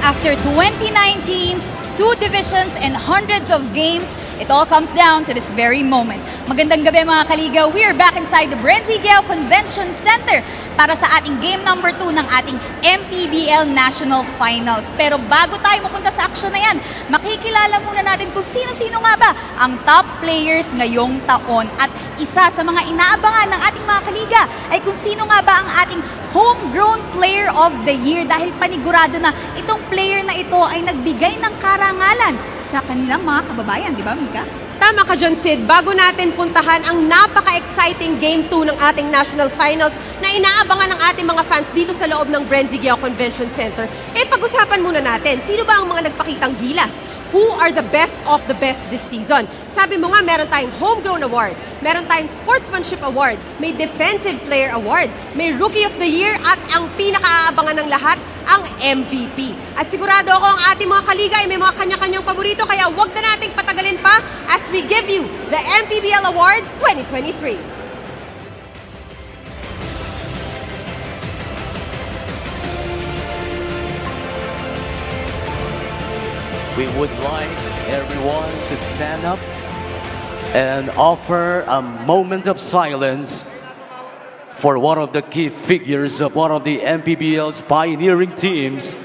After 29 teams, 2 divisions, and hundreds of games, it all comes down to this very moment. Magandang gabi mga kaliga. We are back inside the Mpbl Convention Center para sa ating game number 2 ng ating Mpbl National Finals. Pero bago tayo mapunta sa aksyon na yan, makikilala muna natin kung sino-sino nga ba ang top players ngayong taon. At isa sa mga inaabangan ng ating mga kaliga ay kung sino nga ba ang ating Homegrown Player of the Year dahil panigurado na itong player na ito ay nagbigay ng karangalan sa kanilang mga kababayan, di ba, Mika? Tama ka dyan, Sid. Bago natin puntahan ang napaka-exciting Game 2 ng ating National Finals na inaabangan ng ating mga fans dito sa loob ng Mpbl Convention Center, pag-usapan muna natin, sino ba ang mga nagpakitang gilas? Who are the best of the best this season? Sabi mo nga, meron tayong Homegrown Award, meron tayong Sportsmanship Award, may Defensive Player Award, may Rookie of the Year, at ang pinakaabangan ng lahat, ang MVP. At sigurado ako ang ating mga kaliga ay may mga kanya-kanyang paborito, kaya wag na nating patagalin pa as we give you the Mpbl Awards 2023. We would like everyone to stand up and offer a moment of silence for one of the key figures of one of the Mpbl's pioneering teams,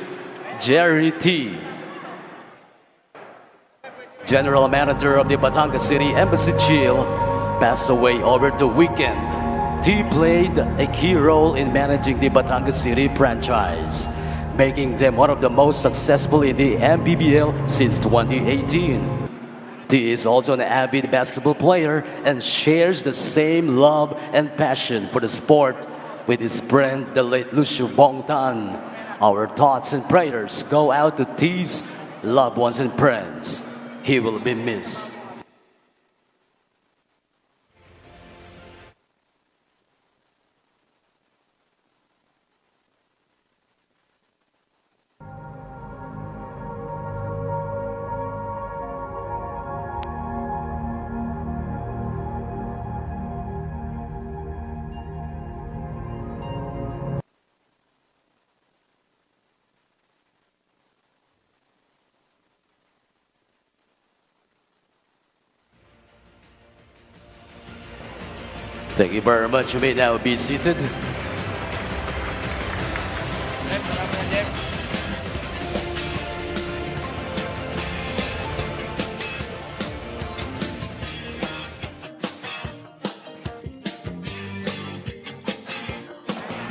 Jerry T. General Manager of the Batangas City Embassy Chill passed away over the weekend. T played a key role in managing the Batangas City franchise, making them one of the most successful in the Mpbl since 2018. T is also an avid basketball player and shares the same love and passion for the sport with his friend, the late Lucio Bongtan. Our thoughts and prayers go out to T's loved ones and friends. He will be missed. Thank you very much. You may now be seated.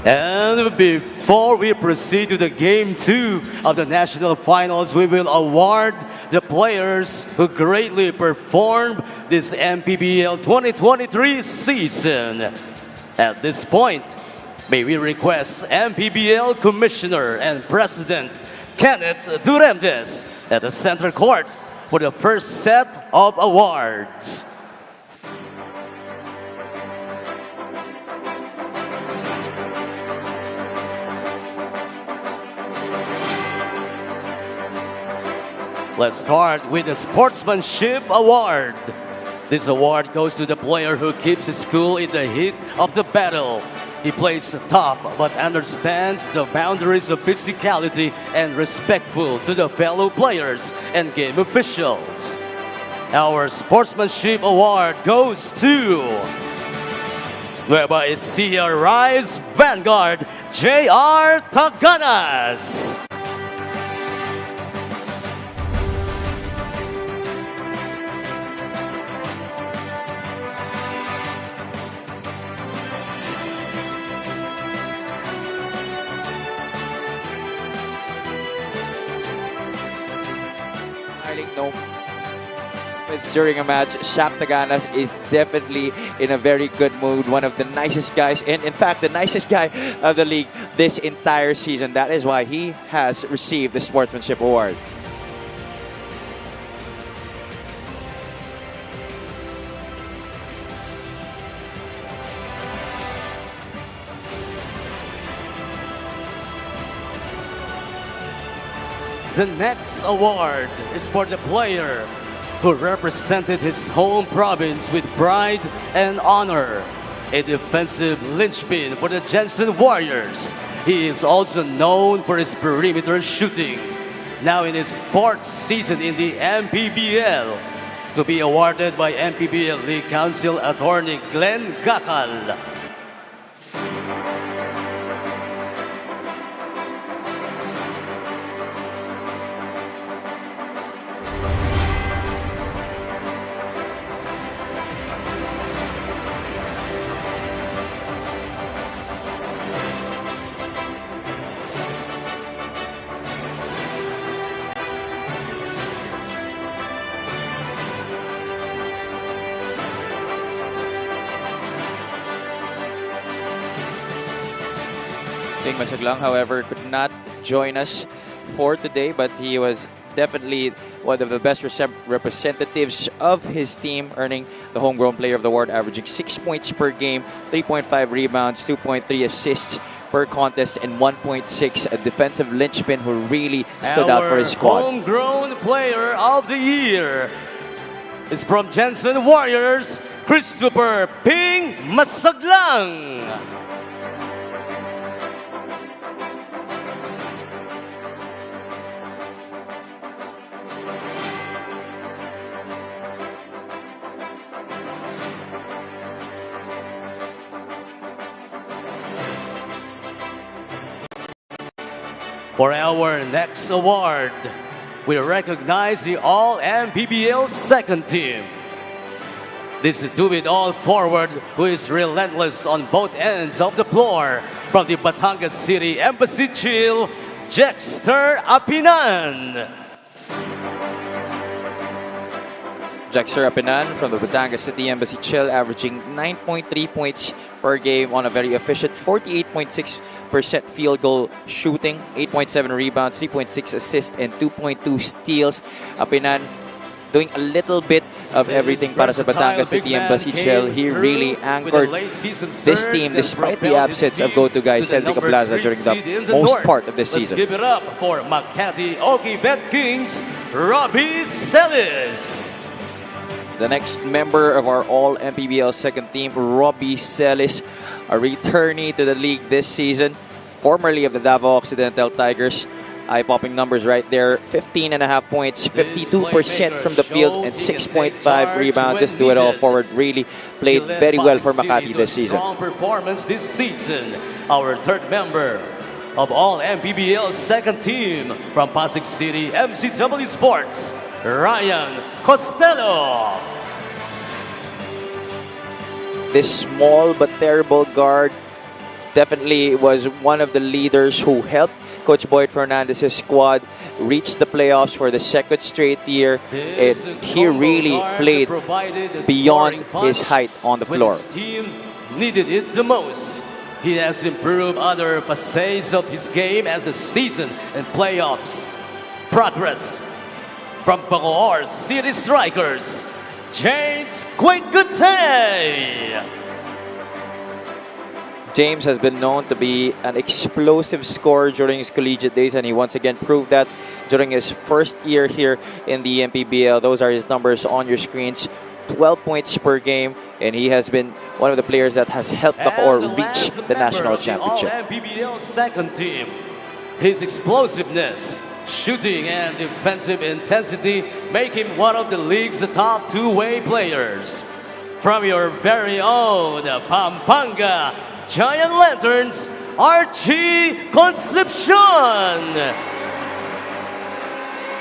And before we proceed to the Game 2 of the National Finals, we will award the players who greatly performed this Mpbl 2023 season. At this point, may we request Mpbl Commissioner and President Kenneth Duremdes at the center court for the first set of awards. Let's start with the Sportsmanship Award. This award goes to the player who keeps his cool in the heat of the battle. He plays tough but understands the boundaries of physicality and respectful to the fellow players and game officials. Our Sportsmanship Award goes to Nueva Ecija Rise Vanguard, J.R. Taganas. No, during a match, Shaq Taganas is definitely in a very good mood. One of the nicest guys, and in fact, the nicest guy of the league this entire season. That is why he has received the Sportsmanship Award. The next award is for the player who represented his home province with pride and honor. A defensive linchpin for the Jensen Warriors. He is also known for his perimeter shooting. now in his 4th season in the Mpbl, to be awarded by Mpbl League Council Attorney Glenn Gakal. Ding Masaglang, however, could not join us for today, but he was definitely one of the best representatives of his team, earning the Homegrown Player of the Award, averaging 6 points per game, 3.5 rebounds, 2.3 assists per contest, and 1.6 a defensive linchpin who really stood out for his squad. Homegrown Player of the Year is from Jensen Warriors, Christopher Ping Masaglang. For our next award, we recognize the All-Mpbl second team. This do-it-all forward who is relentless on both ends of the floor. From the Batangas City Embassy Chill, Jexter Apinan. Jexter Apinan from the Batangas City Embassy Chill, averaging 9.3 points per game on a very efficient 48.6% field goal shooting, 8.7 rebounds, 3.6 assists, and 2.2 steals. Apinan doing a little bit of everything para sa Batangas City Embassy Chill. He really anchored this team despite the absence of go-to guy Cedric Ablaza during the most part of this season. Let's give it up for Makati Oki Bet Kings, Robbie Celis. The next member of our All-Mpbl second team, Robbie Celis, a returnee to the league this season, formerly of the Davao Occidental Tigers. Eye-popping numbers right there. 15.5 points, 52% from the field, and 6.5 rebounds. Just do it all forward. Really played very well for Makati this season. Strong performance this season. Our third member of All-Mpbl second team from Pasig City MCW Sports, Ryan Costello. This small but terrible guard definitely was one of the leaders who helped Coach Boyd Fernandez's squad reach the playoffs for the second straight year. He really played beyond his height on the floor. When his team needed it the most. He has improved other facets of his game as the season and playoffs progress. From Bacoor City Strikers, James Quincote. James has been known to be an explosive scorer during his collegiate days, and he once again proved that during his first year here in the Mpbl. Those are his numbers on your screens. 12 points per game, and he has been one of the players that has helped Bacoor reach the national championship. Mpbl second team, his explosiveness, shooting and defensive intensity make him one of the league's top two-way players. From your very own Pampanga Giant Lanterns, Archie Concepcion.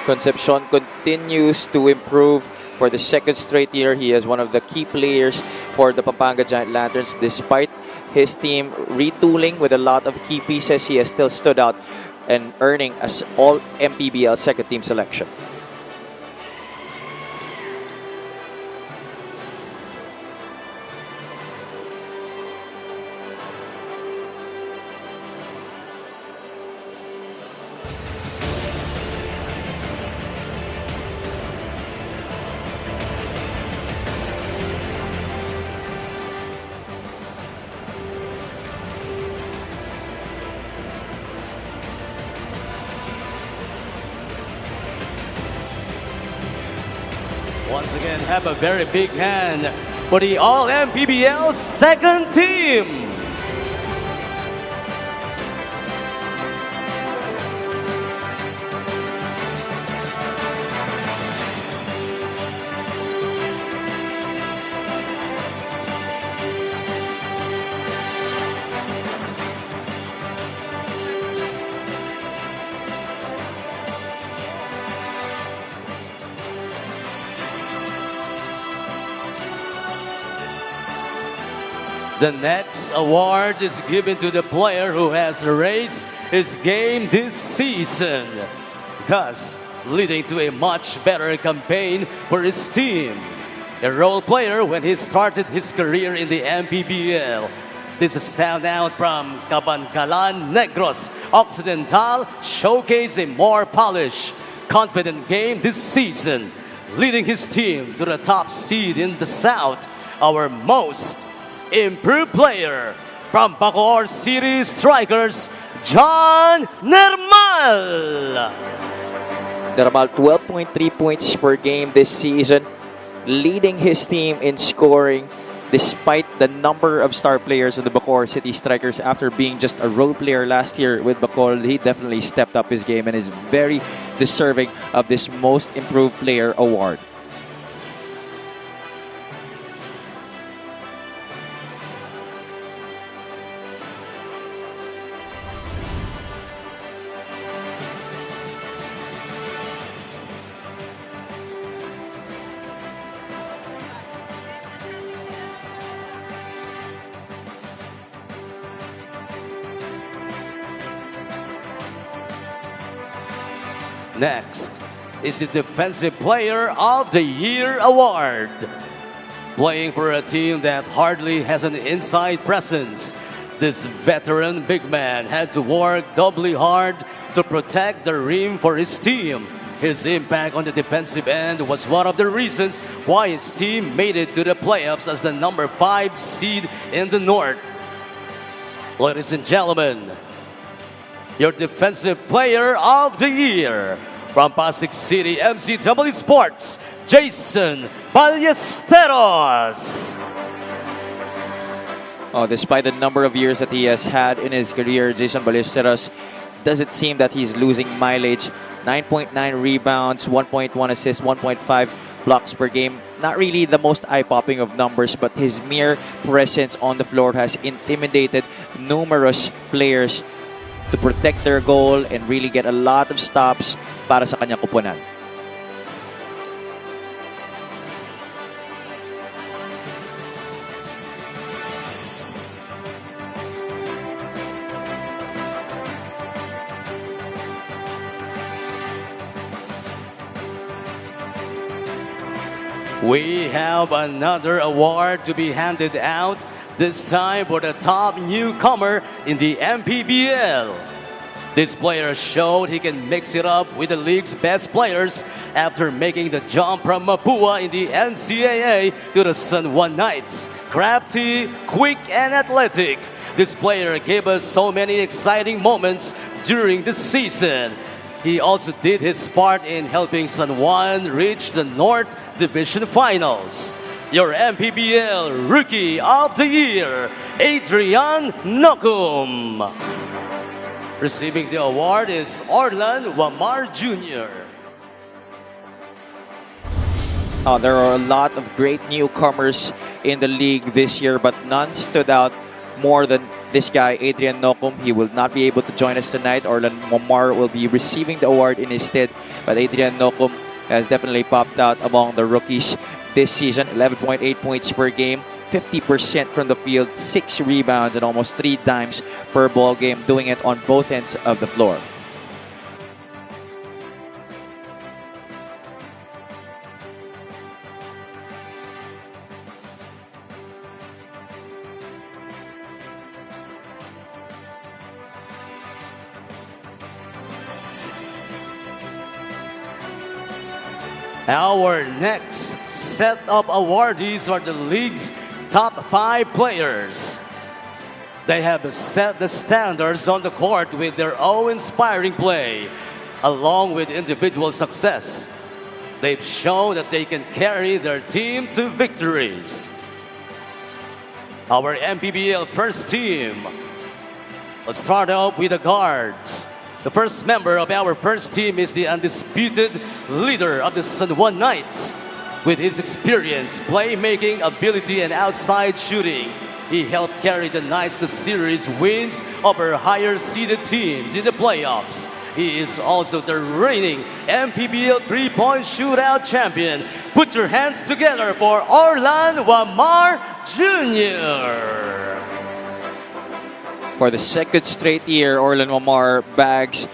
Concepcion continues to improve for the second straight year. He is one of the key players for the Pampanga Giant Lanterns. Despite his team retooling with a lot of key pieces, he has still stood out and earning as All-Mpbl second team selection. Once again, have a very big hand for the All-Mpbl second team. The next award is given to the player who has raised his game this season, thus leading to a much better campaign for his team. A role player when he started his career in the Mpbl. This standout from Cabancalan Negros Occidental showcased a more polished, confident game this season, leading his team to the top seed in the South. Our most improved player from Bacoor City Strikers, John Nermal. Normal 12.3 points per game this season, leading his team in scoring despite the number of star players of the Bacoor City Strikers. After being just a role player last year with Bacoor, he definitely stepped up his game and is very deserving of this Most Improved Player award. Next is the Defensive Player of the Year award. Playing for a team that hardly has an inside presence, this veteran big man had to work doubly hard to protect the rim for his team. His impact on the defensive end was one of the reasons why his team made it to the playoffs as the number 5 seed in the North. Ladies and gentlemen, your Defensive Player of the Year from Pasig City MCW Sports, Jason Ballesteros. Despite the number of years that he has had in his career, Jason Ballesteros doesn't seem that he's losing mileage. 9.9 rebounds, 1.1 assists, 1.5 blocks per game. Not really the most eye-popping of numbers, but his mere presence on the floor has intimidated numerous players to protect their goal and really get a lot of stops para sa kanyang kupunan. We have another award to be handed out, this time for the top newcomer in the Mpbl. This player showed he can mix it up with the league's best players after making the jump from Mapua in the NCAA to the San Juan Knights. Crafty, quick, and athletic, this player gave us so many exciting moments during the season. He also did his part in helping San Juan reach the North Division Finals. Your Mpbl Rookie of the Year, Adrian Nokum. Receiving the award is Orlan Wamar Jr. There are a lot of great newcomers in the league this year, but none stood out more than this guy, Adrian Nokum. He will not be able to join us tonight. Orlan Wamar will be receiving the award in his stead, but Adrian Nokum has definitely popped out among the rookies this season. 11.8 points per game, 50% from the field, 6 rebounds, and almost 3 dimes per ball game, doing it on both ends of the floor. Our next set of awardees are the league's top 5 players. They have set the standards on the court with their own inspiring play, along with individual success. They've shown that they can carry their team to victories. Our Mpbl first team. Let's start off with the guards. The first member of our first team is the undisputed leader of the San Juan Knights. With his experience, playmaking, ability, and outside shooting, he helped carry the Knights to series wins over higher-seeded teams in the playoffs. He is also the reigning Mpbl three-point shootout champion. Put your hands together for Orlan Wamar Jr. For the second straight year, Orlan Mamar bags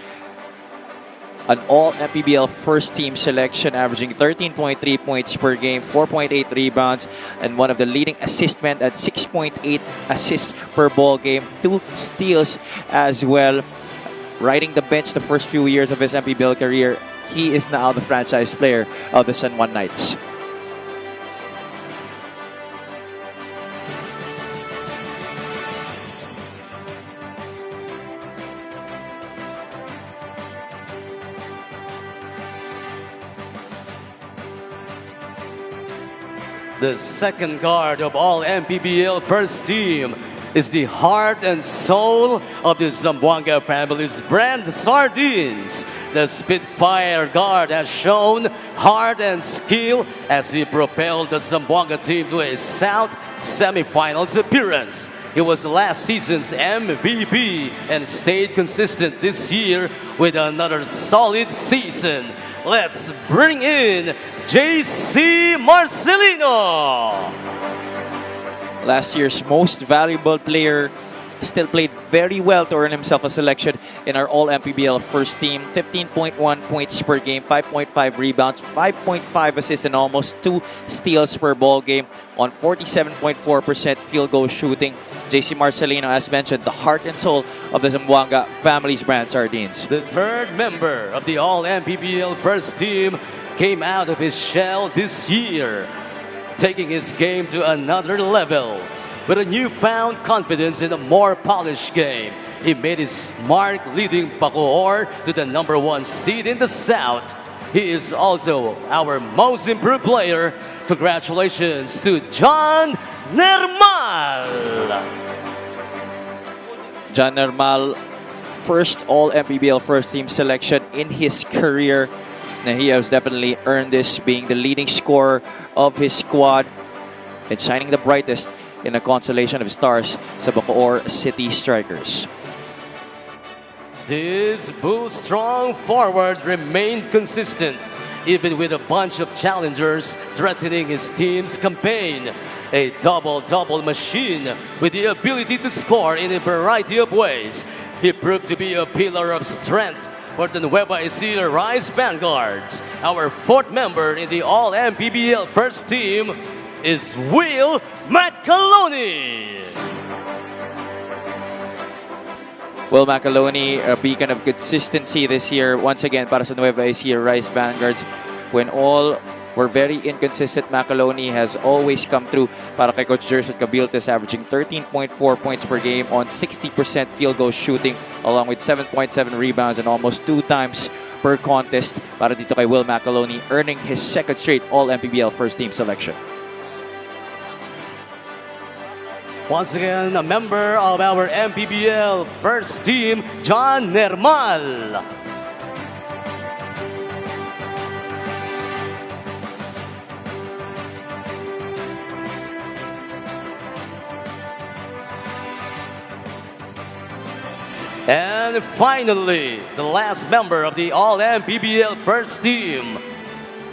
an all-Mpbl first-team selection, averaging 13.3 points per game, 4.8 rebounds, and one of the leading assist men at 6.8 assists per ball game, 2 steals as well. Riding the bench the first few years of his Mpbl career, he is now the franchise player of the San Juan Knights. The second guard of all Mpbl first team is the heart and soul of the Zamboanga family's brand sardines. The Spitfire guard has shown heart and skill as he propelled the Zamboanga team to a South semifinals appearance. He was last season's MVP and stayed consistent this year with another solid season. Let's bring in JC Marcelino. Last year's most valuable player, still played very well to earn himself a selection in our all-Mpbl first team. 15.1 points per game, 5.5 rebounds, 5.5 assists, and almost 2 steals per ball game on 47.4% field goal shooting. JC Marcelino, as mentioned, the heart and soul of the Zamboanga family's brand sardines. The third member of the all-Mpbl first team came out of his shell this year, taking his game to another level. With a newfound confidence in a more polished game, he made his mark leading Bacoor to the #1 seed in the South. He is also our most improved player. Congratulations to John Nermal. John Nermal, first all-Mpbl first team selection in his career. Now he has definitely earned this, being the leading scorer of his squad and shining the brightest in a constellation of stars sa Bacoor City Strikers. This Bull's strong forward remained consistent, even with a bunch of challengers threatening his team's campaign. A double-double machine with the ability to score in a variety of ways. He proved to be a pillar of strength for the Nueva Ecija Rice Vanguards. Our fourth member in the all-Mpbl first team is Will McAloney. Will McAloney, a beacon of consistency this year, once again para sa Nueva Ecija Rice Vanguards. When all were very inconsistent, McAloney has always come through para kay Coach Jerson Cabiltes, averaging 13.4 points per game on 60% field goal shooting, along with 7.7 rebounds and almost 2 times per contest para dito kay Will McAloney, earning his second straight all-Mpbl first team selection. Once again, a member of our Mpbl first team, John Nermal. And finally, the last member of the all-Mpbl first team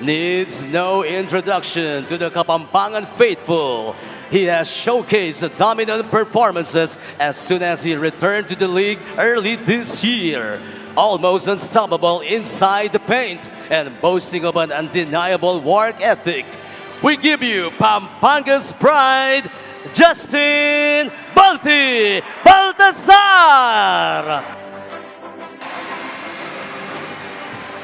needs no introduction to the Kapampangan faithful. He has showcased dominant performances as soon as he returned to the league early this year. Almost unstoppable inside the paint and boasting of an undeniable work ethic. We give you Pampanga's pride, Justin Baltazar!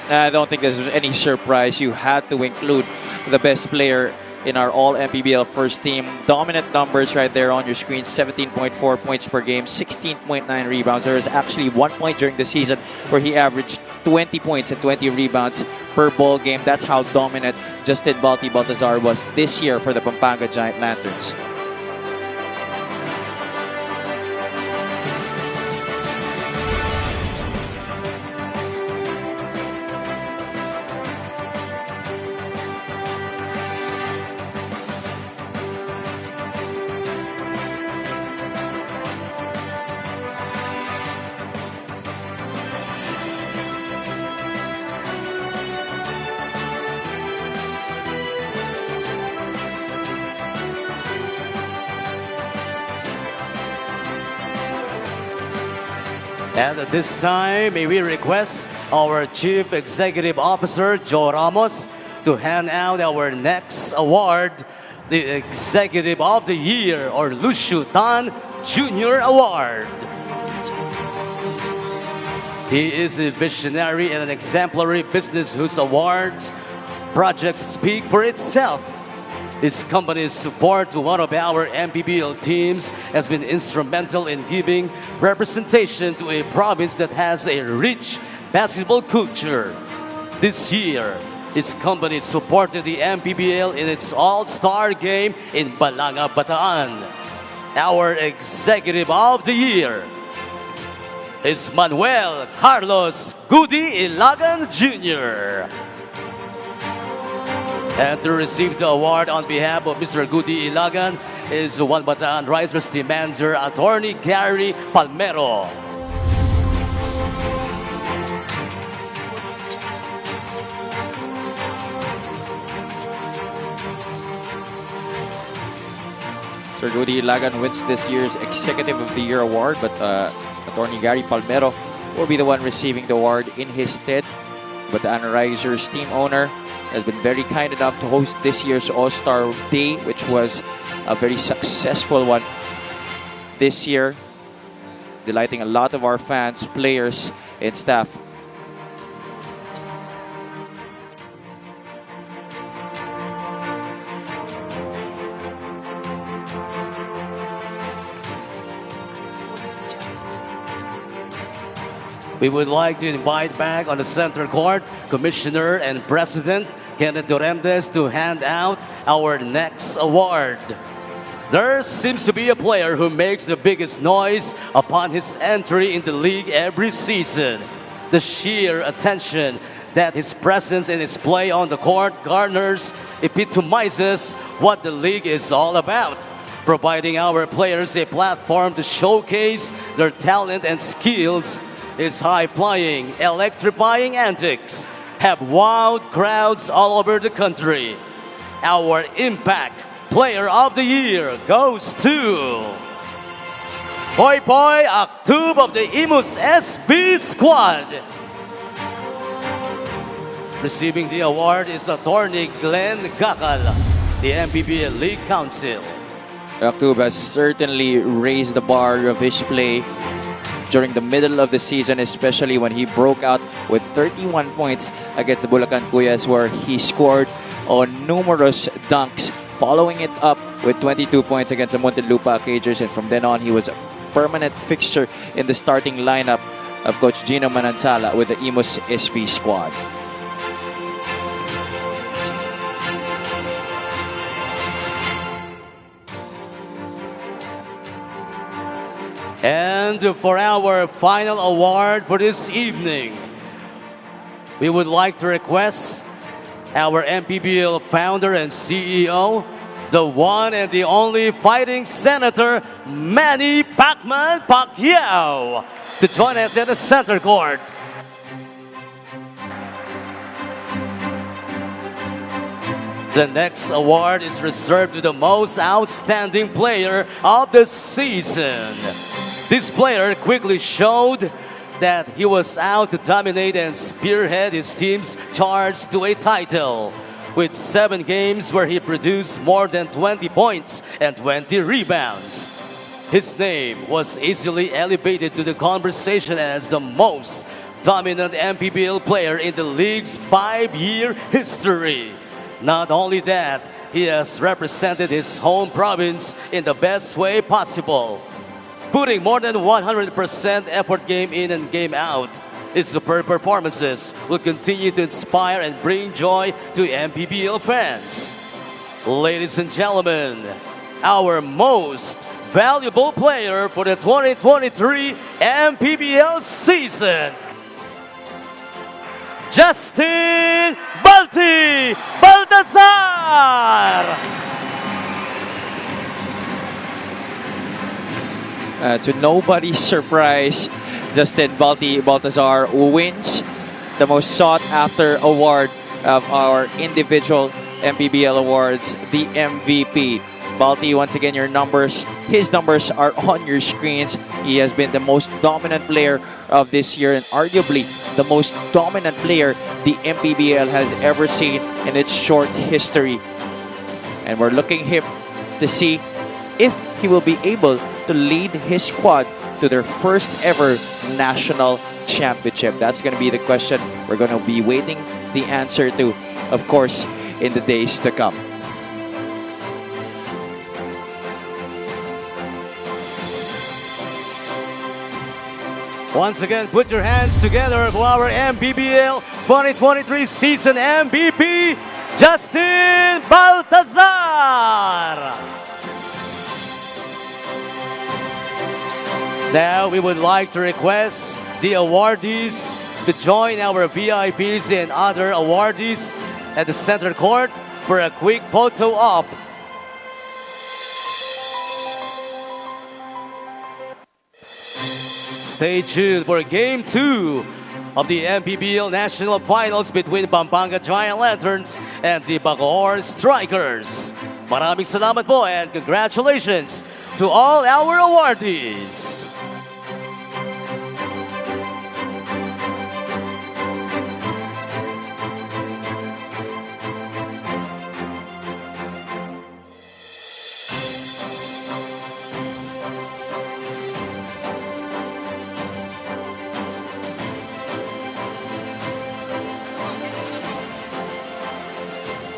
I don't think there's any surprise. You had to include the best player in our all-Mpbl first team. Dominant numbers right there on your screen. 17.4 points per game, 16.9 rebounds. There is actually 1 point during the season where he averaged 20 points and 20 rebounds per ball game. That's how dominant Justin Baltazar was this year for the Pampanga Giant Lanterns. And at this time, may we request our Chief Executive Officer, Joe Ramos, to hand out our next award, the Executive of the Year, or Lucio Tan Jr. Award. He is a visionary and an exemplary business whose awards projects speak for itself. His company's support to one of our Mpbl teams has been instrumental in giving representation to a province that has a rich basketball culture. This year, his company supported the Mpbl in its All-Star game in Balanga, Bataan. Our Executive of the Year is Manuel Carlos Goody Ilagan Jr. And to receive the award on behalf of Mr. Goody Ilagan is One Bataan Risers Team Manager, Attorney Gary Palmero. Sir Goody Ilagan wins this year's Executive of the Year award, but Attorney Gary Palmero will be the one receiving the award in his stead. But the Risers team owner has been very kind enough to host this year's All-Star Day, which was a very successful one this year, delighting a lot of our fans, players, and staff. We would like to invite back on the center court Commissioner and President Kenneth Doremdes to hand out our next award. There seems to be a player who makes the biggest noise upon his entry in the league every season. The sheer attention that his presence and his play on the court garners epitomizes what the league is all about, providing our players a platform to showcase their talent and skills. His high-flying, electrifying antics have wowed crowds all over the country. Our Impact Player of the Year goes to Poy Poy Aktub of the Imus SB Squad. Receiving the award is Attorney Glenn Gakal, the Mpbl League Council. Aktub has certainly raised the bar of his play during the middle of the season, especially when he broke out with 31 points against the Bulacan Cuyas, where he scored on numerous dunks, following it up with 22 points against the Muntinlupa Cagers, and from then on he was a permanent fixture in the starting lineup of Coach Gino Manansala with the Imus SV squad. And for our final award for this evening, we would like to request our Mpbl founder and CEO, the one and the only fighting Senator Manny Pacman Pacquiao, to join us at the center court. The next award is reserved to the most outstanding player of the season. This player quickly showed that he was out to dominate and spearhead his team's charge to a title, with 7 games where he produced more than 20 points and 20 rebounds. His name was easily elevated to the conversation as the most dominant Mpbl player in the league's 5-year history. Not only that, he has represented his home province in the best way possible, putting more than 100% effort game in and game out. His superb performances will continue to inspire and bring joy to Mpbl fans. Ladies and gentlemen, our most valuable player for the 2023 Mpbl season, Justin Balti Baltazar! To nobody's surprise, Justin Balti Baltazar wins the most sought-after award of our individual Mpbl awards, the MVP. Balti, once again, his numbers are on your screens. He has been the most dominant player of this year and arguably the most dominant player the Mpbl has ever seen in its short history. And we're looking him to see if he will be able to lead his squad to their first ever national championship. That's going to be the question we're going to be waiting the answer to, of course, in the days to come. Once again, put your hands together for our Mpbl 2023 season MVP, Justin Baltazar. Now we would like to request the awardees to join our VIPs and other awardees at the center court for a quick photo op. Stay tuned for Game 2 of the Mpbl National Finals between Pampanga Giant Lanterns and the Bacoor Strikers. Maraming salamat po and congratulations to all our awardees.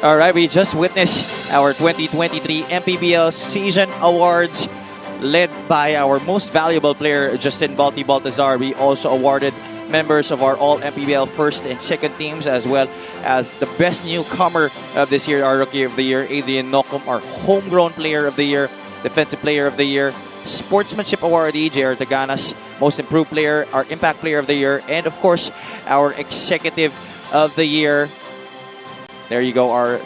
All right, we just witnessed our 2023 Mpbl Season Awards led by our most valuable player, Justin Balti Baltazar. We also awarded members of our all-Mpbl first and second teams, as well as the best newcomer of this year, our Rookie of the Year, Adrian Nocum, our homegrown player of the year, Defensive Player of the Year, Sportsmanship Awardee, JR Taganas, Most Improved Player, our Impact Player of the Year, and of course, our Executive of the Year. There you go, our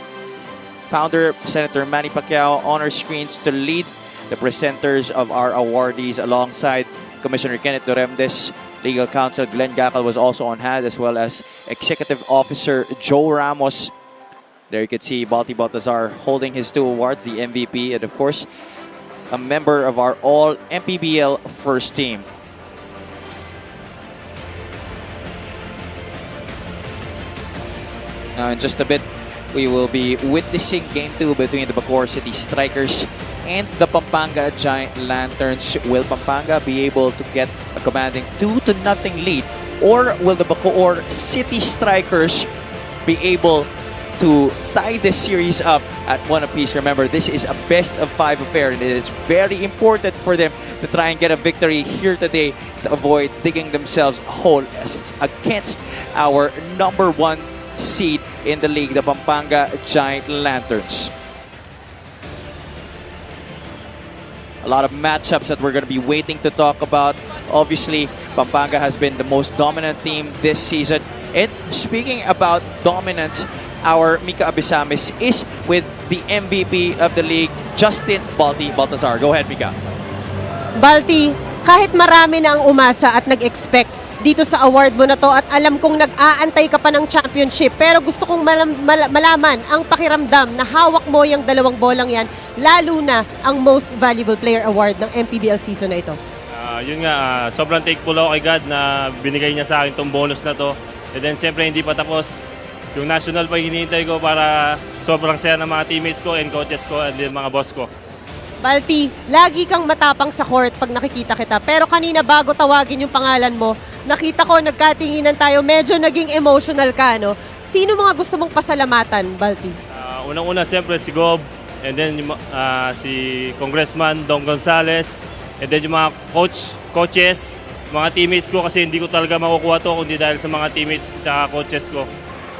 founder, Senator Manny Pacquiao, on our screens to lead the presenters of our awardees alongside Commissioner Kenneth Doremdes. Legal Counsel Glenn Gacal was also on hand, as well as Executive Officer Joe Ramos. There you can see Balti Baltazar holding his two awards, the MVP, and of course, a member of our all Mpbl first team. Now, in just a bit, we will be witnessing Game 2 between the Bacoor City Strikers and the Pampanga Giant Lanterns. Will Pampanga be able to get a commanding 2-0 lead, or will the Bacoor City Strikers be able to tie this series up at 1 apiece? Remember, this is a best-of-5 affair, and it is very important for them to try and get a victory here today to avoid digging themselves a hole against our #1 seed in the league, the Pampanga Giant Lanterns. A lot of matchups that we're going to be waiting to talk about. Obviously, Pampanga has been the most dominant team this season. And speaking about dominance, our Mika Abisamis is with the MVP of the league, Justin Balti Baltazar. Go ahead, Mika. Balti, kahit marami na ang umasa at nag-expect dito sa award mo na to, at alam kong nag-aantay ka pa ng championship, pero gusto kong malaman ang pakiramdam na hawak mo yung dalawang bolang yan, lalo na ang Most Valuable Player Award ng Mpbl season na ito. Yun nga, sobrang thankful ako kay God na binigay niya sa akin itong bonus na to. And then siyempre hindi pa tapos. Yung national pa hinihintay ko para sobrang saya ng mga teammates ko and coaches ko and then mga boss ko. Balti, lagi kang matapang sa court pag nakikita kita. Pero kanina bago tawagin yung pangalan mo, nakita ko nagkatinginan tayo, medyo naging emotional ka, no? Sino mga gusto mong pasalamatan, Balti? Unang-una siyempre si Gob, and then si Congressman Dong Gonzales, and then yung mga coaches, mga teammates ko, kasi hindi ko talaga makukuha to kundi dahil sa mga teammates at coaches ko.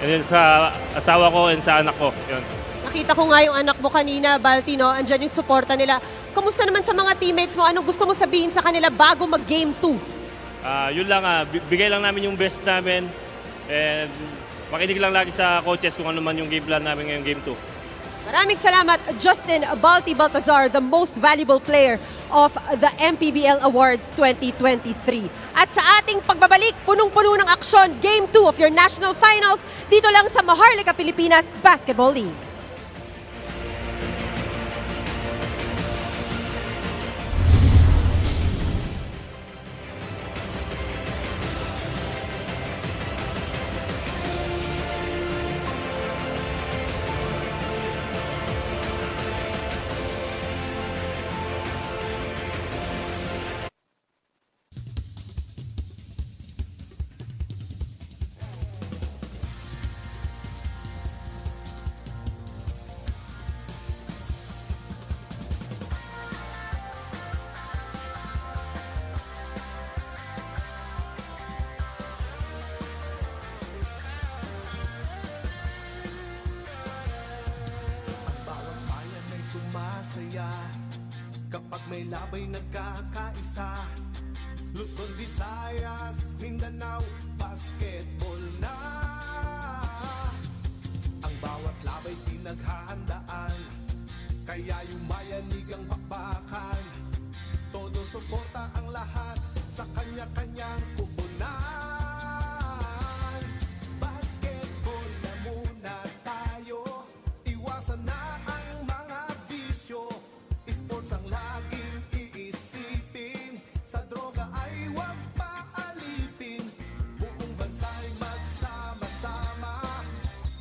And then sa asawa ko and sa anak ko. Yun. Nakita ko nga yung anak mo kanina, Balti, no? Andyan yung suporta nila. Kamusta naman sa mga teammates mo? Anong gusto mo sabihin sa kanila bago mag-game 2? Yun lang, bigay lang namin yung best namin. And makinig lang lagi sa coaches kung ano man yung game plan namin ngayong game 2. Maraming salamat, Justin Balti Baltazar, the most valuable player of the Mpbl Awards 2023. At sa ating pagbabalik, punong-puno ng aksyon, Game 2 of your national finals, dito lang sa Maharlika, Pilipinas Basketball League. may labay nagkakaisa, Luzon, Visayas, Mindanao, basketball na. Ang bawat labay pinaghahandaan, kaya yumayanig ang bakbakan. Todo suporta ang lahat sa kanya-kanyang kupunan. Basketball na muna tayo, iwasan na ang mga bisyo. Sports ang laging iisipin, sa droga ay huwag paalipin. Buong bansa'y magsama-sama.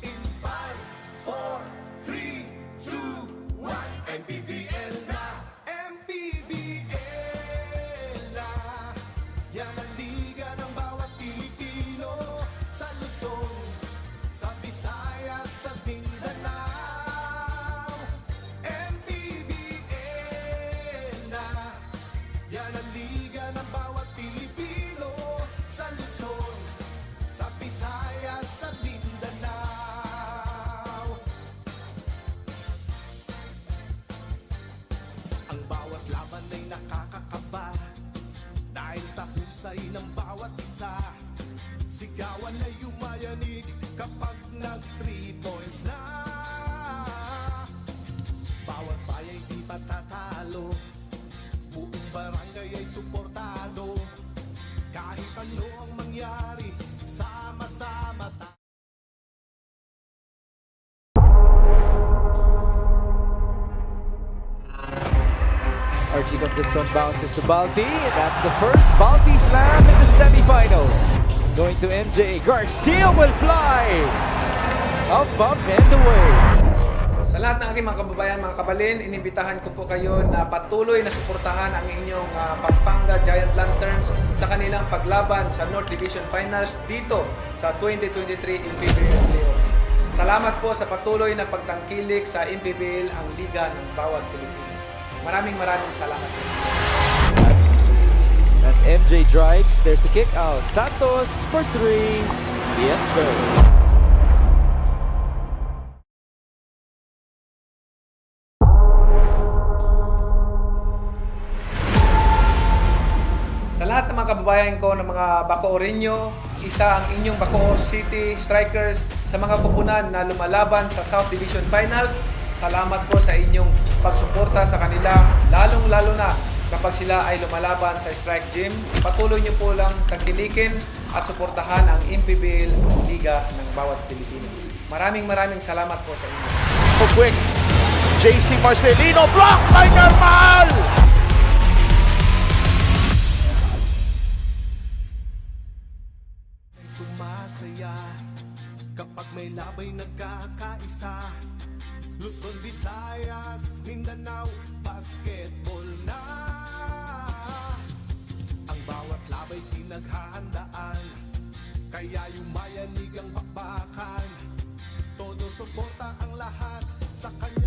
In 5, 4, 3, 2, 1, Mpbl na! Mpbl na! Yan ang liga ng bawat Pilipino, sa Luzon, sa Visayas, sa Mindanao. Mpbl na! Yan ang liga ng bawat Pilipino, sa Luzon, sa Visayas, sa Mindanao. Ang bawat laban ay nakakakaba, dahil sa husay ng bawat isa. Sigawan ay yumayanig kapag nag 3 points na. Bawat bayay di patatalo, buong barangay ay suportado. Kahit ano ang mangyari, sama-sama tayo. Archie of this one bounces to Balti. That's the first Balti slam in the semifinals. Going to MJ. Garcia will fly. Up, up, and away. Sa lahat ng aking mga kababayan, mga kabalin, inimbitahan ko po kayo na patuloy na suportahan ang inyong Pampanga Giant Lanterns sa kanilang paglaban sa North Division Finals dito sa 2023 Mpbl Playoffs. Salamat po sa patuloy na pagtangkilik sa Mpbl, ang liga ng bawat Pilipino. Maraming salamat. As MJ drives, there's the kick out. Santos for 3. Yes, sir. Sa lahat ng mga kababayan ko ng mga Bacooreño, isa ang inyong Bacoor City Strikers sa mga kupunan na lumalaban sa South Division Finals. Salamat po sa inyong pagsuporta sa kanila, lalong-lalo na kapag sila ay lumalaban sa Strike Gym. Patuloy niyo po lang tangkilikin at suportahan ang Mpbl, Liga ng bawat Pilipino. Maraming salamat po sa inyo. Quick, JC Marcelino, block by Normal! Sumasaya kapag may labay nagkakaisa, Luzon, Visayas, Mindanao, basketball na. Ang bawat labay pinaghahandaan, kaya yumayanig ang bakbakan. Todo suporta ang lahat sa kanya.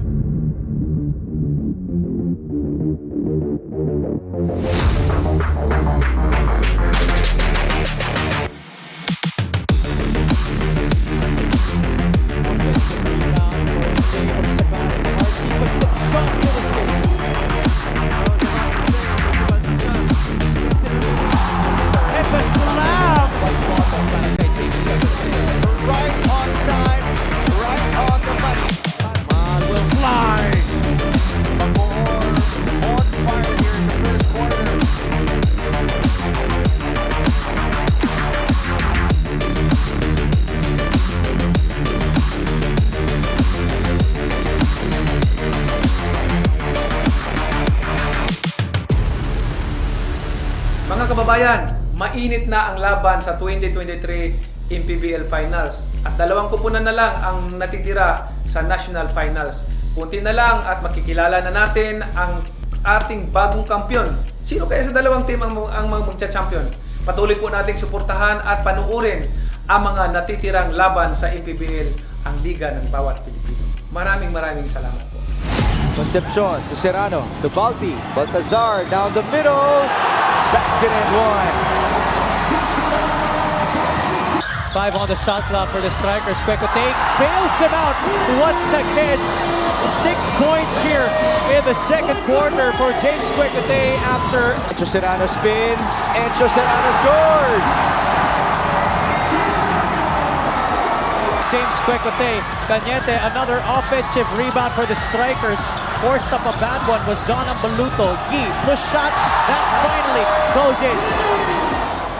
Mga kababayan, mainit na ang laban sa 2023 Mpbl Finals at dalawang kupunan na lang ang natitira sa National Finals. Kunti na lang at makikilala na natin ang ating bagong kampiyon. Sino kaya sa dalawang team ang magcha-champion? Patuloy po nating suportahan at panuorin ang mga natitirang laban sa Mpbl, ang liga ng bawat Pilipino. Maraming salamat po. Concepcion to Serrano to Balti. Baltazar down the middle. Basket and one. 5 on the shot clock for the strikers. Kweko take, bails them out once again. 6 points here in the second quarter for James Quecote after Encho Serrano spins. Encho Serrano scores! James Quecote. Cañete, another offensive rebound for the Strikers. Forced up a bad one was John Ambaluto. Yi, push shot, that finally goes in.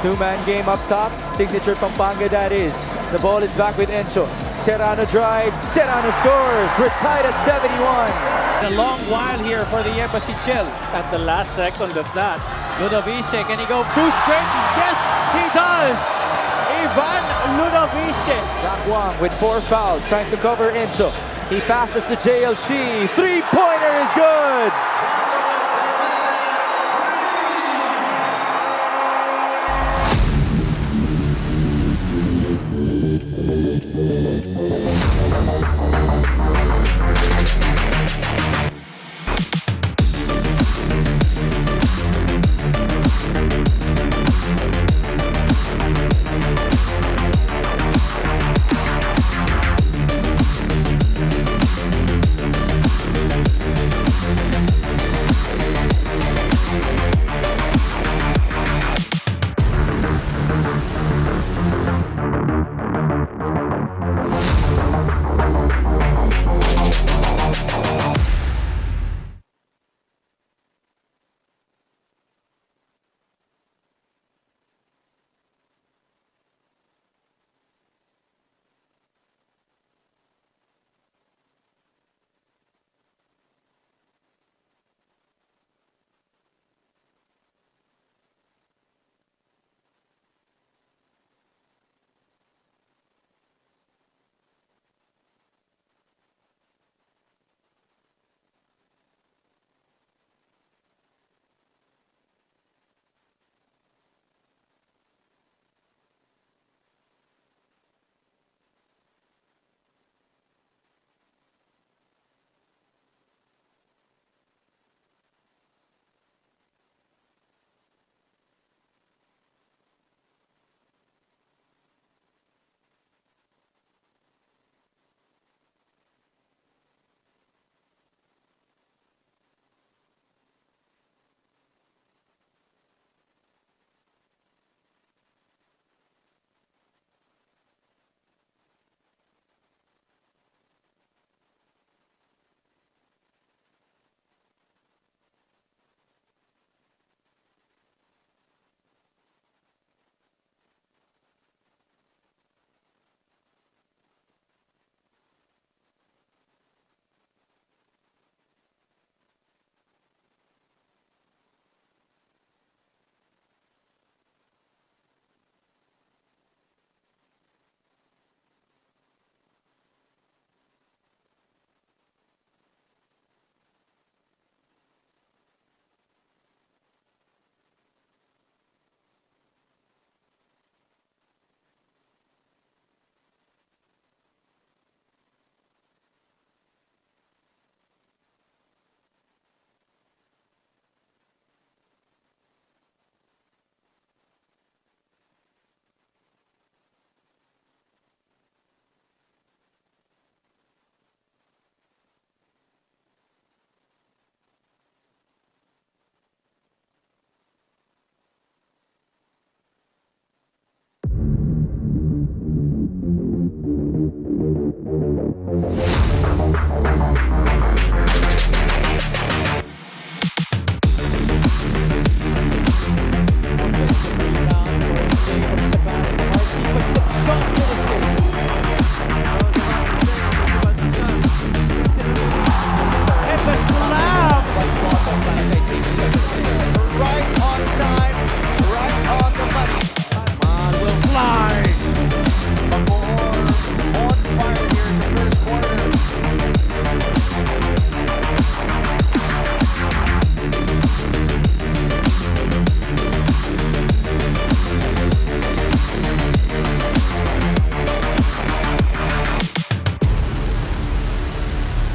Two-man game up top. Signature Pampanga, that is. The ball is back with Encho. Serrano drives. Serrano scores. We're tied at 71. A long while here for the Embassy Chill. At the last second of that, Ludovice, can he go 2 straight? Yes, he does! Ivan Ludovice. Jack Wang with 4 fouls, trying to cover Encho. He passes to JLC. Three-pointer is good!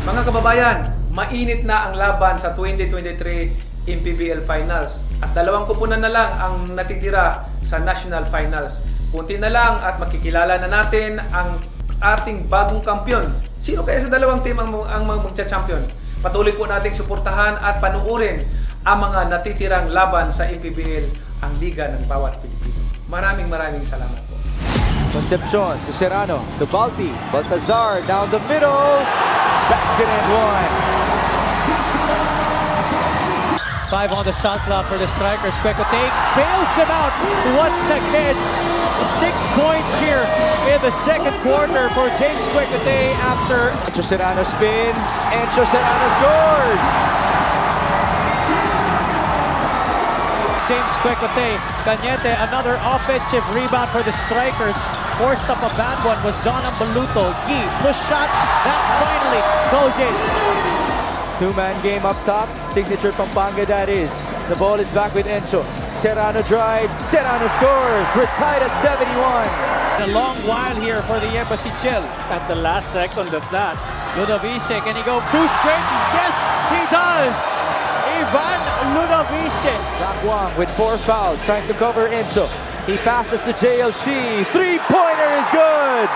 Mga kababayan, mainit na ang laban sa 2023 Mpbl Finals at 2 koponan na lang ang natitira sa National Finals. Kunti na lang at makikilala na natin ang ating bagong kampiyon Sino kaya sa dalawang team ang magcha-champion? Patuloy po nating suportahan at panuorin ang mga natitirang laban sa MPBL, ang liga ng bawat Pilipino. Maraming salamat po. Concepcion to Serrano, to Balti, Baltazar down the middle, basket and one. 5 on the shot clock for the strikers. Quecote bails them out once again. 6 points here in the second quarter for James Quecote after Encho Serrano spins, Encho Serrano scores! James Quecote. Cañete, another offensive rebound for the strikers. Forced up a bad one was John Ambaluto. Yi, push shot, that finally goes in. Two-man game up top, signature Pampanga that is. The ball is back with Encho. Serrano drives, Serrano scores. We're tied at 71. A long while here for the Embassy Chill. At the last second of that, Ludovice, can he go 2 straight? Yes, he does! Ivan Ludovice. Zach Wang with 4 fouls, trying to cover Encho. He passes to JLC. Three-pointer is good!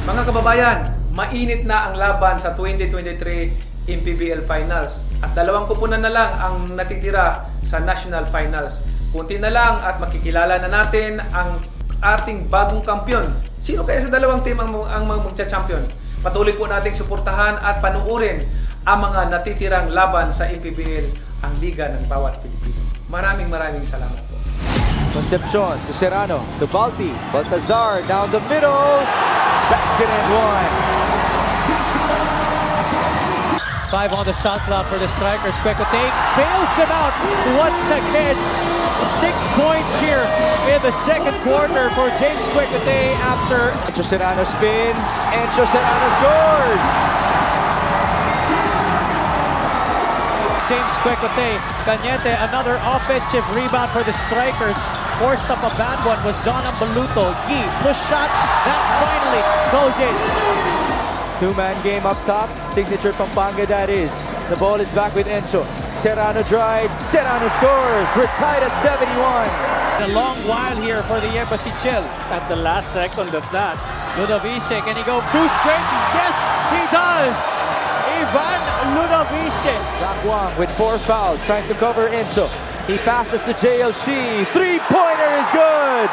Mga kababayan, mainit na ang laban sa 2023 Mpbl Finals at 2 koponan na lang ang natitira sa National Finals. Kunti na lang at makikilala na natin ang ating bagong kampiyon. Sino kaya sa dalawang team ang magcha-champion? Patuloy po nating suportahan at panuorin ang mga natitirang laban sa Mpbl, ang liga ng bawat Pilipino. Maraming salamat po. Concepcion to Serrano, to Balti, Baltazar down the middle, basket and one. 5 on the shot clock for the strikers. Quecote bails them out once again. 6 points here in the second quarter for James Quecote after Encho Serrano spins, Encho Serrano scores! James Quecote. Cañete, another offensive rebound for the strikers. Forced up a bad one was John Ambaluto. Yi, push shot, that finally goes in. Two-man game up top, signature Pampanga that is. The ball is back with Encho. Serrano drives, Serrano scores. We're tied at 71. A long while here for the Embassy Chill. At the last second of that, Ludovice, can he go 2 straight? Yes, he does! Ivan Ludovice. Zach Wang with 4 fouls, trying to cover Encho. He passes to JLC. Three-pointer is good!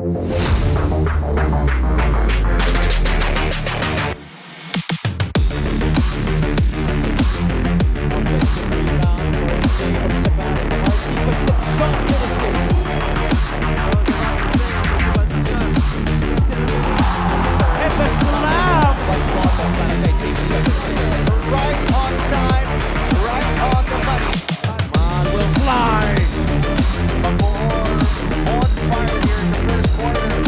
And the slam! Right on time, right on the money. Man will fly. Bacoor on fire here in the first quarter.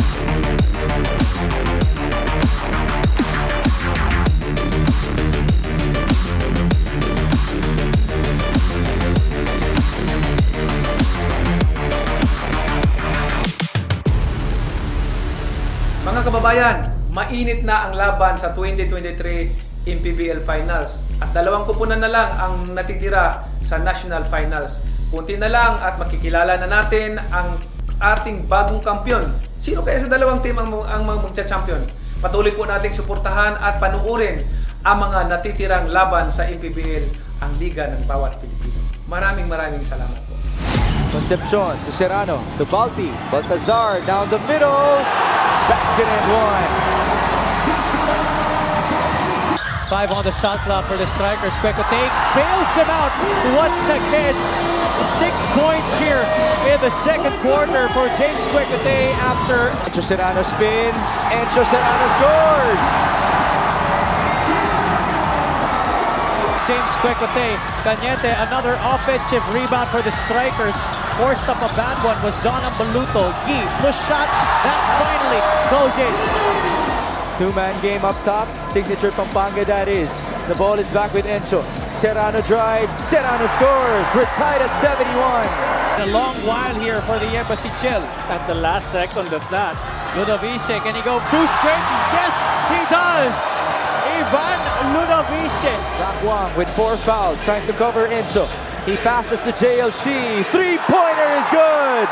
Mga kababayan, mainit na ang laban sa 2023 Mpbl Finals. At dalawang kupunan na lang ang natitira sa National Finals. Kunti na lang at makikilala na natin ang ating bagong kampiyon. Sino kaya sa dalawang team ang magcha-champion? Patuloy po nating suportahan at panuorin ang mga natitirang laban sa Mpbl, ang liga ng bawat Pilipino. Maraming salamat po. Concepcion to Serrano to Balti. Baltazar down the middle. Basket and one. 5 on the shot clock for the strikers. Kweko take, bails them out once again. 6 points here in the second quarter for James Kwekotay after Encho Serrano spins. Encho Serrano scores. James Kwekotay. Cañete, another offensive rebound for the strikers. Forced up a bad one was John Ambaluto. Gee, push shot, that finally goes in. Two-man game up top. Signature Pampanga, that is. The ball is back with Encho. Serrano drives. Serrano scores. We're tied at 71. A long while here for the Embassy Chill. At the last second of that. Ludovice, can he go two straight? Yes, he does! Ivan Ludovice. Wang with 4 fouls, trying to cover Encho. He passes to JLC. Three-pointer is good.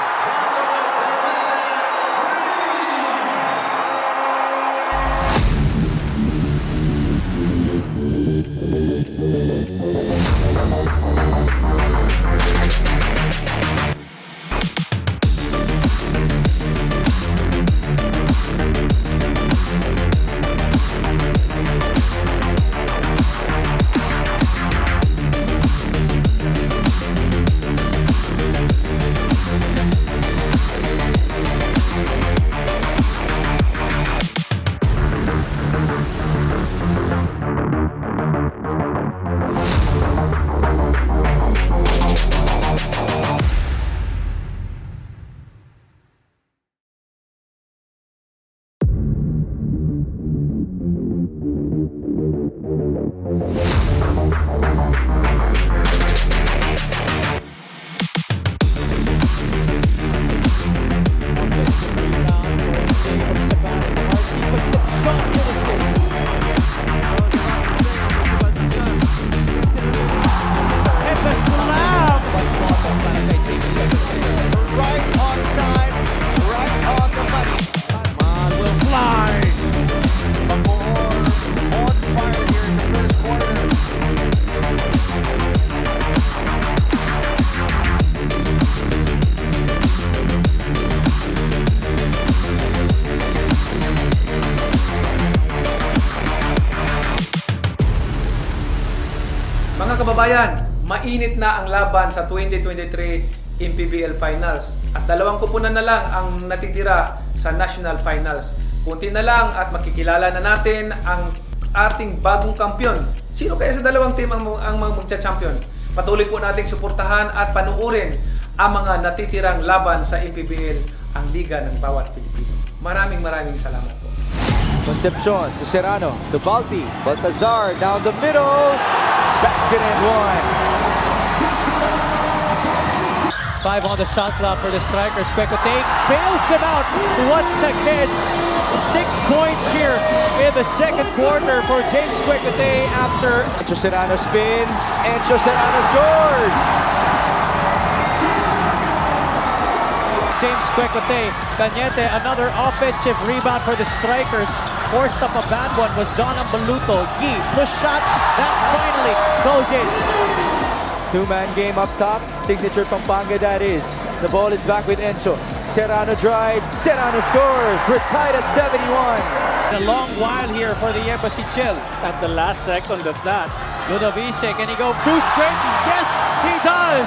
Mga kababayan, mainit na ang laban sa 2023 Mpbl Finals. At dalawang kupunan na lang ang natitira sa National Finals. Kunti na lang at makikilala na natin ang ating bagong kampiyon. Sino kaya sa dalawang team ang magcha-champion? Patuloy po nating suportahan at panuorin ang mga natitirang laban sa Mpbl, ang liga ng bawat Pilipino. Maraming salamat po. Concepcion to Serrano to Balti. Baltazar down the middle. Basket and one. 5 on the shot clock for the strikers. Kwekotay bails them out once again. 6 points here in the second quarter for James Kwekotay after Encho Serrano spins. Encho Serrano scores. James Kwekotay. Cañete, another offensive rebound for the strikers. Forced up a bad one was John Ambaluto. Gee, push shot, that finally goes in. Two-man game up top. Signature Pampanga, that is. The ball is back with Encho. Serrano drives, Serrano scores. We're tied at 71. A long while here for the Embassy Chill. At the last second of that. Ludovice, can he go two straight? Yes, he does!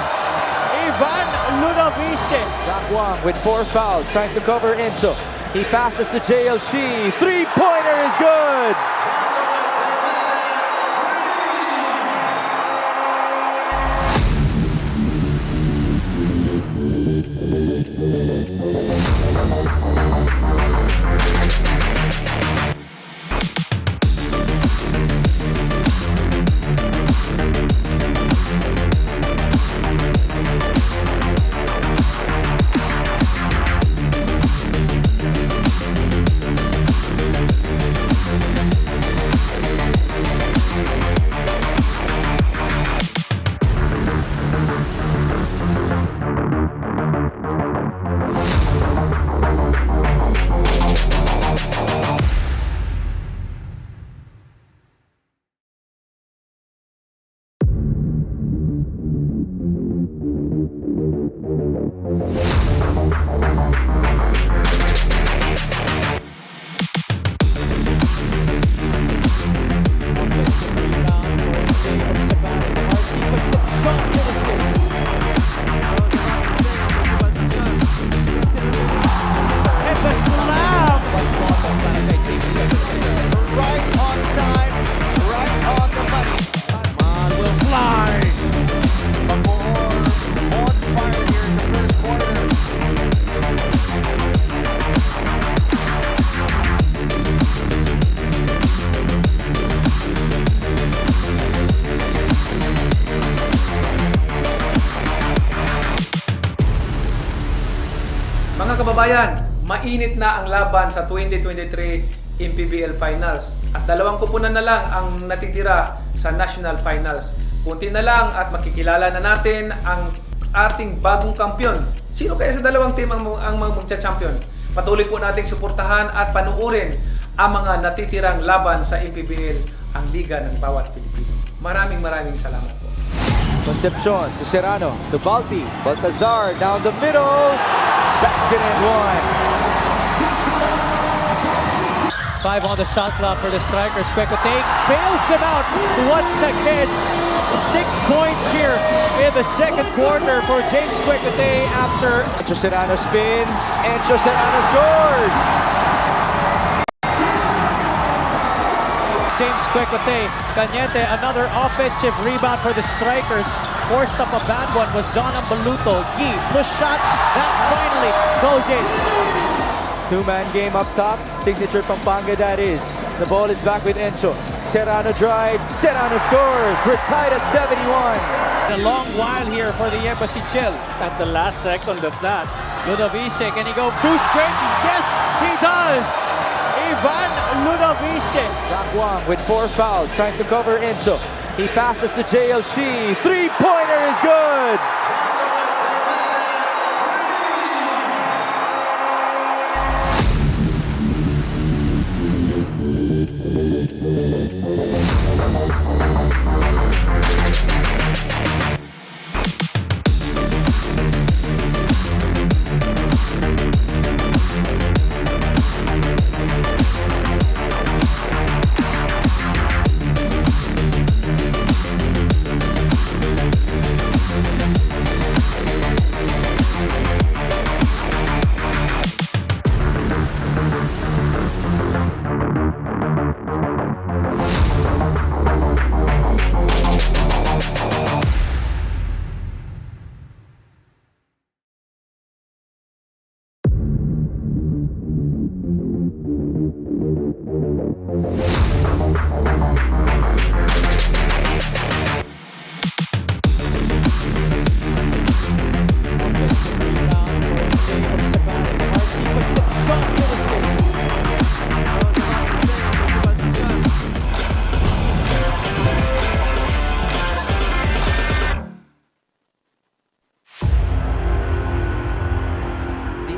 Ivan Ludovice. Jack Wang with 4 fouls, trying to cover Encho. He passes to JLC. Three-pointer is good. Mga kababayan, mainit na ang laban sa 2023 Mpbl Finals at 2 koponan na lang ang natitira sa National Finals. Kunti na lang at makikilala na natin ang ating bagong kampiyon. Sino kaya sa dalawang team ang magcha-champion? Patuloy po nating suportahan at panuorin ang mga natitirang laban sa Mpbl, ang liga ng bawat Pilipino. Maraming salamat po. Concepcion to Serrano, to Balti. Baltazar down the middle. Basket and one. 5 on the shot clock for the strikers. Quecote bails them out once again. 6 points here in the second quarter for James Quecote after Encho Serrano spins. Encho Serrano scores. James Quecote. Cañete, another offensive rebound for the strikers. Forced up a bad one was John Ambaluto. Yi, push shot, that finally goes in. 2-man game up top. Signature Pampanga, that is. The ball is back with Encho. Serrano drives, Serrano scores. We're tied at 71. A long while here for the Embassy Chill. At the last second of that. Ludovice, can he go two straight? Yes, he does! Ivan Ludovice. Jack Wang with 4 fouls, trying to cover Encho. He passes to JLC. Three-pointer is good.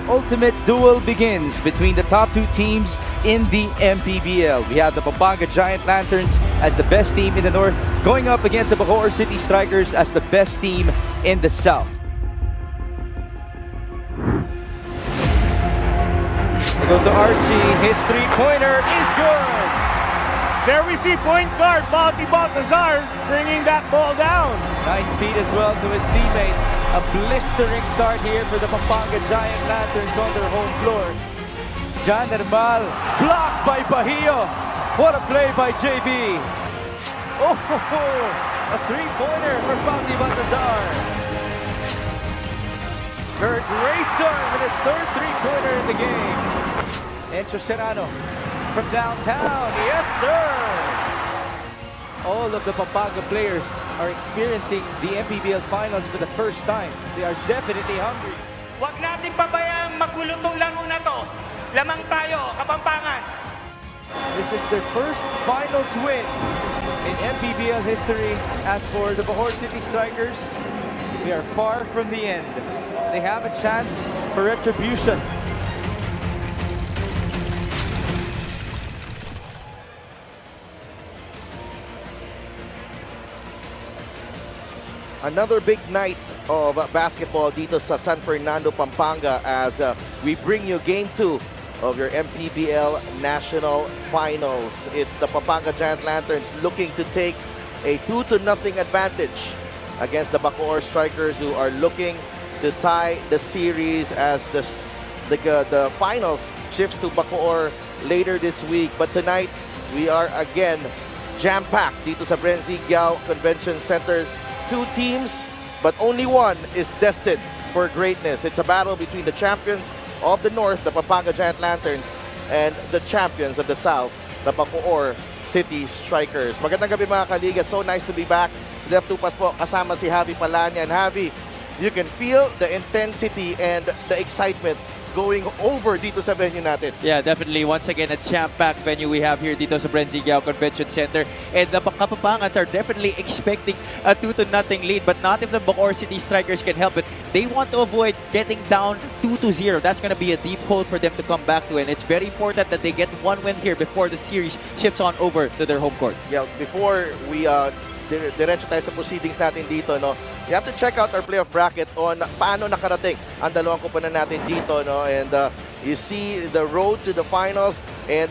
Ultimate duel begins between the top 2 teams in the Mpbl. We have the Pampanga Giant Lanterns as the best team in the north going up against the Bacoor City Strikers as the best team in the south. They go to Archie. His three-pointer is good. There we see point guard Balti Baltazar bringing that ball down. Nice feed as well to his teammate. A blistering start here for the Pampanga Giant Lanterns on their home floor. John Mpbl blocked by Bahio. What a play by JB. Oh, a three-pointer for Balti Baltazar. Kurt Grayson with his third three-pointer in the game. Encho Serrano from downtown. Yes, sir! All of the Pampanga players are experiencing the Mpbl Finals for the first time. They are definitely hungry. Huwag natin pabayaan magulo tong laro na to. Lamang tayo, Kapampangan. This is their first finals win in Mpbl history. As for the Bacoor City Strikers, they are far from the end. They have a chance for retribution. Another big night of basketball dito sa San Fernando, Pampanga as we bring you Game 2 of your Mpbl National Finals. It's the Pampanga Giant Lanterns looking to take a 2-0 advantage against the Bacoor Strikers, who are looking to tie the series as the finals shifts to Bacoor later this week. But tonight, we are again jam-packed dito sa Brenzy Giao Convention Center. Two teams, but only one is destined for greatness. It's a battle between the champions of the North, the Pampanga Giant Lanterns, and the champions of the South, the Bacoor City Strikers. Magandang gabi mga kaliga. So nice to be back. Si Left Tupas po kasama si Javi Palanya. And Javi, you can feel the intensity and the excitement going over dito sa venue natin. Yeah, definitely. Once again, a jam-packed venue we have here dito sa Brenzy Giao Convention Center. And the Kapapangans are definitely expecting a 2-0 lead, but not if the Bacoor City Strikers can help it. They want to avoid getting down 2-0. That's going to be a deep hole for them to come back to, and it's very important that they get one win here before the series shifts on over to their home court. Yeah, before we diretso tayo sa proceedings natin dito, no, you have to check out our playoff bracket on paano nakarating ang dalawang kupunan natin dito, no, and you see the road to the finals, and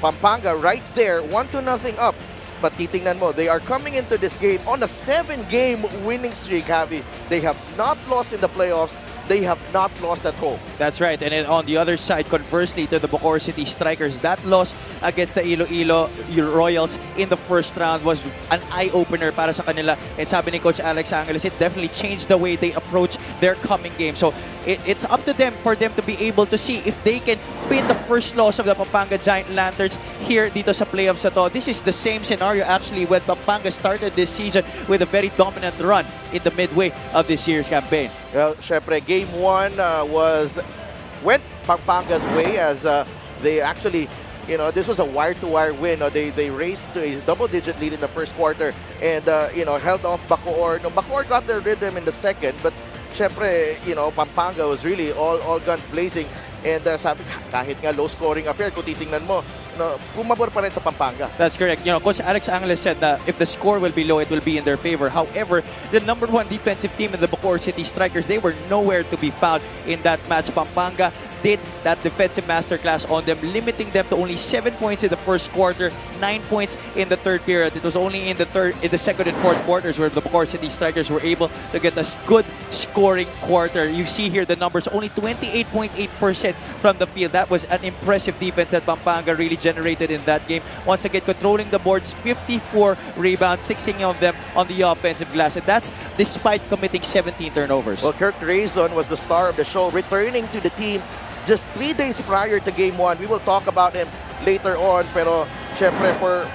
Pampanga right there, 1-0 up. But titingnan mo, they are coming into this game on a 7-game winning streak, Javi. They have not lost in the playoffs. They have not lost at home. That's right. And then on the other side, conversely to the Bacoor City Strikers, that loss against the Iloilo Royals in the first round was an eye-opener para sa kanila. And sabi ni Coach Alex Angeles, it definitely changed the way they approach their coming game. So it's up to them for them to be able to see if they can pin the first loss of the Pampanga Giant Lanterns here dito sa playoffs na to. This is the same scenario actually when Pampanga started this season with a very dominant run in the midway of this year's campaign. Well, syempre, Game 1 went Pampanga's way as they actually, you know, this was a wire-to-wire win. They raced to a double-digit lead in the first quarter and, you know, held off Bacoor. No, Bacoor got their rhythm in the second, but syempre, you know, Pampanga was really all guns blazing. And sabi, kahit nga low-scoring affair, kung titingnan mo, no, bumabor pa rin sa Pampanga. That's correct. You know, Coach Alex Angeles said that if the score will be low, it will be in their favor. However, the #1 defensive team in the Bacoor City Strikers, they were nowhere to be found in that match. Pampanga did that defensive masterclass on them, limiting them to only 7 points in the first quarter, 9 points in the third period. It was only in the second and fourth quarters where the Bacoor City Strikers were able to get a good scoring quarter. You see here the numbers, only 28.8% from the field. That was an impressive defense that Pampanga really generated in that game. Once again, controlling the boards, 54 rebounds, 16 of them on the offensive glass. And that's despite committing 17 turnovers. Well, Kurt Grayson was the star of the show, returning to the team just 3 days prior to Game 1. We will talk about him later on. Pero, syempre, for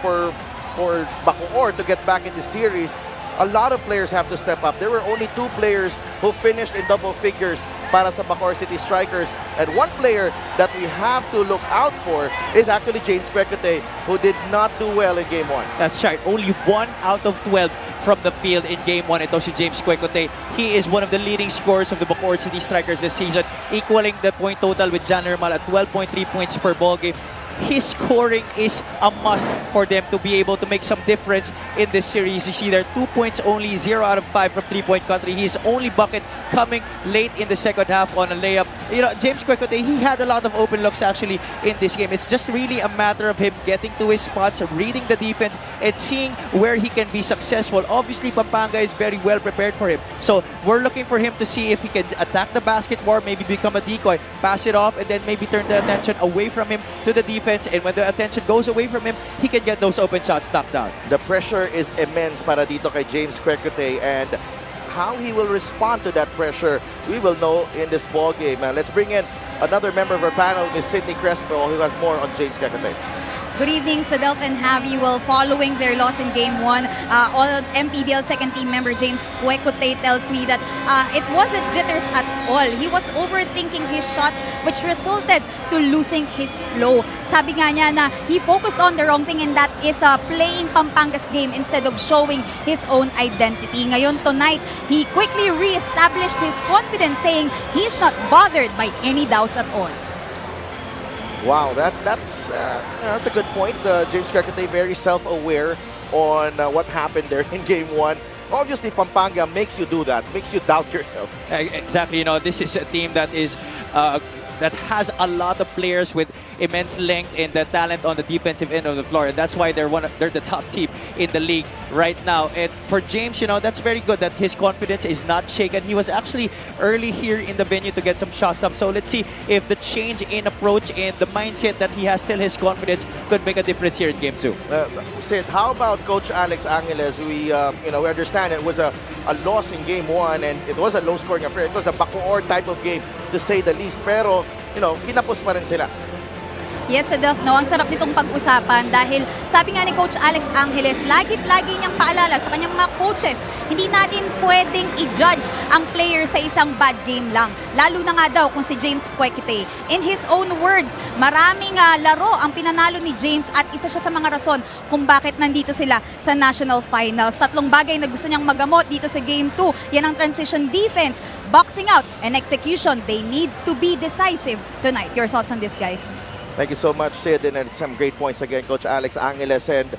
Bacoor to get back in the series, a lot of players have to step up. There were only 2 players who finished in double figures para sa Bacoor City Strikers. And one player that we have to look out for is actually James Quecote, who did not do well in Game 1. That's right. Only 1 out of 12 from the field in Game 1. Ito si James Quecote. He is one of the leading scorers of the Bacoor City Strikers this season, equaling the point total with John Mpbl at 12.3 points per ball game. his scoring is a must for them to be able to make some difference in this series. You see there, 2 points only, 0 out of 5 from three-point country. His only bucket coming late in the second half on a layup. You know, James Kwekotay, he had a lot of open looks actually in this game. It's just really a matter of him getting to his spots, reading the defense, and seeing where he can be successful. Obviously, Pampanga is very well prepared for him. So we're looking for him to see if he can attack the basket more, maybe become a decoy, pass it off, and then maybe turn the attention away from him to the defense. And when the attention goes away from him, he can get those open shots knocked down. The pressure is immense para dito kay James Kwekotay, and how he will respond to that pressure, we will know in this ball game. Let's bring in another member of our panel, Ms. Sydney Crespo, who has more on James Kwekotay. Good evening, Sadelf and Javi. Well, following their loss in Game 1, all Mpbl second team member James Kwekotay tells me that it wasn't jitters at all. He was overthinking his shots, which resulted to losing his flow. Sabi nga niya na he focused on the wrong thing, and that is playing Pampanga's game instead of showing his own identity. Ngayon, tonight, he quickly re-established his confidence, saying he's not bothered by any doubts at all. Wow, that's a good point. James Kwekotay very self-aware on what happened there in Game 1. Obviously, Pampanga makes you do that, makes you doubt yourself. Exactly. You know, this is a team that is that has a lot of players with immense length and the talent on the defensive end of the floor, and that's why they're the top team in the league right now. And for James, you know, that's very good that his confidence is not shaken. He was actually early here in the venue to get some shots up. So let's see if the change in approach and the mindset that he has still his confidence could make a difference here in Game 2. Sid, how about Coach Alex Angeles? We understand it was a loss in Game 1 and it was a low-scoring affair. It was a Bacoor type of game, to say the least. Pero, kinapos pa rin sila. Yes, Adolf, no, ang sarap nitong pag-usapan dahil sabi nga ni Coach Alex Angeles, lagi niyang paalala sa kanyang mga coaches, hindi natin pwedeng i-judge ang player sa isang bad game lang. Lalo na nga daw kung si James Kwekotay. In his own words, maraming laro ang pinanalo ni James at isa siya sa mga rason kung bakit nandito sila sa National Finals. 3 bagay na gusto niyang magamot dito sa Game 2. Yan ang transition defense, boxing out, and execution. They need to be decisive tonight. Your thoughts on this, guys? Thank you so much, Sid, and some great points again, Coach Alex Angeles. And,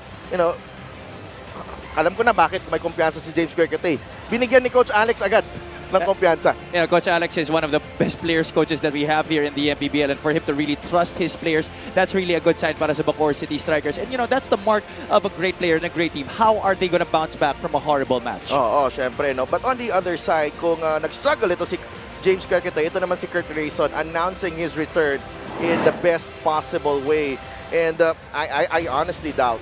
alam ko na bakit may kumpiyansa si James Kwekotay. Binigyan ni Coach Alex agad ng kumpiyansa. Yeah, Coach Alex is one of the best players coaches that we have here in the Mpbl, and for him to really trust his players, that's really a good sign para sa Bacoor City Strikers. And that's the mark of a great player and a great team. How are they going to bounce back from a horrible match? Syempre, no. But on the other side, kung nag-struggle ito si James Kwekotay, ito naman si Kurt Rayson announcing his return in the best possible way. And I honestly doubt,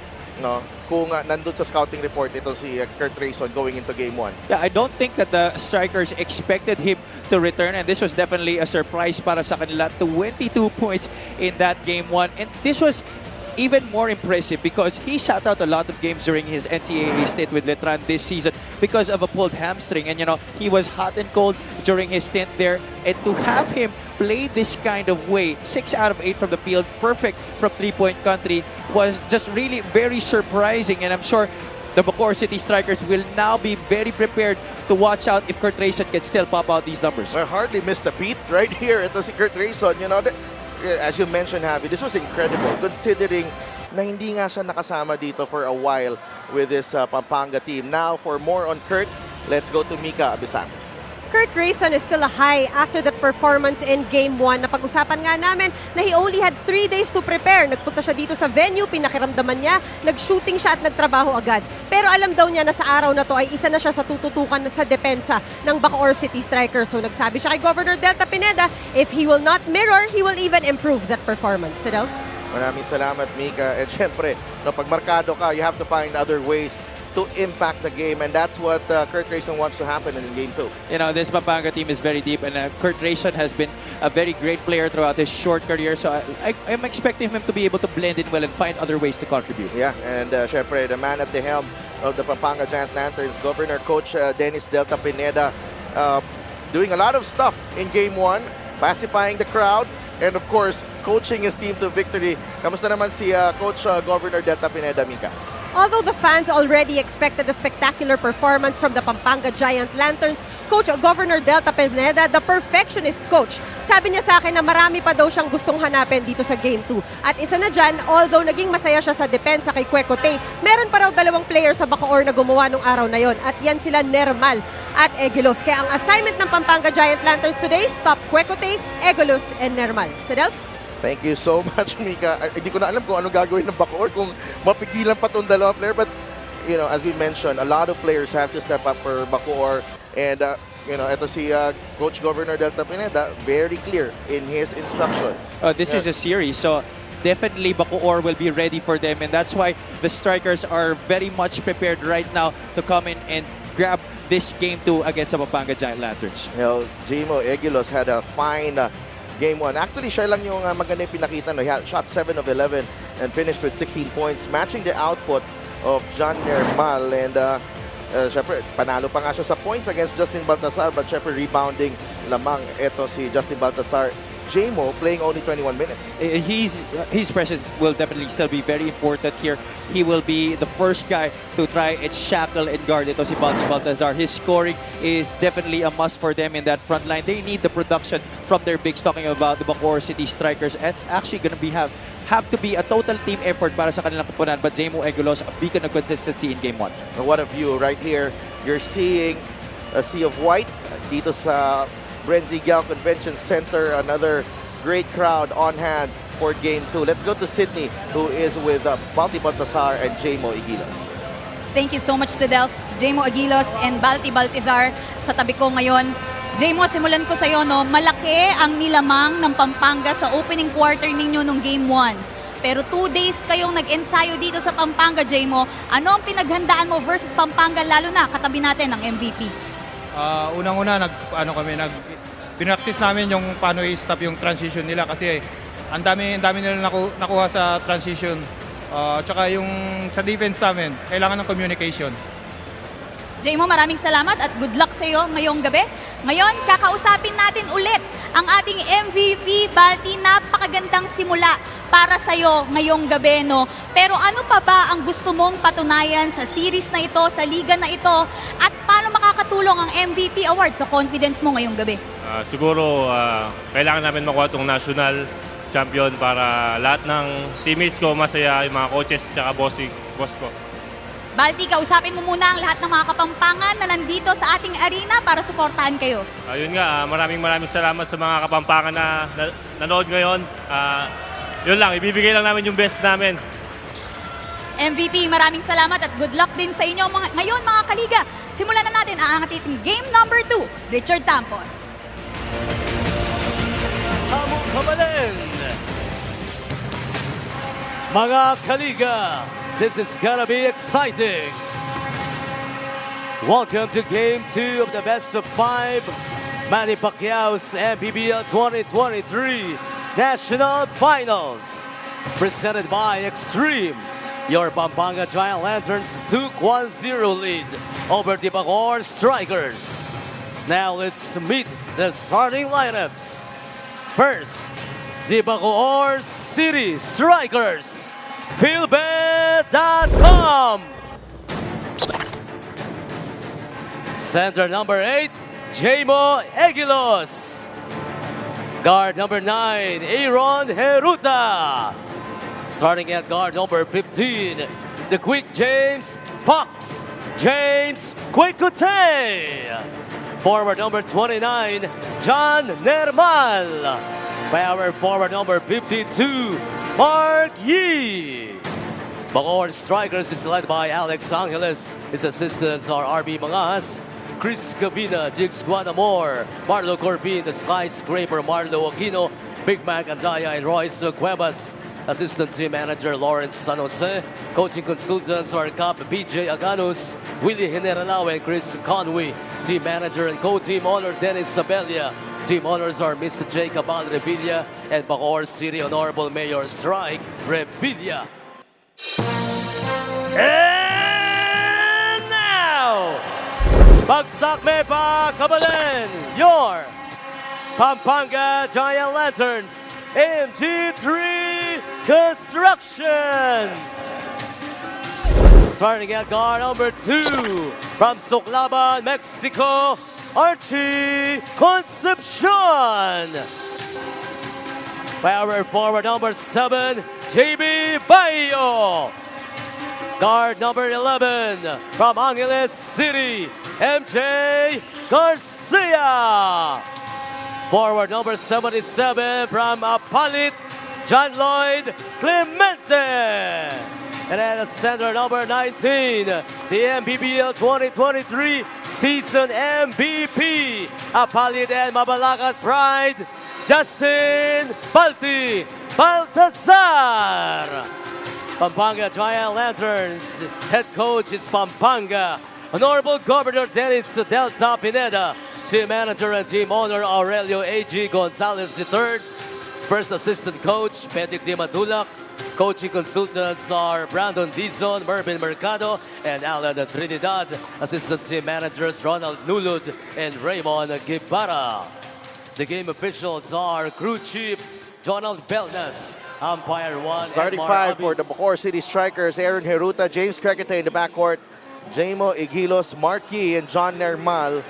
kung nandun sa scouting report ito si Kurt Rayson going into Game 1. Yeah, I don't think that the Strikers expected him to return, and this was definitely a surprise para sa kanila. 22 points in that Game 1, and this was even more impressive because he sat out a lot of games during his NCAA stint with Letran this season because of a pulled hamstring, and he was hot and cold during his stint there, and to have him play this kind of way, 6 out of 8 from the field, perfect from three-point country, was just really very surprising. And I'm sure the Bacoor City Strikers will now be very prepared to watch out if Kurt Rayson can still pop out these numbers. I hardly missed a beat right here. Ito si Kurt Rayson, as you mentioned, Javi, this was incredible considering na hindi nga siya nakasama dito for a while with this Pampanga team. Now, for more on Kurt, let's go to Mika Abisamis. Kurt Rayson is still a high after that performance in Game 1. Napag-usapan nga namin na he only had 3 days to prepare. Nagpunta siya dito sa venue, pinakiramdaman niya, nag-shooting siya at nagtrabaho agad. Pero alam daw niya na sa araw na to ay isa na siya sa tututukan sa depensa ng Bacoor City Strikers. So nagsabi siya kay Governor Delta Pineda, if he will not mirror, he will even improve that performance. Sidel? Maraming salamat, Mika. And syempre, pag markado ka, you have to find other ways to impact the game, and that's what Kurt Rayson wants to happen in Game 2. This Pampanga team is very deep, and Kurt Rayson has been a very great player throughout his short career, so I'm expecting him to be able to blend in well and find other ways to contribute. Yeah, and syempre, the man at the helm of the Pampanga Giant Lanterns, Governor Coach Dennis Delta Pineda, doing a lot of stuff in Game 1, pacifying the crowd, and of course, coaching his team to victory. Kamusta naman si Coach Governor Delta Pineda, Mika? Although the fans already expected a spectacular performance from the Pampanga Giant Lanterns, Coach Governor Delta Pineda, the perfectionist coach. Sabi niya sa akin na marami pa daw siyang gustong hanapin dito sa Game 2. At isa na dyan, although naging masaya siya sa depensa kay Kwekotey, meron pa raw dalawang player sa Bacoor na gumawa nung araw na yon. At yan sila Nermal at Egilos. Kaya ang assignment ng Pampanga Giant Lanterns today, stop Kwekotey, Egilos, and Nermal. Sedel? Thank you so much, Mika. Hindi ko na alam kung anong gagawin ng Bacoor kung mapigilan pa itong dalawang player. But, you know, as we mentioned, a lot of players have to step up for Bacoor. And, you know, ito si Coach Governor Delta Pineda, very clear in his instruction. This is a series, so definitely Bacoor will be ready for them. And that's why the strikers are very much prepared right now to come in and grab this Game 2 against the Pampanga Giant Lanterns. You know, Jimo Egilos had a fine Game 1. Actually, siya lang yung maganda yung pinakita. No? He had shot 7 of 11 and finished with 16 points, matching the output of John Nermal. And syempre, panalo pa nga siya sa points against Justin Baltasar, but syempre rebounding lamang ito si Justin Baltasar. Jamo playing only 21 minutes. His presence will definitely still be very important here. He will be the first guy to try and shackle and guard ito si Baltazar. His scoring is definitely a must for them in that front line. They need the production from their bigs, talking about the Bacoor City Strikers. It's actually going to be have to be a total team effort para sa kanilang kupunan. But Jamo Egilos, a beacon of consistency in Game 1. And what a view right here. You're seeing a sea of white dito sa Brenzy Giao Convention Center. Another great crowd on hand for Game 2. Let's go to Sydney, who is with Balti Baltasar and Jamo Egilos. Thank you so much, Sedel. Jamo Egilos and Balti Baltazar sa tabi ko ngayon. Jamo, simulan ko sa'yo, no? Malaki ang nilamang ng Pampanga sa opening quarter ninyo nung Game 1. Pero 2 days kayong nag-ensayo dito sa Pampanga, Jamo. Ano ang pinaghandaan mo versus Pampanga, lalo na katabi natin ng MVP? Unang-una, pinractice namin yung paano i-stop yung transition nila kasi ang dami nila nakuha sa transition. Tsaka yung sa defense namin, kailangan ng communication. Jamo, maraming salamat at good luck sa iyo ngayong gabi. Ngayon, kakausapin natin ulit ang ating MVP, Balti. Napakagandang simula para sa iyo ngayong gabi, no? Pero ano pa ba ang gusto mong patunayan sa series na ito, sa liga na ito, at paano makakatulong ang MVP award sa confidence mo ngayong gabi? Siguro, kailangan namin makuha itong national champion para lahat ng teammates ko masaya, yung mga coaches at boss ko. Balti, kausapin mo muna ang lahat ng mga Kapampangan na nandito sa ating arena para suportahan kayo. Ayun nga, maraming salamat sa mga Kapampangan na nanood ngayon. Yun lang, ibibigay lang namin yung best namin. MVP, maraming salamat at good luck din sa inyo ngayon, mga kaliga. Simulan na natin ang ating game number 2, Richard Tampos. Hamong Kabalan! Mga kaliga, this is gonna be exciting. Welcome to Game 2 of the Best of 5 Manny Pacquiao's Mpbl 2023 National Finals. Presented by Extreme. Your Pampanga Giant Lanterns took 1-0 lead over the Bacoor Strikers. Now let's meet the starting lineups. First, the Bacoor City Strikers. Philbet.com. Center number 8, Jamo Egilos. Guard number 9, Aaron Heruta. Starting at guard number 15, the quick James Fox. James Kwekotey. Forward number 29, John Nermal. Power forward number 52, Mark Yee. Bacoor Strikers is led by Alex Angeles. His assistants are RB Mangas, Chris Gabina, Jigs Guanamor, Marlo Corbin, the Skyscraper, Marlo Aquino, Big Mac Andaya, and Royce Cuevas. Assistant team manager Lawrence San Jose. Coaching consultants are Cap BJ Aganos, Willie Generalao, and Chris Conway. Team manager and co-team honor Dennis Sabelia. Team honors are Mr. Jacob Al Revilla and Bacoor City Honorable Mayor Strike Revilla. And now, Bagsak Mepa Kabalan, your Pampanga Giant Lanterns MG3 Construction. Starting at guard number 2 from Soclaban, Mexico, Archie Concepcion. Power forward number 7, JB Bayo. Guard number 11 from Angeles City, MJ Garcia. Forward number 77 from Apalit, John Lloyd Clemente. And then center number 19, the Mpbl 2023 season MVP, Apalit and Mabalacat Pride, Justin Balti Baltazar. Pampanga Giant Lanterns head coach is Pampanga. Honorable Governor Dennis Delta Pineda. Team manager and team owner Aurelio A.G. Gonzalez III. First assistant coach Pedik Di Madulak. Coaching consultants are Brandon Dizon, Mervin Mercado, and Alan Trinidad. Assistant team managers Ronald Nulud and Raymond Guevara. The game officials are crew chief Donald Belnas, umpire 1. Starting five for the Bacoor City Strikers, Aaron Heruta, James Crecate in the backcourt, Jamo Igilos, Marquis, and John Nermal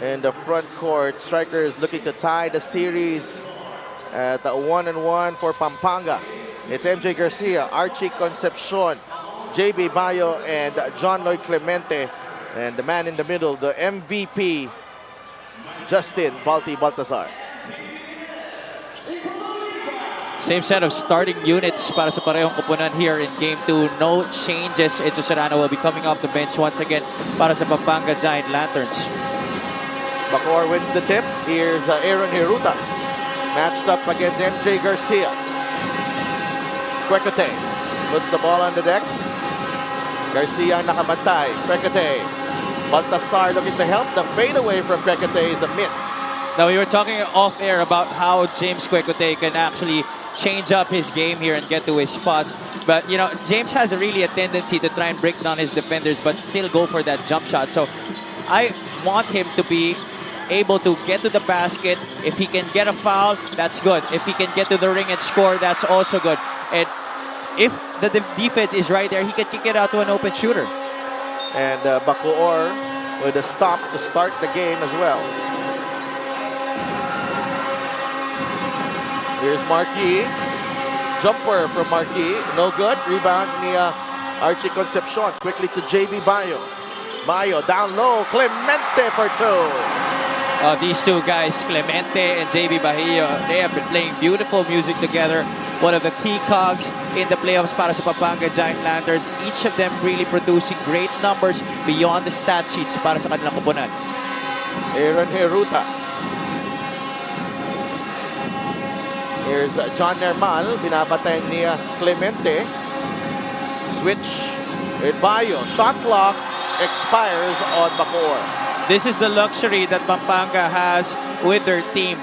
in the front court. Strikers looking to tie the series at 1-1 for Pampanga. It's MJ Garcia, Archie Concepcion, JB Bayo, and John Lloyd Clemente. And the man in the middle, the MVP, Justin Balti Baltazar. Same set of starting units para sa parehong koponan here in Game 2. No changes. Echo Serrano will be coming off the bench once again para sa Pampanga Giant Lanterns. Bacoor wins the tip. Here's Aaron Heruta, matched up against MJ Garcia. Crecate puts the ball on the deck. Garcia nakabantay. Crecate. Baltasar looking to help. The fadeaway from Crecate is a miss. Now, we were talking off air about how James Crecate can actually change up his game here and get to his spots. But, you know, James has really a tendency to try and break down his defenders but still go for that jump shot. So, I want him to be able to get to the basket. If he can get a foul, that's good. If he can get to the ring and score, that's also good. And if the defense is right there, he can kick it out to an open shooter. And Bacoor with a stop to start the game as well. Here's Marquis. Jumper from Marquis. No good. Rebound near Archie Concepcion. Quickly to JB Bayo. Bayo down low. Clemente for two. These two guys, Clemente and JB Bahio, they have been playing beautiful music together. One of the key cogs in the playoffs para sa Pampanga Giant Lanterns. Each of them really producing great numbers beyond the stat sheets para sa kanilang koponan. Aaron Heruta. Here's John Nermal. Binabatay ni Clemente. Switch with Bayo. Shot clock expires on Bacoor. This is the luxury that Pampanga has with their team.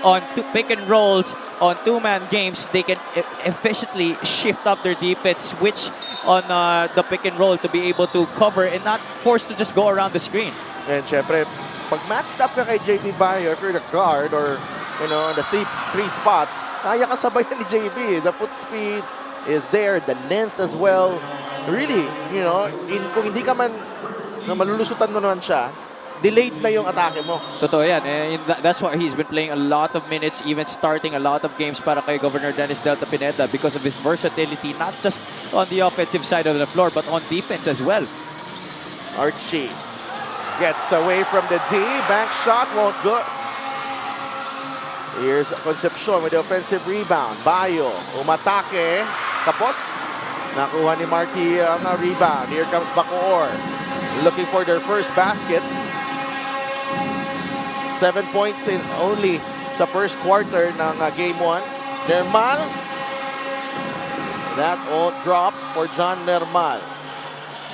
On pick and rolls, on two-man games, they can efficiently shift up their defense, switch on the pick and roll to be able to cover and not forced to just go around the screen. And syempre, pag matched up ka kay JB Bayo, if you're the guard or on the three spot, kaya ka sabayan ni JB. The foot speed is there, the length as well. Really, kung hindi ka man malulusutan mo naman siya, delayed na yung atake mo. Totoo yan. That's why he's been playing a lot of minutes, even starting a lot of games para kay Governor Dennis Delta Pineda because of his versatility, not just on the offensive side of the floor, but on defense as well. Archie gets away from the D. Bank shot won't go. Here's Concepcion with the offensive rebound. Bayo, umatake. Tapos, nakuha ni Marquis ang rebound. Here comes Bacoor. Looking for their first basket. 7 points in only sa first quarter ng game 1. Nermal. That won't drop for John Nermal.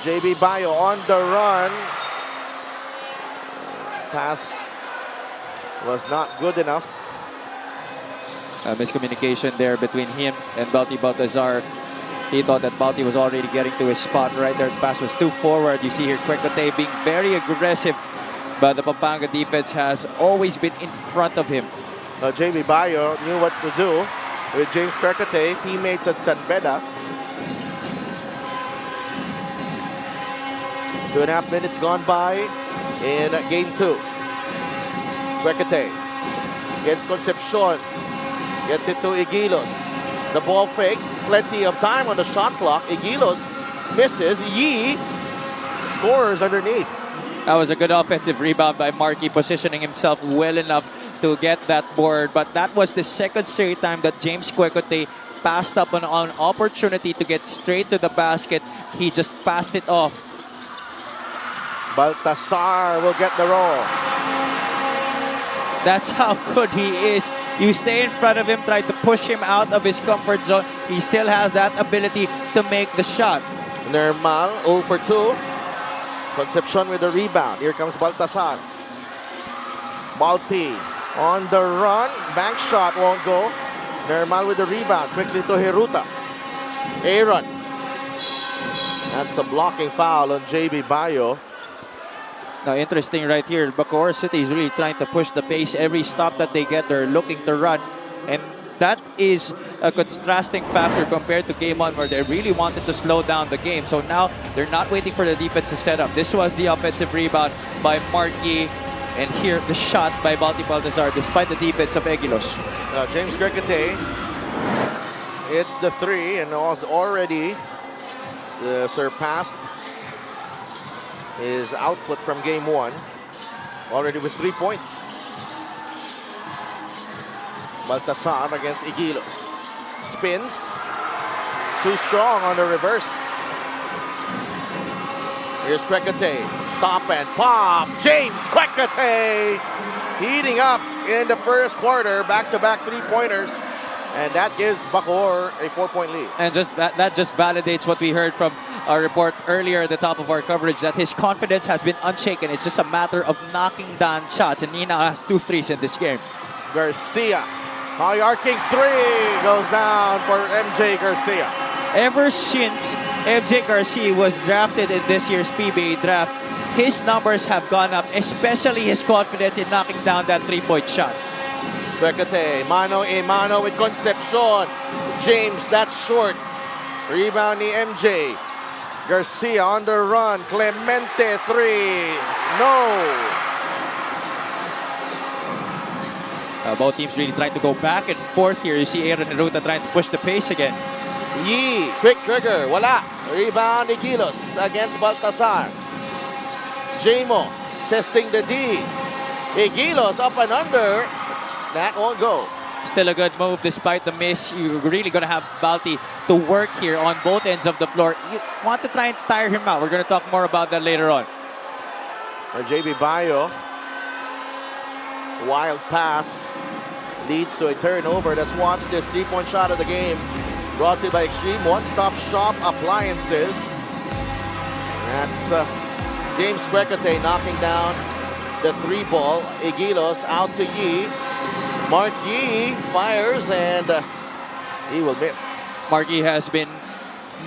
JB Bayo on the run. Pass was not good enough. Miscommunication there between him and Balti Baltazar. He thought that Balti was already getting to his spot right there. The pass was too forward. You see here Crecate being very aggressive, but the Pampanga defense has always been in front of him. JB Bayo knew what to do with James Crecate, teammates at San Beda. 2.5 minutes gone by in game 2. Quecate gets Concepcion. Gets it to Igilos. The ball fake. Plenty of time on the shot clock. Igilos misses. Yi scores underneath. That was a good offensive rebound by Marky, positioning himself well enough to get that board. But that was the second straight time that James Quecate passed up on an opportunity to get straight to the basket. He just passed it off. Baltasar will get the roll. That's how good he is. You stay in front of him, try to push him out of his comfort zone. He still has that ability to make the shot. Nermal 0 for 2. Concepcion with the rebound. Here comes Baltasar. Balti on the run. Bank shot won't go. Nermal with the rebound. Quickly to Hiruta. Aaron. That's a blocking foul on JB Bayo. Now, interesting right here, Bacoor City is really trying to push the pace. Every stop that they get, they're looking to run. And that is a contrasting factor compared to game 1 where they really wanted to slow down the game. So now they're not waiting for the defense to set up. This was the offensive rebound by Marky. And here, the shot by Baltasar despite the defense of Egilos. James Quecate hits the 3 and was already surpassed his output from game 1. Already with 3 points. Baltasar against Igilos. Spins. Too strong on the reverse. Here's Quecate. Stop and pop. James Quecate heating up in the first quarter. Back-to-back 3-pointers. And that gives Bacoor a 4-point lead. And just that just validates what we heard from our report earlier at the top of our coverage, that his confidence has been unshaken. It's just a matter of knocking down shots. And he now has 2 threes in this game. Garcia. High arcing 3 goes down for MJ Garcia. Ever since MJ Garcia was drafted in this year's PBA draft, his numbers have gone up, especially his confidence in knocking down that 3-point shot. Quecate, mano a mano with Concepcion. James, that's short. Rebound ni MJ. Garcia on the run. Clemente 3. No. Both teams really trying to go back and forth here. You see Aaron and Ruta trying to push the pace again. Yi, quick trigger, wala. Rebound ni Gilos against Baltasar. Jamo testing the D. Igilos up and under. That won't go. Still a good move despite the miss. You're really going to have Balti to work here on both ends of the floor. You want to try and tire him out. We're going to talk more about that later on. For JB Bayo. Wild pass leads to a turnover. Let's watch this 3-point shot of the game. Brought to you by Extreme One-Stop Shop Appliances. That's James Quecate knocking down the 3-ball. Igilos out to Yi. Mark Yi fires and he will miss. Marky has been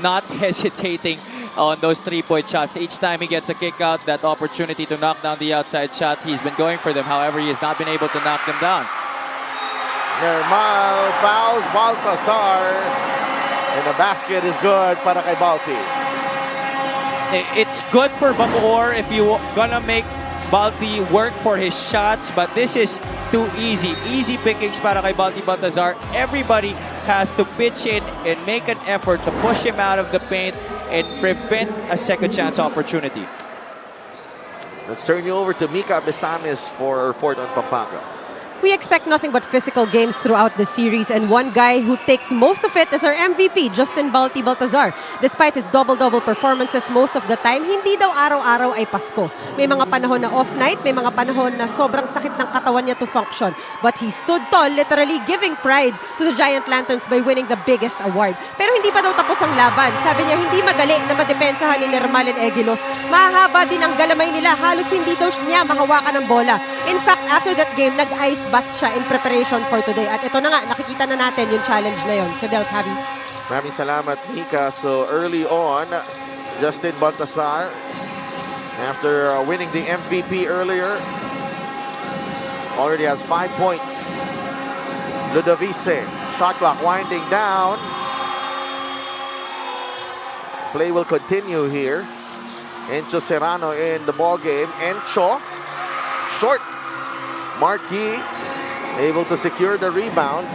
not hesitating on those 3-point shots. Each time he gets a kick out, that opportunity to knock down the outside shot, he's been going for them. However, he has not been able to knock them down. Nermal fouls Baltasar. And the basket is good para kay Balti. It's good for Bacoor if you're gonna make Balti work for his shots, but this is too easy. Easy pickings para kay Baltasar. Everybody has to pitch in and make an effort to push him out of the paint and prevent a second chance opportunity. Let's turn you over to Mika Besames for a report on Pampanga. We expect nothing but physical games throughout the series, and one guy who takes most of it is our MVP, Justin Baltasar. Despite his double-double performances most of the time, hindi daw araw-araw ay Pasko. May mga panahon na off night, may mga panahon na sobrang sakit ng katawan niya to function. But he stood tall, literally giving pride to the Giant Lanterns by winning the biggest award. Pero hindi pa daw tapos ang laban. Sabi niya hindi madali na madepensahan ni Nermal and Egilos. Mahahaba din ang galamay nila, halos hindi daw niya mahawakan ng bola. In fact, after that game, nag-ice bath siya in preparation for today. At ito na nga, nakikita na natin yung challenge na yun. So, Del, Javi. Maraming salamat, Mika. So, early on, Justin Baltasar, after winning the MVP earlier, already has 5 points. Ludovice, shot clock winding down. Play will continue here. Encho Serrano in the ball game. Encho, short. Marquis able to secure the rebound.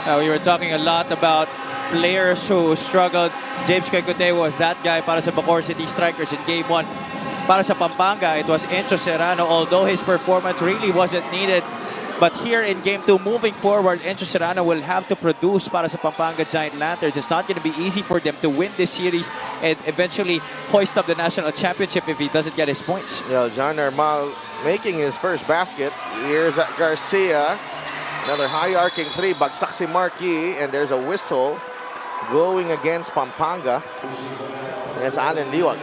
We were talking a lot about players who struggled. James Quecote was that guy para sa Bacoor City Strikers in Game 1. Para sa Pampanga, it was Encho Serrano, although his performance really wasn't needed. But here in Game 2, moving forward, Encho Serrano will have to produce para sa Pampanga Giant Lanterns. It's not going to be easy for them to win this series and eventually hoist up the national championship if he doesn't get his points. Yeah, John Armal making his first basket. Here's Garcia. Another high arcing three. Bagsak si Marquis, and there's a whistle going against Pampanga. It's Alan Liwag.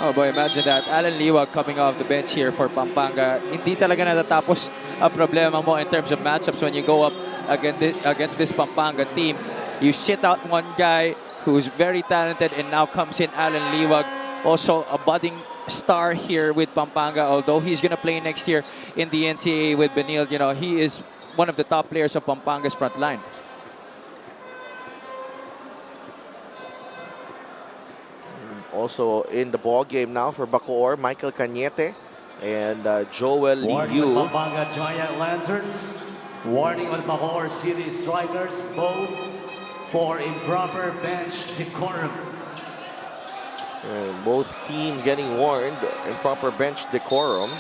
Oh boy, imagine that. Alan Liwag coming off the bench here for Pampanga. Hindi talaga natatapos ang problema mo in terms of matchups when you go up against this Pampanga team. You sit out one guy who's very talented, and now comes in Alan Liwag, also a budding star here with Pampanga. Although he's going to play next year in the NCAA with Benil, you know, he is one of the top players of Pampanga's front line. Also in the ball game now for Bacoor, Michael Cañete and Joel Liu. Pampanga Giant Lanterns. Warning on Bacoor City Strikers, both for improper bench decorum. And both teams getting warned, improper bench decorum.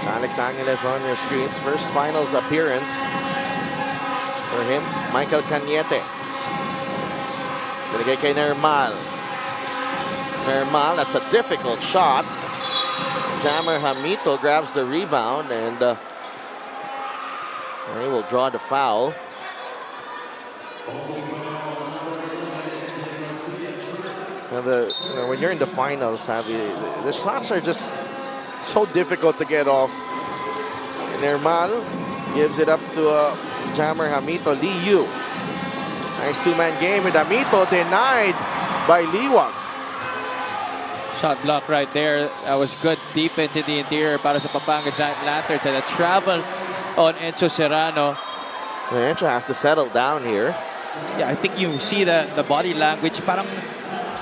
Alex Angeles on your screens. First finals appearance for him, Michael Cañete. Binigay kay Nermal. Nermal, that's a difficult shot. Jammer Hamito grabs the rebound, and he will draw the foul. Now when you're in the finals, the shots are just so difficult to get off. Nermal gives it up to Jammer Hamito. Liu. Nice two-man game with Hamito, denied by Liwag. Shot block right there. That was good defense in the interior para sa Pampanga Giant Lanterns, and a travel on Encho Serrano. Encho has to settle down here. Yeah, I think you see the body language. Parang,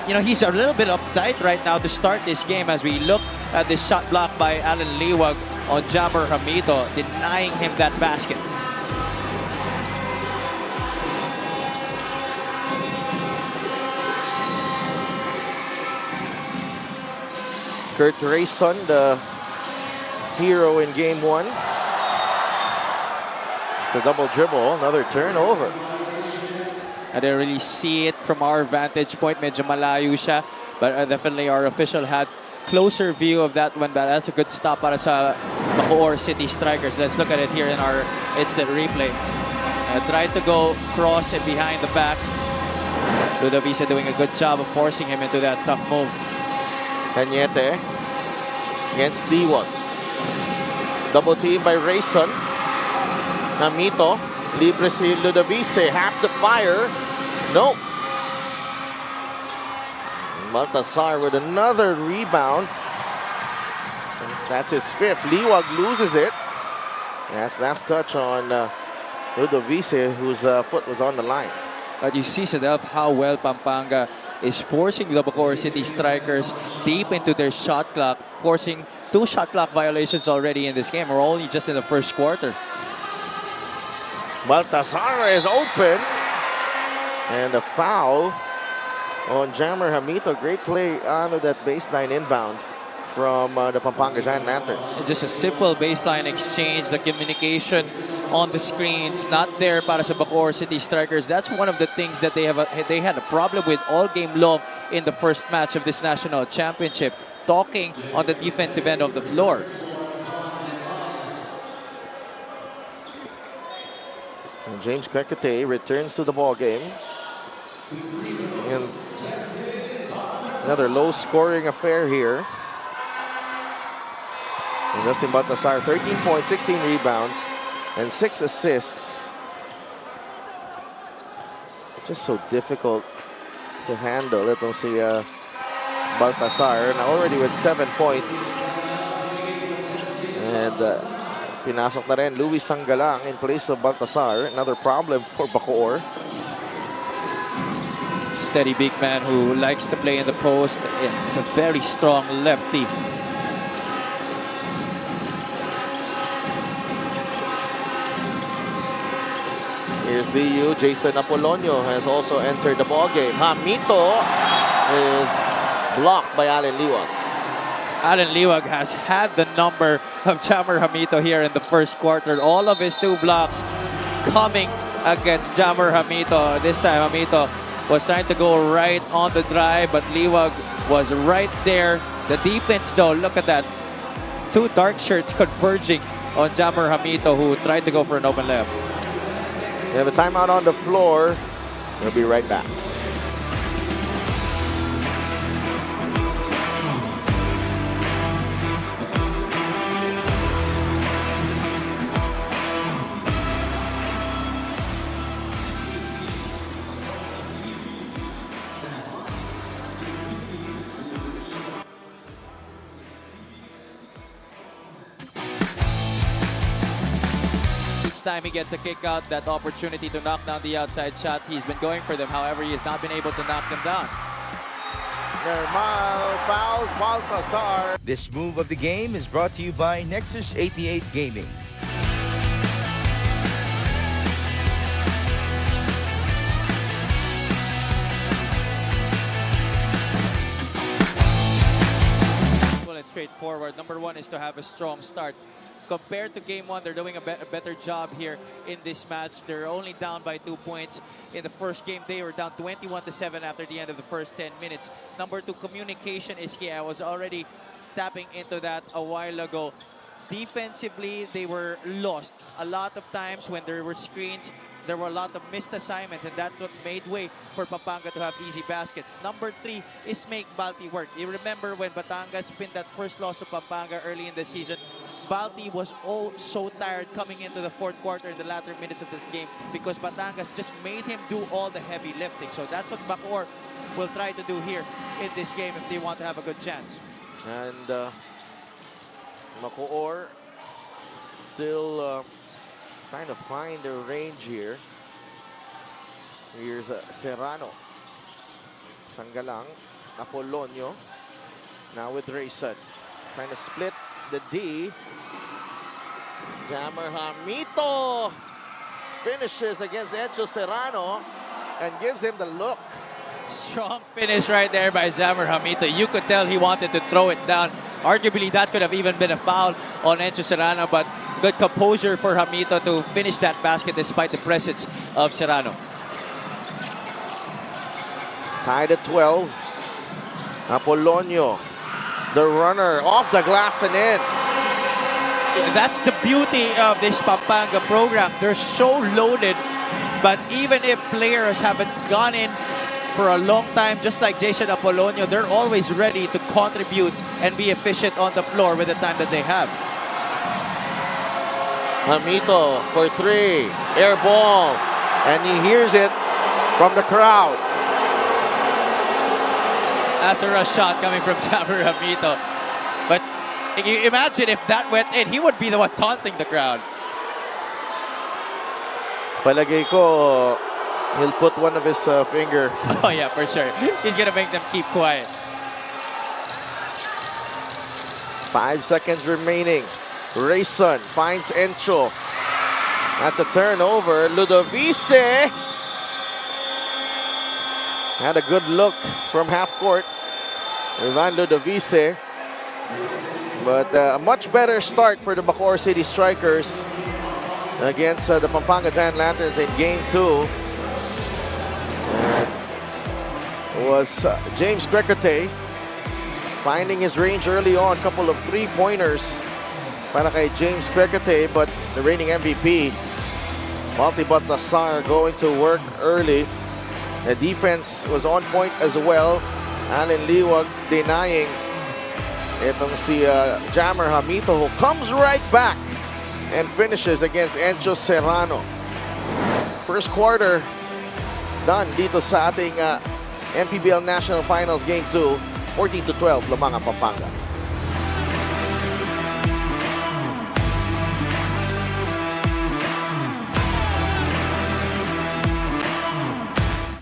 you know, he's a little bit uptight right now to start this game as we look at this shot block by Alan Liwag on Jammer Hamito, denying him that basket. Kurt Rayson, the hero in game 1. It's a double dribble, another turnover. I didn't really see it from our vantage point. Medyo malayo siya. But definitely our official had closer view of that one. But that's a good stop para sa Bacoor City Strikers. Let's look at it here in our instant replay. Tried to go cross and behind the back. Ludovisa doing a good job of forcing him into that tough move. Cañete against Liwag. Double team by Rayson. Hamito. Libre si Ludovise. Has to fire. Nope. Baltasar with another rebound. That's his fifth. Liwag loses it. That's last touch on Ludovise, whose foot was on the line. But you see, Sadaf, how well Pampanga is forcing the Bacoor City Strikers deep into their shot clock, forcing 2 shot clock violations already in this game. We're only just in the first quarter. Baltasar is open. And a foul on Jammer Hamito. Great play onto that baseline inbound from the Pampanga Giant Lanterns. Just a simple baseline exchange. The communication on the screens not there para sa Bacoor City Strikers. That's one of the things that they had a problem with all game long in the first match of this national championship. Talking on the defensive end of the floor. And James Quecote returns to the ball game. And another low-scoring affair here. And Justin Baltasar, 13 points, 16 rebounds, and 6 assists. Just so difficult to handle. It'll see Baltasar, now already with 7 points. And pinasok na rin Luis Sangalang in place of Baltasar. Another problem for Bacoor. steady big man who likes to play in the post. He's a very strong lefty. Here's VU. Jason Apolonio has also entered the ballgame. Hamito is blocked by Allen Liwag. Allen Liwag has had the number of Jammer Hamito here in the first quarter. All of his 2 blocks coming against Jammer Hamito. This time Hamito was trying to go right on the drive, but Liwag was right there. The defense though, look at that. 2 dark shirts converging on Jammer Hamito, who tried to go for an open layup. We have a timeout on the floor. We'll be right back. Time he gets a kick out, that opportunity to knock down the outside shot, he's been going for them. However, he has not been able to knock them down. Nermal fouls Baltazar. This move of the game is brought to you by Nexus 88 Gaming. Well, it's straightforward. Number 1 is to have a strong start. Compared to game 1, they're doing a better job here in this match. They're only down by 2 points. In the first game, they were down 21-7 after the end of the first 10 minutes. Number 2, communication is key. I was already tapping into that a while ago. Defensively, they were lost. A lot of times when there were screens, there were a lot of missed assignments, and that's what made way for Pampanga to have easy baskets. Number 3 is make Balti work. You remember when Batangas pinned that first loss to Pampanga early in the season, Balti was so tired coming into the fourth quarter in the latter minutes of the game because Batangas just made him do all the heavy lifting. So that's what Bacoor will try to do here in this game if they want to have a good chance. And Bacoor still trying to find their range here. Here's Serrano. Sangalang. Apolonio. Now with Rayson. Trying to split the D. Jammer Hamito finishes against Encho Serrano and gives him the look. Strong finish right there by Jammer Hamito. You could tell he wanted to throw it down. Arguably, that could have even been a foul on Encho Serrano, but good composure for Hamito to finish that basket despite the presence of Serrano. Tied at 12. Apolonio, the runner, off the glass and in. That's the beauty of this Pampanga program. They're so loaded, but even if players haven't gone in for a long time, just like Jason Apolonio, they're always ready to contribute and be efficient on the floor with the time that they have. Hamito for 3, air ball, and he hears it from the crowd. That's a rush shot coming from Jammer Hamito. But you imagine if that went in, he would be the one taunting the crowd. Palagay ko, he'll put one of his finger. Oh yeah, for sure. He's gonna make them keep quiet. 5 seconds remaining. Rayson finds Encho. That's a turnover. Ludovice had a good look from half court. Ivan Ludovice. But a much better start for the Bacoor City Strikers against the Pampanga Giant Lanterns in Game 2. Was James Crecote finding his range early on. Couple of three-pointers para kay James Crecote, but the reigning MVP, Baltazar, going to work early. The defense was on point as well. Allen Liwag denying itong si Jammer Hamito, who comes right back and finishes against Encho Serrano. First quarter done dito sa ating Mpbl National Finals Game 2. 14-12, lamang ang Pampanga.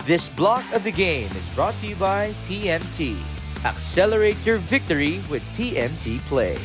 This block of the game is brought to you by TNT. Accelerate your victory with TNT Play.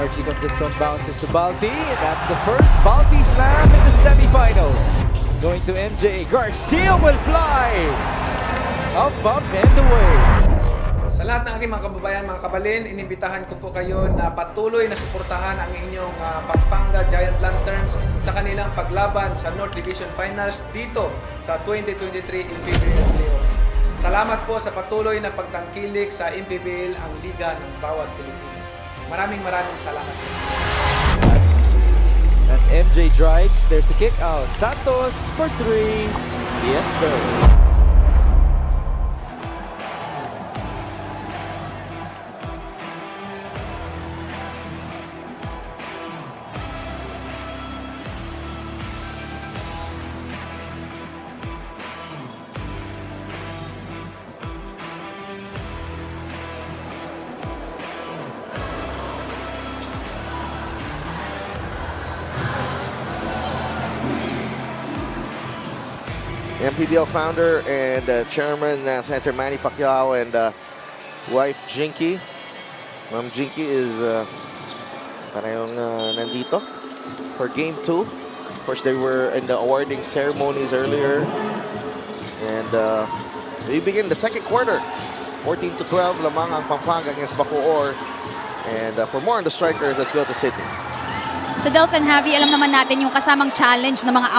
Archie of this one bounces to Balti, and that's the first Balti slam in the semifinals. Going to MJ, Garcia will fly! Up, up, and away. Sa lahat ng aking mga kababayan, mga kabalin, inimbitahan ko po kayo na patuloy na suportahan ang inyong Pampanga Giant Lanterns sa kanilang paglaban sa North Division Finals dito sa 2023 Mpbl Playoffs. Salamat po sa patuloy na pagtangkilik sa Mpbl, ang liga ng bawat Pilipino. Maraming salamat. As MJ drives, there's the kick out. Santos for 3. Yes, sir. Mpbl founder and chairman Senator Manny Pacquiao and wife Jinky. Ma'am Jinky is parehong nandito for Game 2. Of course, they were in the awarding ceremonies earlier. And we begin the second quarter. 14-12 lamang ang Pampanga against Bacoor. And for more on the strikers, let's go to Sydney. Sa Delphin Javi, alam naman natin yung kasamang challenge ng mga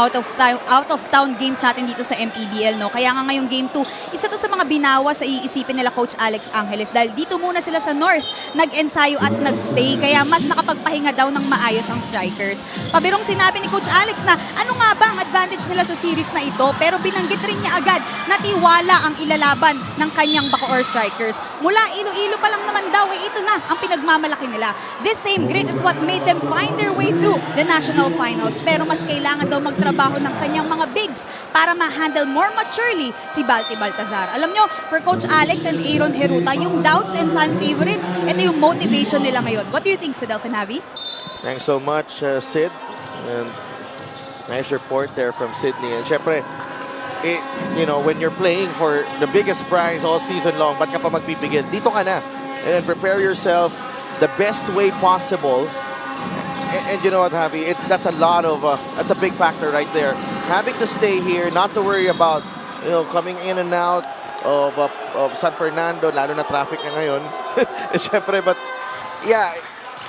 out-of-town games natin dito sa MPBL, no? Kaya nga ngayong Game 2, isa to sa mga binawa sa iisipin nila Coach Alex Angeles dahil dito muna sila sa North nag-ensayo at nag-stay, kaya mas nakapagpahinga daw ng maayos ang strikers. Pabirong sinabi ni Coach Alex na ano nga ba ang advantage nila sa series na ito, pero binanggit rin niya agad na tiwala ang ilalaban ng kanyang Bacoor strikers. Mula Iloilo pa lang naman daw, ito na ang pinagmamalaki nila. This same grit is what made them find their way through the national finals, pero mas kailangan daw magtrabaho ng kanyang mga bigs para ma-handle more maturely si Balti Baltazar. Alam nyo, for Coach Alex and Aaron Heruta, yung doubts and fan favorites, ito yung motivation nila ngayon. What do you think, Delphin Javi? Thanks so much, Sid. And nice report there from Sydney. And syempre, you know, when you're playing for the biggest prize all season long, ba't ka pa magpipigil? Dito ka na. And then prepare yourself the best way possible. And you know what, Javi, that's a lot of, that's a big factor right there. Having to stay here, not to worry about, you know, coming in and out of San Fernando, lalo na traffic na ngayon. Siyempre, but yeah,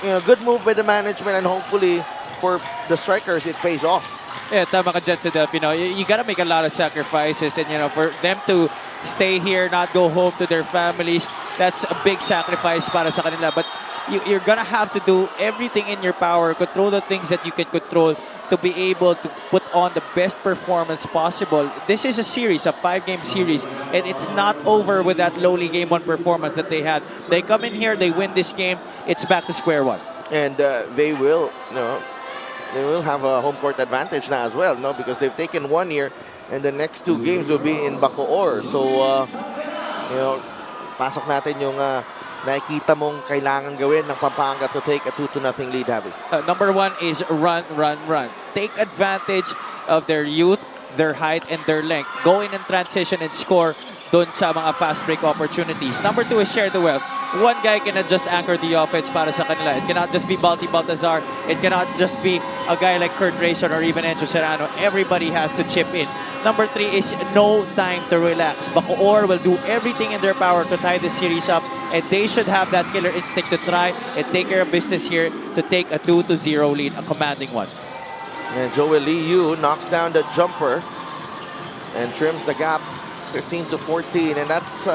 you know, good move by the management and hopefully for the strikers, it pays off. Yeah, tama ka dyan sa Delpino. You gotta make a lot of sacrifices, and you know, for them to stay here, not go home to their families, that's a big sacrifice para sa kanila. But you're gonna have to do everything in your power, control the things that you can control to be able to put on the best performance possible. This is a series, a 5-game series, and it's not over with that lowly Game 1 performance that they had. They come in here, they win this game, it's back to square one. And they will, you know, they will have a home court advantage now as well, no? Because they've taken 1 year, and the next 2 games will be in Bacoor. So, you know, pasok natin yung nakikita mong kailangan gawin ng Pampanga to take a 2-0 lead, Javi. Number 1 is run, run, run. Take advantage of their youth, their height, and their length. Go in and transition and score dun sa mga fast break opportunities. Number 2 is share the wealth. One guy cannot just anchor the offense para sa kanila. It cannot just be Balti Baltazar. It cannot just be a guy like Kurt Rayson or even Enzo Serrano. Everybody has to chip in. Number 3 is no time to relax. Bacoor will do everything in their power to tie the series up, and they should have that killer instinct to try and take care of business here to take a 2-0 lead, a commanding one. And Joel Lee Yu knocks down the jumper and trims the gap 15-14, and that's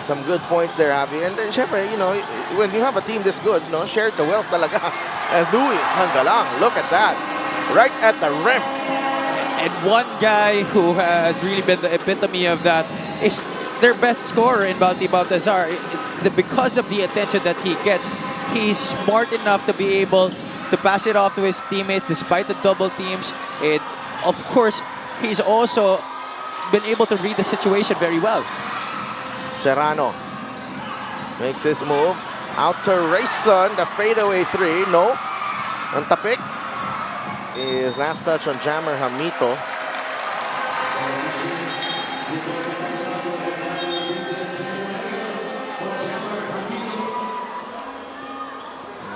some good points there, Javi. And syempre, you know, when you have a team this good, no, share the wealth talaga. And Louis Hangalang, look at that, right at the rim. And one guy who has really been the epitome of that is their best scorer in Balti Baltazar. Because of the attention that he gets, he's smart enough to be able to pass it off to his teammates despite the double teams. And of course, he's also been able to read the situation very well. Serrano makes his move. Out to Rayson, the fadeaway three. No. Ang tapik is last touch on Jammer Hamito.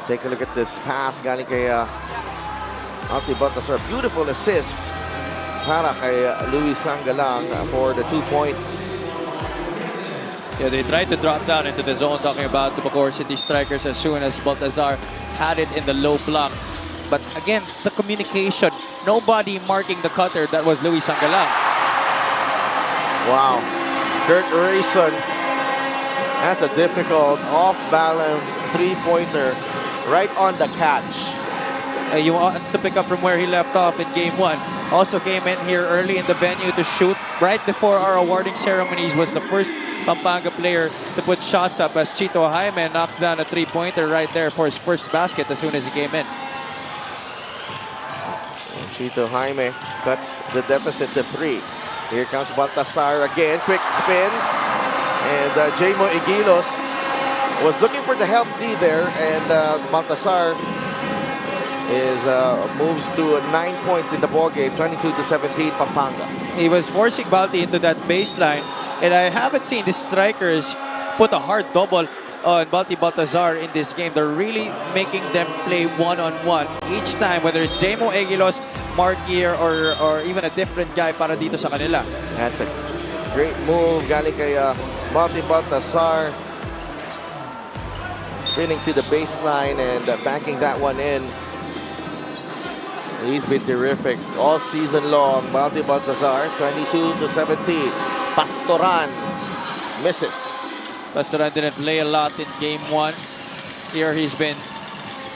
Take a look at this pass galing kay Alti Baltasar. Beautiful assist para kay Luis Sangalang for the 2 points. Yeah, they tried to drop down into the zone, talking about the Bacoor City Strikers as soon as Baltazar had it in the low block. But again, the communication, nobody marking the cutter, that was Luis Sangalang. Wow. Kurt Rayson. That's a difficult off-balance three-pointer right on the catch. He wants to pick up from where he left off in Game 1. Also came in here early in the venue to shoot. Right before our awarding ceremonies was the first Pampanga player to put shots up as Chito Jaime knocks down a three-pointer right there for his first basket as soon as he came in. Chito Jaime cuts the deficit to 3. Here comes Baltasar again. Quick spin. And Jaymo Igilos was looking for the help D there. And Baltasar moves to 9 points in the ballgame. 22-17 Pampanga. He was forcing Balti into that baseline. And I haven't seen the Strikers put a hard double on Balti Baltazar in this game. They're really making them play one-on-one each time, whether it's Jaymo Egilos, Mark Gear, or even a different guy para dito sa kanila. That's a great move. Galing kay Balti Baltazar. Spinning to the baseline and banking that one in. He's been terrific all season long. Balti Baltazar, 22-17. Pastoran misses. Pastoran didn't play a lot in Game 1. Here he's been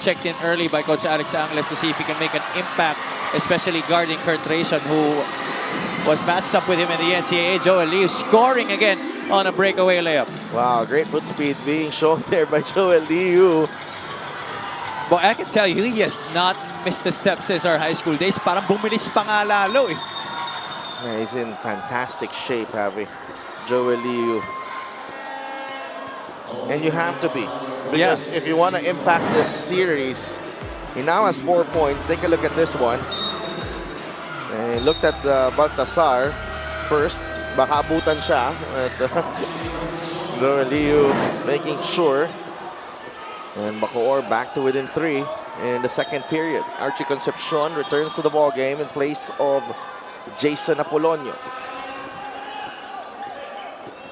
checked in early by Coach Alex Angles to see if he can make an impact, especially guarding Kurt Rayson, who was matched up with him in the NCAA. Joel Liu scoring again on a breakaway layup. Wow, great foot speed being shown there by Joel Liu. But I can tell you, he has not missed a step since our high school days. Parang bumilis pa nga lalo eh. Yeah, he's in fantastic shape, Javi. Joel Liu. And you have to be. Because if you want to impact this series, he now has 4 points. Take a look at this one. And he looked at Baltasar first. Baka abutan siya. Joel Liu making sure. And Bacoor back to within 3 in the second period. Archie Concepcion returns to the ball game in place of Jason Apolonio.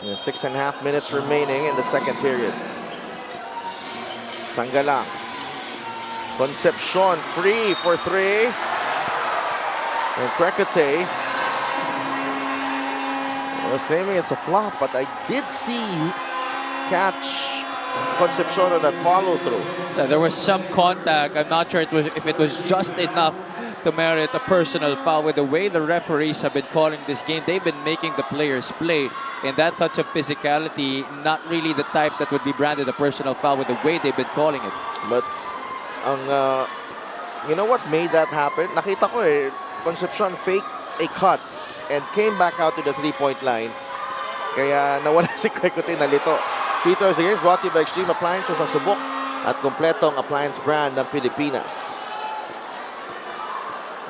6.5 minutes remaining in the second period. Sangalang. Concepcion free for 3. And Precate was claiming it's a flop, but I did see catch Concepcion on that follow-through. There was some contact. I'm not sure if it was just enough to merit a personal foul. With the way the referees have been calling this game, they've been making the players play. And that touch of physicality, not really the type that would be branded a personal foul with the way they've been calling it. But, you know what made that happen? Nakita ko eh, Concepcion faked a cut and came back out to the three-point line. Kaya nawala si Kwekote, nalito. Free throws again brought to you by Extreme Appliances ang subok at kompletong appliance brand ng Pilipinas.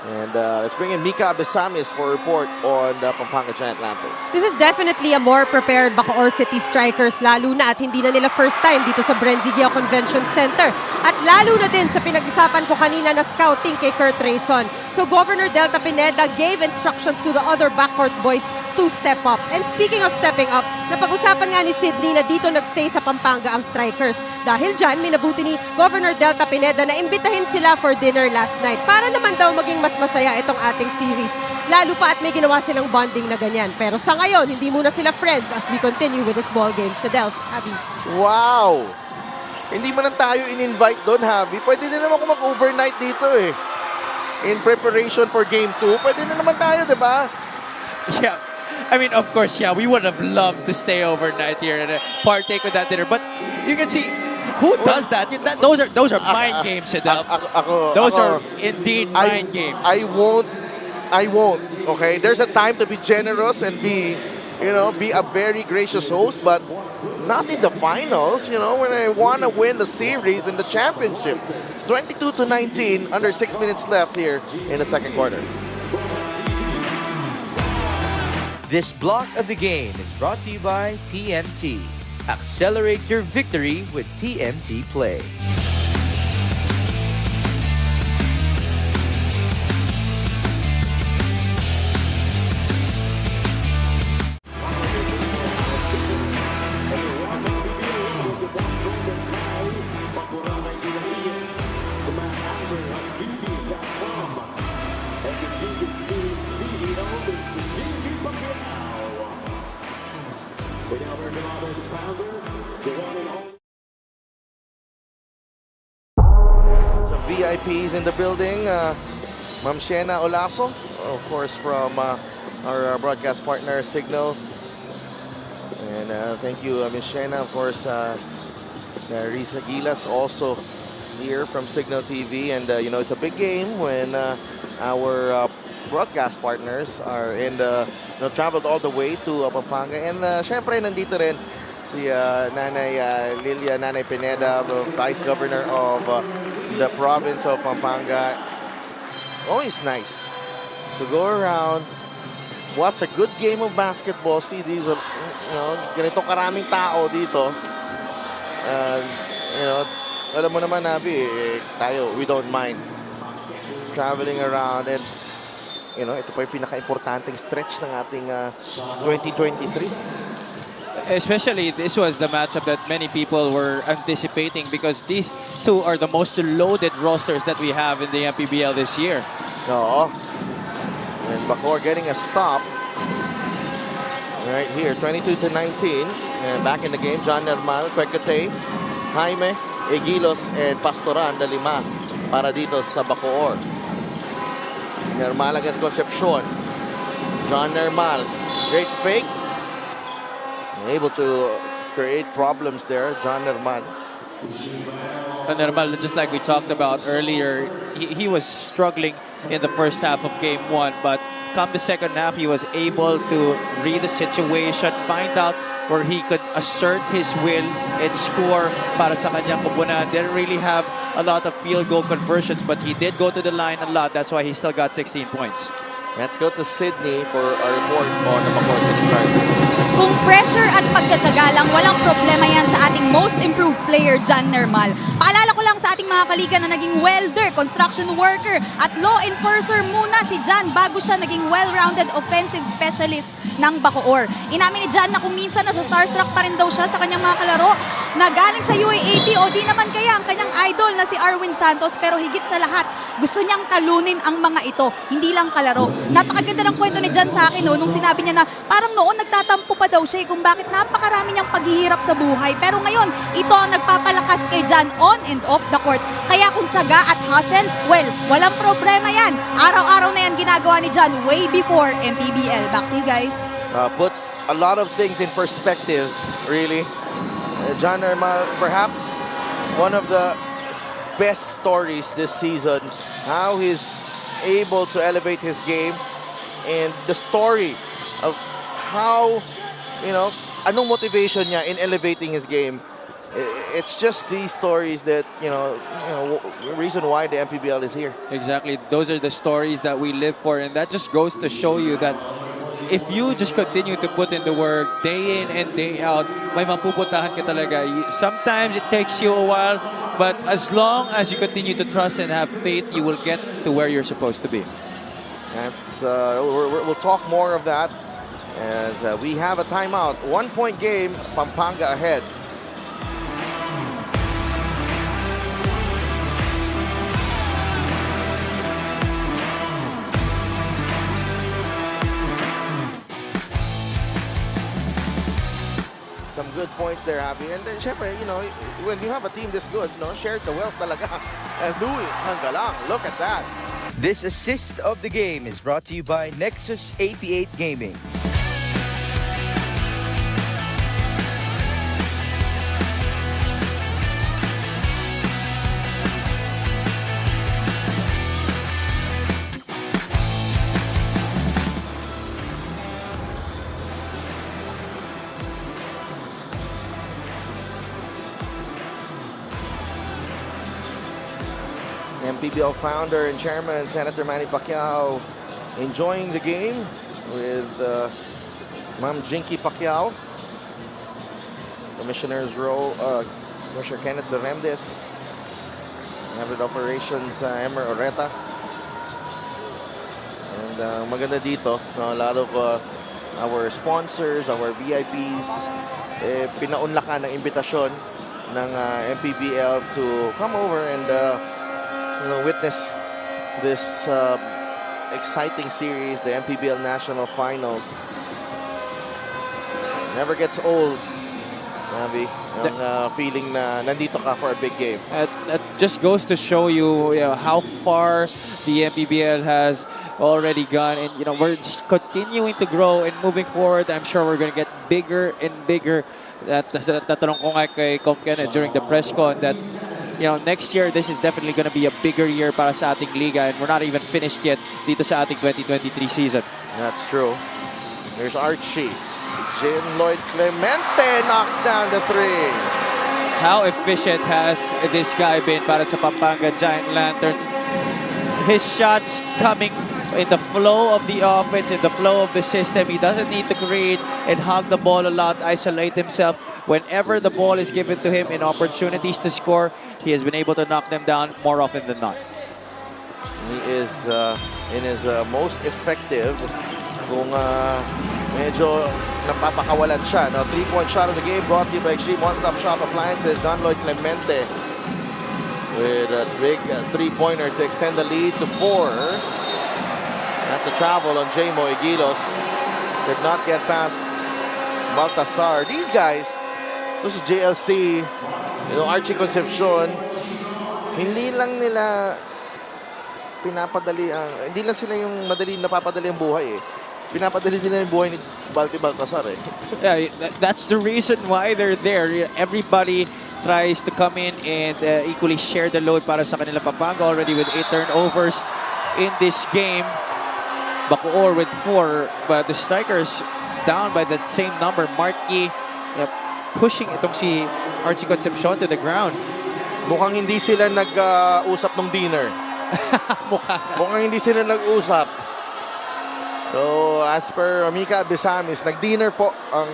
And let's bring in Mika Abesamis for a report on the Pampanga Giant Lanterns. This is definitely a more prepared Bacoor City Strikers, lalo na at hindi na nila first time dito sa Brenziguia Convention Center. At lalo na din sa pinag-isapan ko kanina na scouting kay Kurt Rayson. So Governor Delta Pineda gave instructions to the other backcourt boys to step up. And speaking of stepping up, napag-usapan nga ni Sydney na dito nagstay sa Pampanga ang Strikers. Dahil dyan, minabuti ni Governor Delta Pineda na imbitahin sila for dinner last night para naman daw maging mas masaya itong ating series. Lalo pa at may ginawa silang bonding na ganyan. Pero sa ngayon, hindi muna sila friends as we continue with this ball game. Sa Dels, Abby. Wow! Hindi man lang tayo in-invite doon, Javi. Pwede din naman kung mag-overnight dito eh. In preparation for Game 2, pwede na naman tayo, di ba? Yeah. I mean, of course, yeah, we would have loved to stay overnight here and partake with that dinner. But you can see, Who does that? Those are mind games, Sidel. Those are indeed mind games. I won't. Okay, there's a time to be generous and be a very gracious host, but not in the finals. When I want to win the series and the championship. 22-19, under 6 minutes left here in the second quarter. This block of the game is brought to you by TMT. Accelerate your victory with TMT Play. Some VIPs in the building. Ma'am Shena Olaso, of course, from our broadcast partner Signal. And thank you, Ms. Shena. Of course, Risa Gilas also here from Signal TV. And it's a big game when our broadcast partners are traveled all the way to Pampanga. And syempre, nandito rin si Nanay Lilia, Nanay Pineda, the Vice Governor of the province of Pampanga. Always nice to go around, watch a good game of basketball, see these, ganito karaming tao dito. Alam mo naman, Nabi, tayo, we don't mind traveling around. And ito pa yung pinaka-importanting stretch ng ating 2023. Especially, this was the matchup that many people were anticipating because these two are the most loaded rosters that we have in the MPBL this year. No. And Bacoor getting a stop right here, 22-19. And back in the game, John Nermal, Quecote, Jaime, Egilos, and Pastoran, the lima para dito sa Bacoor. Nermal against Concepcion. John Nermal, great fake. Able to create problems there, John Nermal. Nermal, just like we talked about earlier, he was struggling in the first half of game one, but come the second half, he was able to read the situation, find out where he could assert his will and score para sa kanyang kupunan. Didn't really have a lot of field goal conversions, but he did go to the line a lot. That's why he still got 16 points. Let's go to Sydney for a report on the Bacoor City Strikers. Kung pressure at pagtsatsaga lang, walang problema yan sa ating most improved player, John Nermal. Paalala ko lang sa ating mga kaliga na naging welder, construction worker, at law enforcer muna si John bago siya naging well-rounded offensive specialist ng Bacoor. Inamin ni John na kung minsan nasa starstruck pa rin daw siya sa kanyang mga kalaro na galing sa UAAP o di naman kaya ang kanyang idol na si Arwin Santos, pero higit sa lahat, gusto niyang talunin ang mga ito, hindi lang kalaro. Napakaganda ng kwento ni John sa akin nung sinabi niya na parang noon nagtatampo pa daw siya kung bakit napakarami niyang paghihirap sa buhay. Pero ngayon, ito ang nagpapalakas kay John on and off the court. Kaya kung tiyaga at hustle, well, walang problema yan. Araw-araw na yan ginagawa ni John way before MPBL. Back to you guys. Puts a lot of things in perspective, really. John Nermal, perhaps one of the best stories this season. How he's able to elevate his game and the story of how, anong motivation niya in elevating his game. It's just these stories that, reason why the MPBL is here. Exactly. Those are the stories that we live for, and that just goes to show you that if you just continue to put in the work day in and day out, may mapupuntahan ka talaga. Sometimes it takes you a while, but as long as you continue to trust and have faith, you will get to where you're supposed to be. That's, we'll talk more of that as we have a timeout. 1-point game, Pampanga ahead. Some good points there, Abby. And syempre, when you have a team this good, share the wealth talaga. And Louis, ang galang. Look at that. This assist of the game is brought to you by Nexus 88 Gaming. Mpbl founder and chairman Senator Manny Pacquiao enjoying the game with Ma'am Jinky Pacquiao. Commissioner's role, Commissioner Kenneth Beremdes. Head of Operations, Emer Oreta. And maganda dito, a lot of our sponsors, our VIPs, pinaunlakan ng imbitasyon ng MPBL to come over and witness this exciting series, the MPBL National Finals. Never gets old, Nabi, ang feeling na nandito ka for a big game. That just goes to show you, how far the MPBL has already gone, and we're just continuing to grow and moving forward. I'm sure we're going to get bigger and bigger. Tatanong ko nga kay Comp Kenneth during the press con that next year this is definitely going to be a bigger year para sa ating liga, and we're not even finished yet dito sa ating 2023 season. That's true. There's Archie. Jim Lloyd Clemente knocks down the three. How efficient has this guy been para sa Pampanga Giant Lanterns? His shots coming in the flow of the offense, in the flow of the system. He doesn't need to create and hog the ball a lot, isolate himself. Whenever the ball is given to him in opportunities to score, he has been able to knock them down more often than not. He is in his most effective kung medyo napapakawalan siya. No? 3-point shot of the game brought to you by Extreme One-Stop Shop Appliances. Don Lloyd Clemente with a big 3-pointer to extend the lead to 4. That's a travel on J-Mo Egilos. Did not get past Baltasar. These guys, this is JLC, Archie Concepcion, hindi lang nila pinapadali hindi lang sila yung madali napapadali ang buhay eh. Pinapadali nila yung buhay ni Baltasar eh. Yeah, that's the reason why they're there. Everybody tries to come in and equally share the load para sa kanila. Pampanga already with 8 turnovers in this game. Bacoor with 4, but the strikers down by the same number. Marky pushing itong si Archie Concepcion to the ground. Mukhang hindi sila nag-usap ng dinner. Mukhang hindi sila nag-usap. So, as per Mika Bisamis, nag-dinner po ang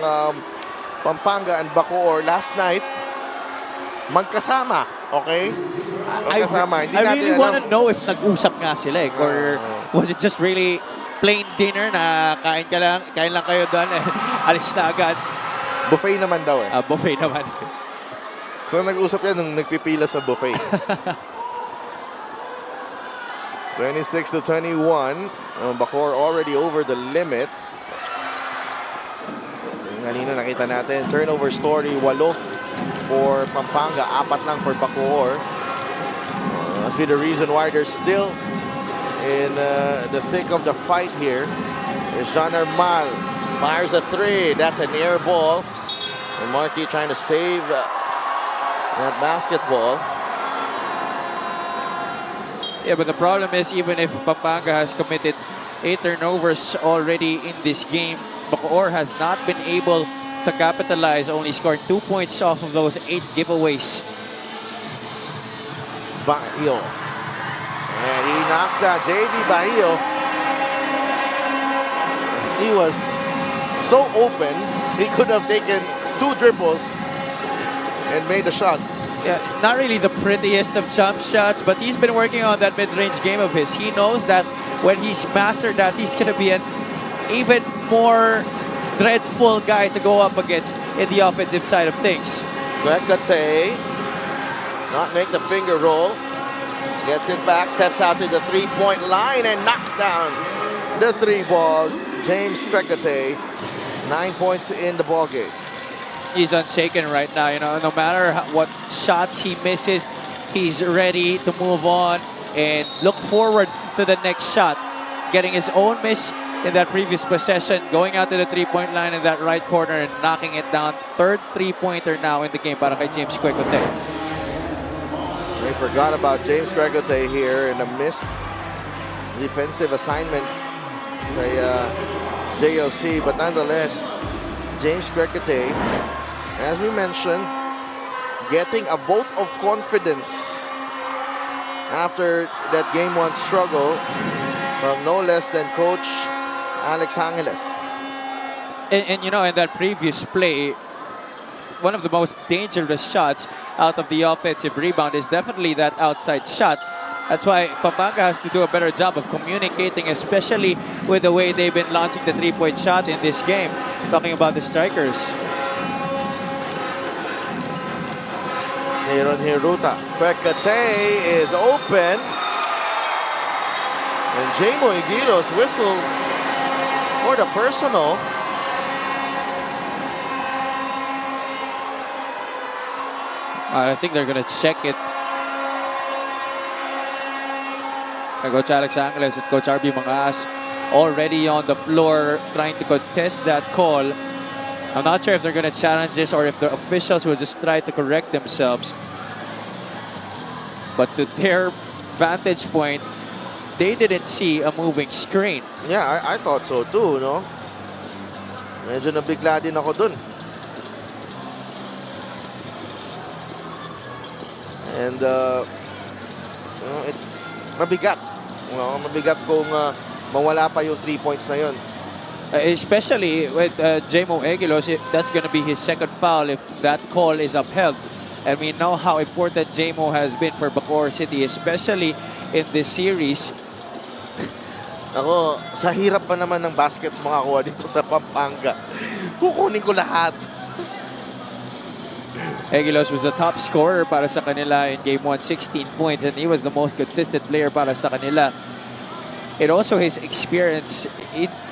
Pampanga and Bacoor last night. Magkasama, okay? Magkasama. I really want to know if nag-usap nga sila or was it just really plain dinner na kain lang kayo doon and alis na agad. Buffet naman daw eh. Buffet naman. So nag-usap yan nung nagpipila sa buffet. 26-21. Bacoor already over the limit. Kanina nakita natin, turnover story, 8 for Pampanga, 4 lang for Bacoor. Must be the reason why they're still in the thick of the fight here. Is Jean Armal fires a 3. That's an air ball. And Marky trying to save that basketball. Yeah, but the problem is even if Pampanga has committed 8 turnovers already in this game, Bacoor has not been able to capitalize, only scored 2 points off of those 8 giveaways. Bahio. And he knocks down JV Bahio. He was so open, he could have taken 2 dribbles and made the shot. Yeah, not really the prettiest of jump shots, but he's been working on that mid-range game of his. He knows that when he's mastered that, he's going to be an even more dreadful guy to go up against in the offensive side of things. Kwekate, not make the finger roll. Gets it back, steps out to the 3-point line and knocks down the 3 ball. James Kwekate, 9 points in the ball game. He's unshaken right now. No matter what shots he misses, he's ready to move on and look forward to the next shot. Getting his own miss in that previous possession, going out to the 3-point line in that right corner and knocking it down. 3rd 3-pointer now in the game para kay James Kwekate. They forgot about James Kwekate here in a missed defensive assignment by JLC, but nonetheless, James Kwekate, as we mentioned, getting a vote of confidence after that game 1 struggle from no less than Coach Alex Angeles. And you know, in that previous play, one of the most dangerous shots out of the offensive rebound is definitely that outside shot. That's why Pampanga has to do a better job of communicating, especially with the way they've been launching the three-point shot in this game. Talking about the strikers. Aaron Hiruta. Kwekate is open. And Jamo Igilos whistle for the personal. I think they're going to check it. Coach Alex Angeles and Coach RB Mangas already on the floor trying to contest that call. I'm not sure if they're going to challenge this or if the officials will just try to correct themselves. But to their vantage point, they didn't see a moving screen. Yeah, I thought so too, no? Medyo nabigla din ako dun. And, you know, it's mabigat. You know, mabigat kung mawala pa yung 3 points na yun. Especially with Jamo Egilos, that's going to be his second foul if that call is upheld. And we know how important Jamo has been for Bacoor City, especially in this series. Ako, sa hirap pa naman ng baskets makakuha dito sa Pampanga. Kukunin ko lahat. Egilos was the top scorer para sa kanila in Game 1, 16 points, and he was the most consistent player para sa kanila. And also his experience,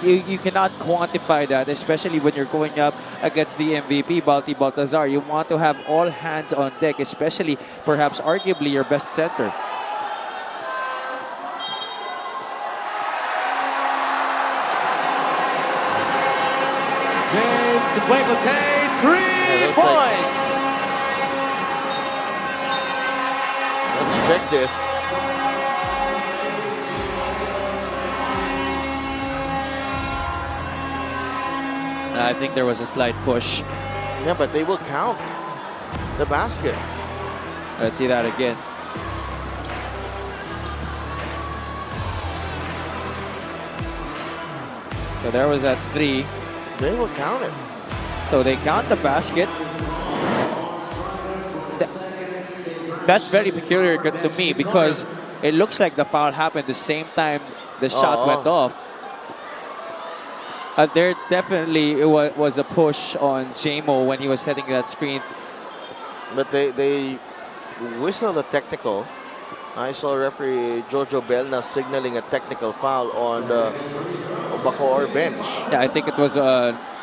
you cannot quantify that, especially when you're going up against the MVP, Balti Baltazar. You want to have all hands on deck, especially perhaps arguably your best center. James Kwekate, 3 points. Let's check this. I think there was a slight push. Yeah, but they will count the basket. Let's see that again. So there was that 3. They will count it. So they count the basket. That's very peculiar to me because it looks like the foul happened the same time the shot went off. There definitely was a push on Jamo when he was setting that screen. But they whistled a technical. I saw referee Jojo Belna signaling a technical foul on the Bacoor bench. Yeah, I think it was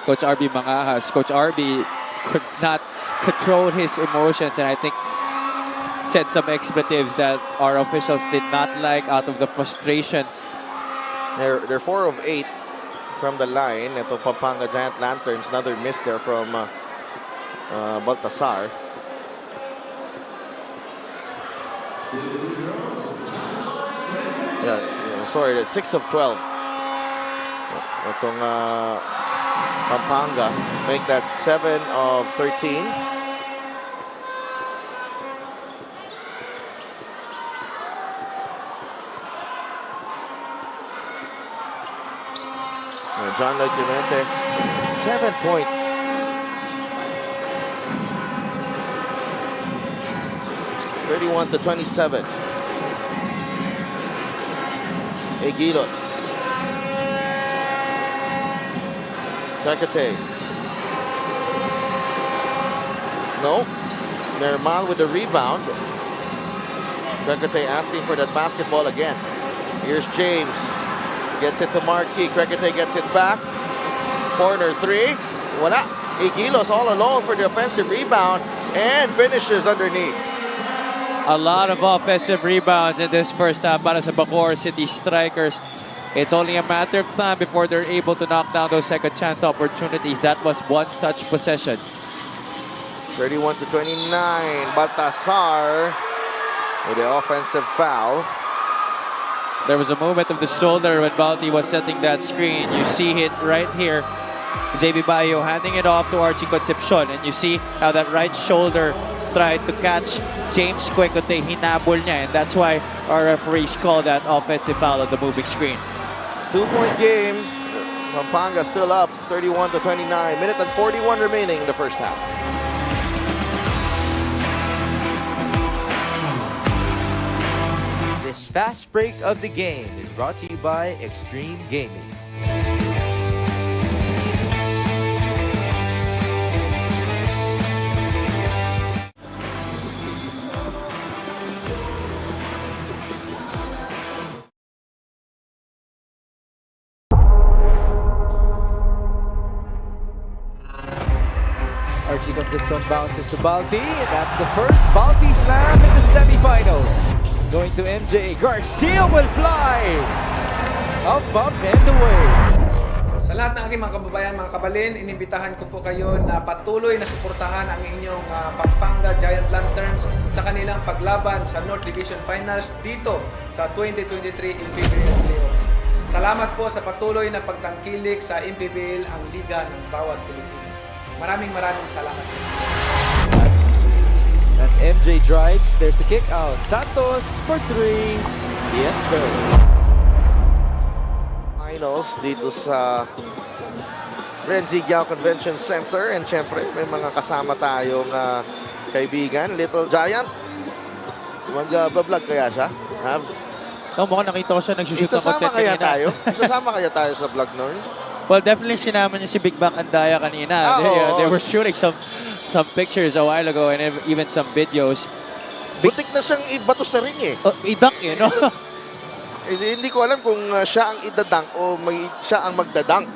Coach RB Mangajas. Coach RB could not control his emotions, and I think said some expletives that our officials did not like out of the frustration. They're 4 of 8 from the line. Ito Pampanga Giant Lanterns. Another miss there from Baltasar. Yeah, sorry, that's 6 of 12. Itong Pampanga. Make that 7 of 13. John Lloyd Clemente, 7 points. (31-27). Egilos. Kwekate. No. Nermal with the rebound. Kwekate asking for that basketball again. Here's James. Gets it to Marquis. Kwekate gets it back. Corner 3. Wala. Egilos all alone for the offensive rebound and finishes underneath. A lot of offensive rebounds in this first half para sa Bacoor City Strikers. It's only a matter of time before they're able to knock down those second chance opportunities. That was one such possession. 31-29. Baltasar with the offensive foul. There was a movement of the shoulder when Balti was setting that screen. You see it right here. JB Bayo handing it off to Archie Concepcion. And you see how that right shoulder tried to catch James Quecote. Hinabol niya, and that's why our referees call that offensive foul on the moving screen. 2-point game. Pampanga still up 31-29. Minute and 41 remaining in the first half. This fast break of the game is brought to you by Extreme Gaming. Archie comes in front, bounces to Balti. That's the first Balti slam in the semifinals. Going to MJ. Garcia will fly! Up, up, and away. Sa lahat ng aking mga kababayan, mga kabalin, inimbitahan ko po kayo na patuloy na suportahan ang inyong Pampanga Giant Lanterns sa kanilang paglaban sa North Division Finals dito sa 2023 Mpbl Playoffs. Salamat po sa patuloy na pagtangkilik sa Mpbl, ang liga ng bawat Pilipino. Maraming salamat. As MJ drives, there's the kick out. Santos for 3. Yes, sir. Finals dito sa Renzigiao Convention Center, and syempre may mga kasama tayong kaibigan. Little Giant, mag-vlog kaya siya? Mukhang nakita ko siya nagsushoot ng content kanina. Isasama kaya tayo sa vlog nun? Well, definitely sinama niya si Big Mac Andaya kanina. They were shooting some pictures a while ago and even some videos. Butik na siyang ibato sa ring eh. Idunk eh, no? Hindi ko alam kung siya ang idadunk o siya ang magdadunk.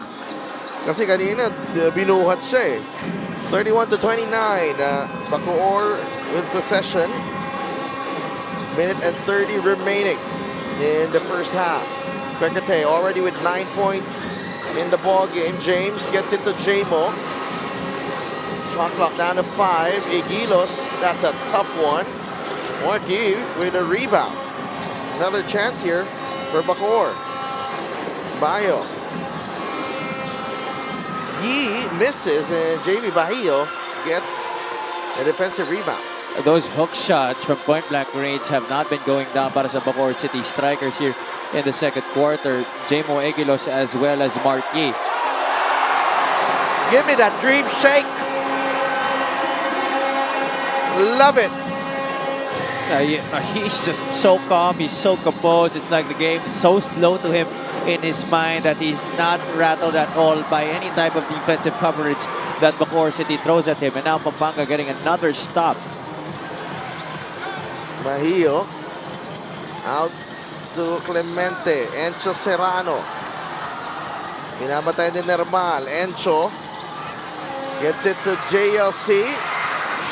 Kasi kanina, binuhat siya eh. 31-29, Bacoor with possession. Minute and 30 remaining in the first half. Quecote already with 9 points in the ball game. James gets it to Jamo. Shot clock down to 5. Igilos, that's a tough one. Marquis with a rebound. Another chance here for Bacoor. Bayo. Yi misses, and JB Bahio gets a defensive rebound. Those hook shots from point-blank range have not been going down para sa Bacoor City Strikers here in the second quarter. Jamo Egilos as well as Marquis. Give me that dream shake. Love it. He's just so calm. He's so composed. It's like the game is so slow to him in his mind that he's not rattled at all by any type of defensive coverage that Bacoor City throws at him. And now Pampanga getting another stop. Bahio out to Clemente. Encho Serrano. Binabatay din Nermal. Encho gets it to JLC.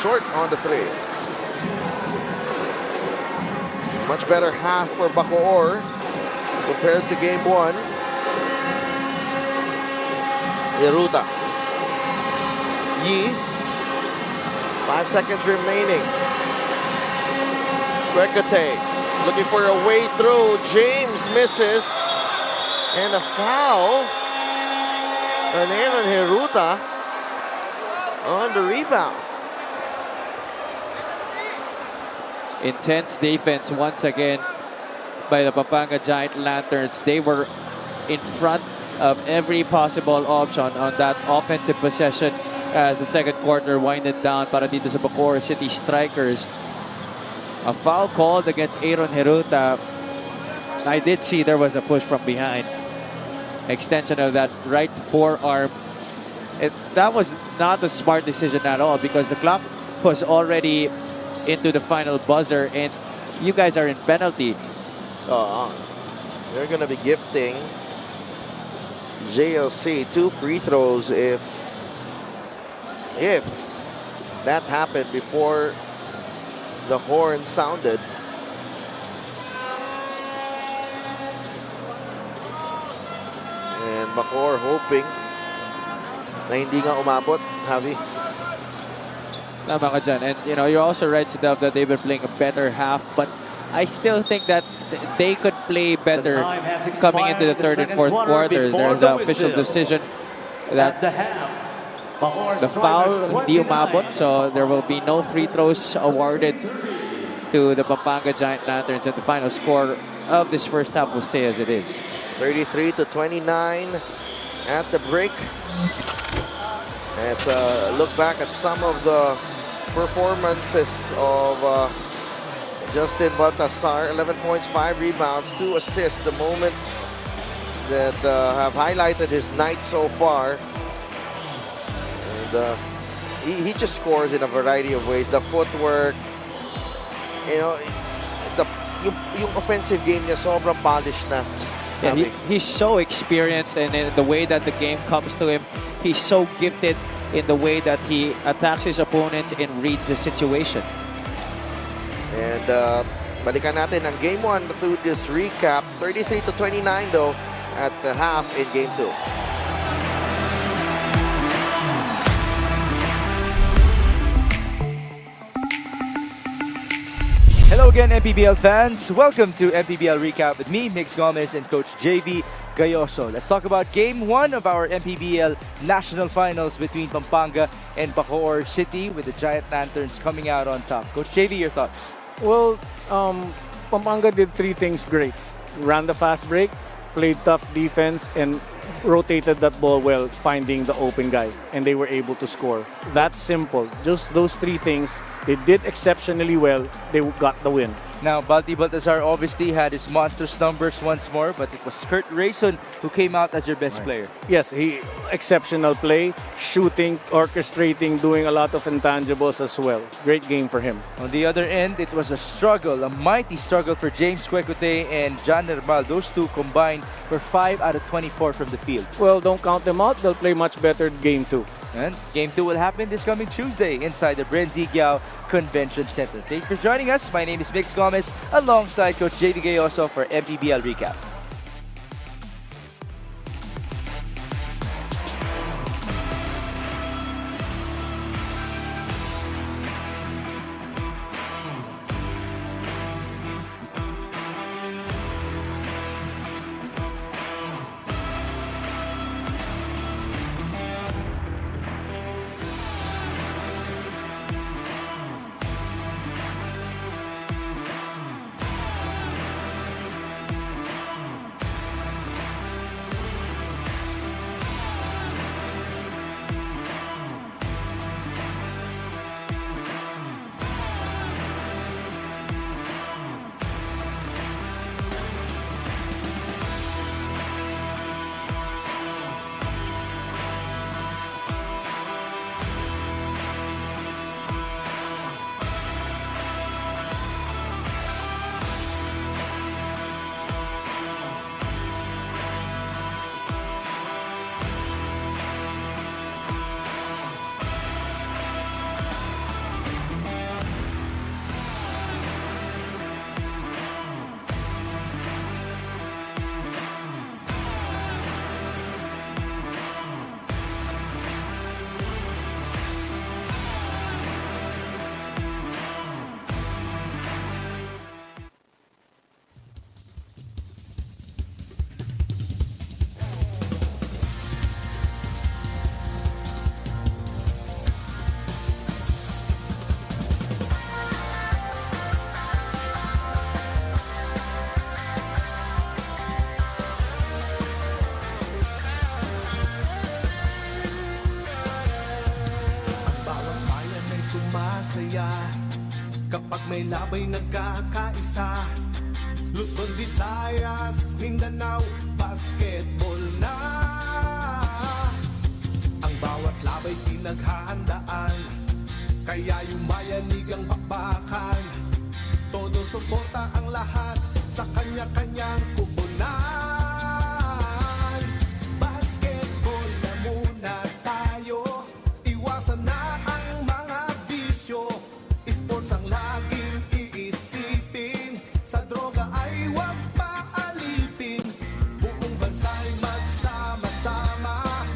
Short on the 3. Much better half for Bacoor compared to game 1. Iruta. Yi. 5 seconds remaining. Quecote looking for a way through. James misses. And a foul on Aaron Hiruta on the rebound. Intense defense once again by the Pampanga Giant Lanterns. They were in front of every possible option on that offensive possession as the second quarter winded down para dito sa Bacoor City Strikers. A foul called against Aaron Hiruta. I did see there was a push from behind. Extension of that right forearm. That was not a smart decision at all because the clock was already into the final buzzer and you guys are in penalty. They're going to be gifting JLC 2 free throws if that happened before the horn sounded. And Bacoor hoping na hindi nga umabot, Javi. Tama ka dyan. And you know, you're also right, Sidov, that they've been playing a better half, but I still think that they could play better coming into the third and fourth quarters. There's the official decision that The foul hindi umabot, so there will be no free throws awarded to the Pampanga Giant Lanterns, and the final score of this first half will stay as it is. 33-29 at the break. Let's look back at some of the performances of Justin Baltasar. 11 points, 5 rebounds, 2 assists. The moments that have highlighted his night so far. And he just scores in a variety of ways. The footwork, you know, yung offensive game niya sobrang polished na. Yeah, he's so experienced, and in the way that the game comes to him, he's so gifted in the way that he attacks his opponents and reads the situation. And balikan natin ang Game 1 to this recap. 33-29 though at the half in Game 2. Hello again, Mpbl fans. Welcome to Mpbl Recap with me, Mix Gomez, and Coach JV Gayoso. Let's talk about Game 1 of our Mpbl National Finals between Pampanga and Bacoor City, with the Giant Lanterns coming out on top. Coach JV, your thoughts? Well, Pampanga did 3 things great. Ran the fast break, played tough defense, and rotated that ball well, finding the open guy, and they were able to score. That's simple. Just those 3 things, they did exceptionally well. They got the win. Now, Balti Baltazar obviously had his monstrous numbers once more, but it was Kurt Rayson who came out as your best player. Yes, he exceptional play, shooting, orchestrating, doing a lot of intangibles as well. Great game for him. On the other end, it was a struggle, a mighty struggle for James Kwekute and John Nermal. Those two combined for 5 out of 24 from the field. Well, don't count them out. They'll play much better Game 2. And Game 2 will happen this coming Tuesday inside the Brenzy Convention Center. Thank you for joining us. My name is Mix Gomez alongside Coach JV Gayoso for Mpbl Recap. Sumasaya kapag may labay nagkakaisa. Luzon, Visayas, Mindanao, basketball na. Ang bawat labay pinaghahandaan, kaya yumayanig ang bakbakan. Todo suporta ang lahat sa kanya-kanyang kupunan. Basketball na muna tayo, iwasan na ang mga bisyo. Sports ang laging iisipin, sa droga ay huwag paalipin. Buong bansa'y magsama-sama.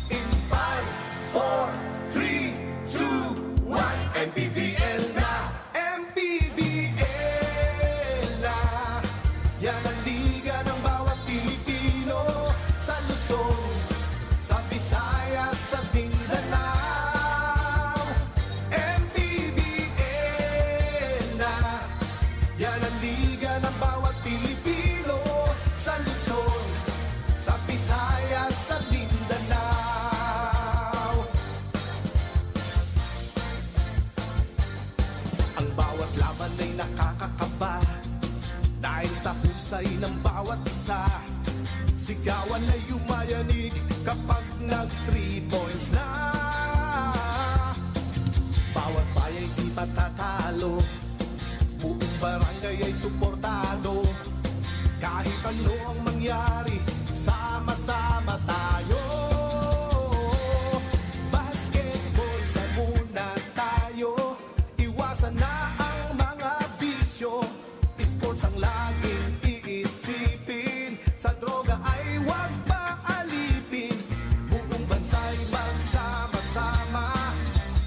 In 5, 4, 3, 2, 1, MPBL na, MPBL na. Yan ang liga ng bawat nakakakaba dahil sa husay ng bawat isa. Sigawan na yumayanig kapag nag-3 points na. Bawat bayay di matatalo, buong barangay ay suportado. Kahit ano ang mangyari, sama-sama tayo. Basketball na muna tayo, iwasan na ang mga bisyo. Sports ang laging iisipin, sa droga ay huwag maalipin. Buong bansa'y magsama-sama.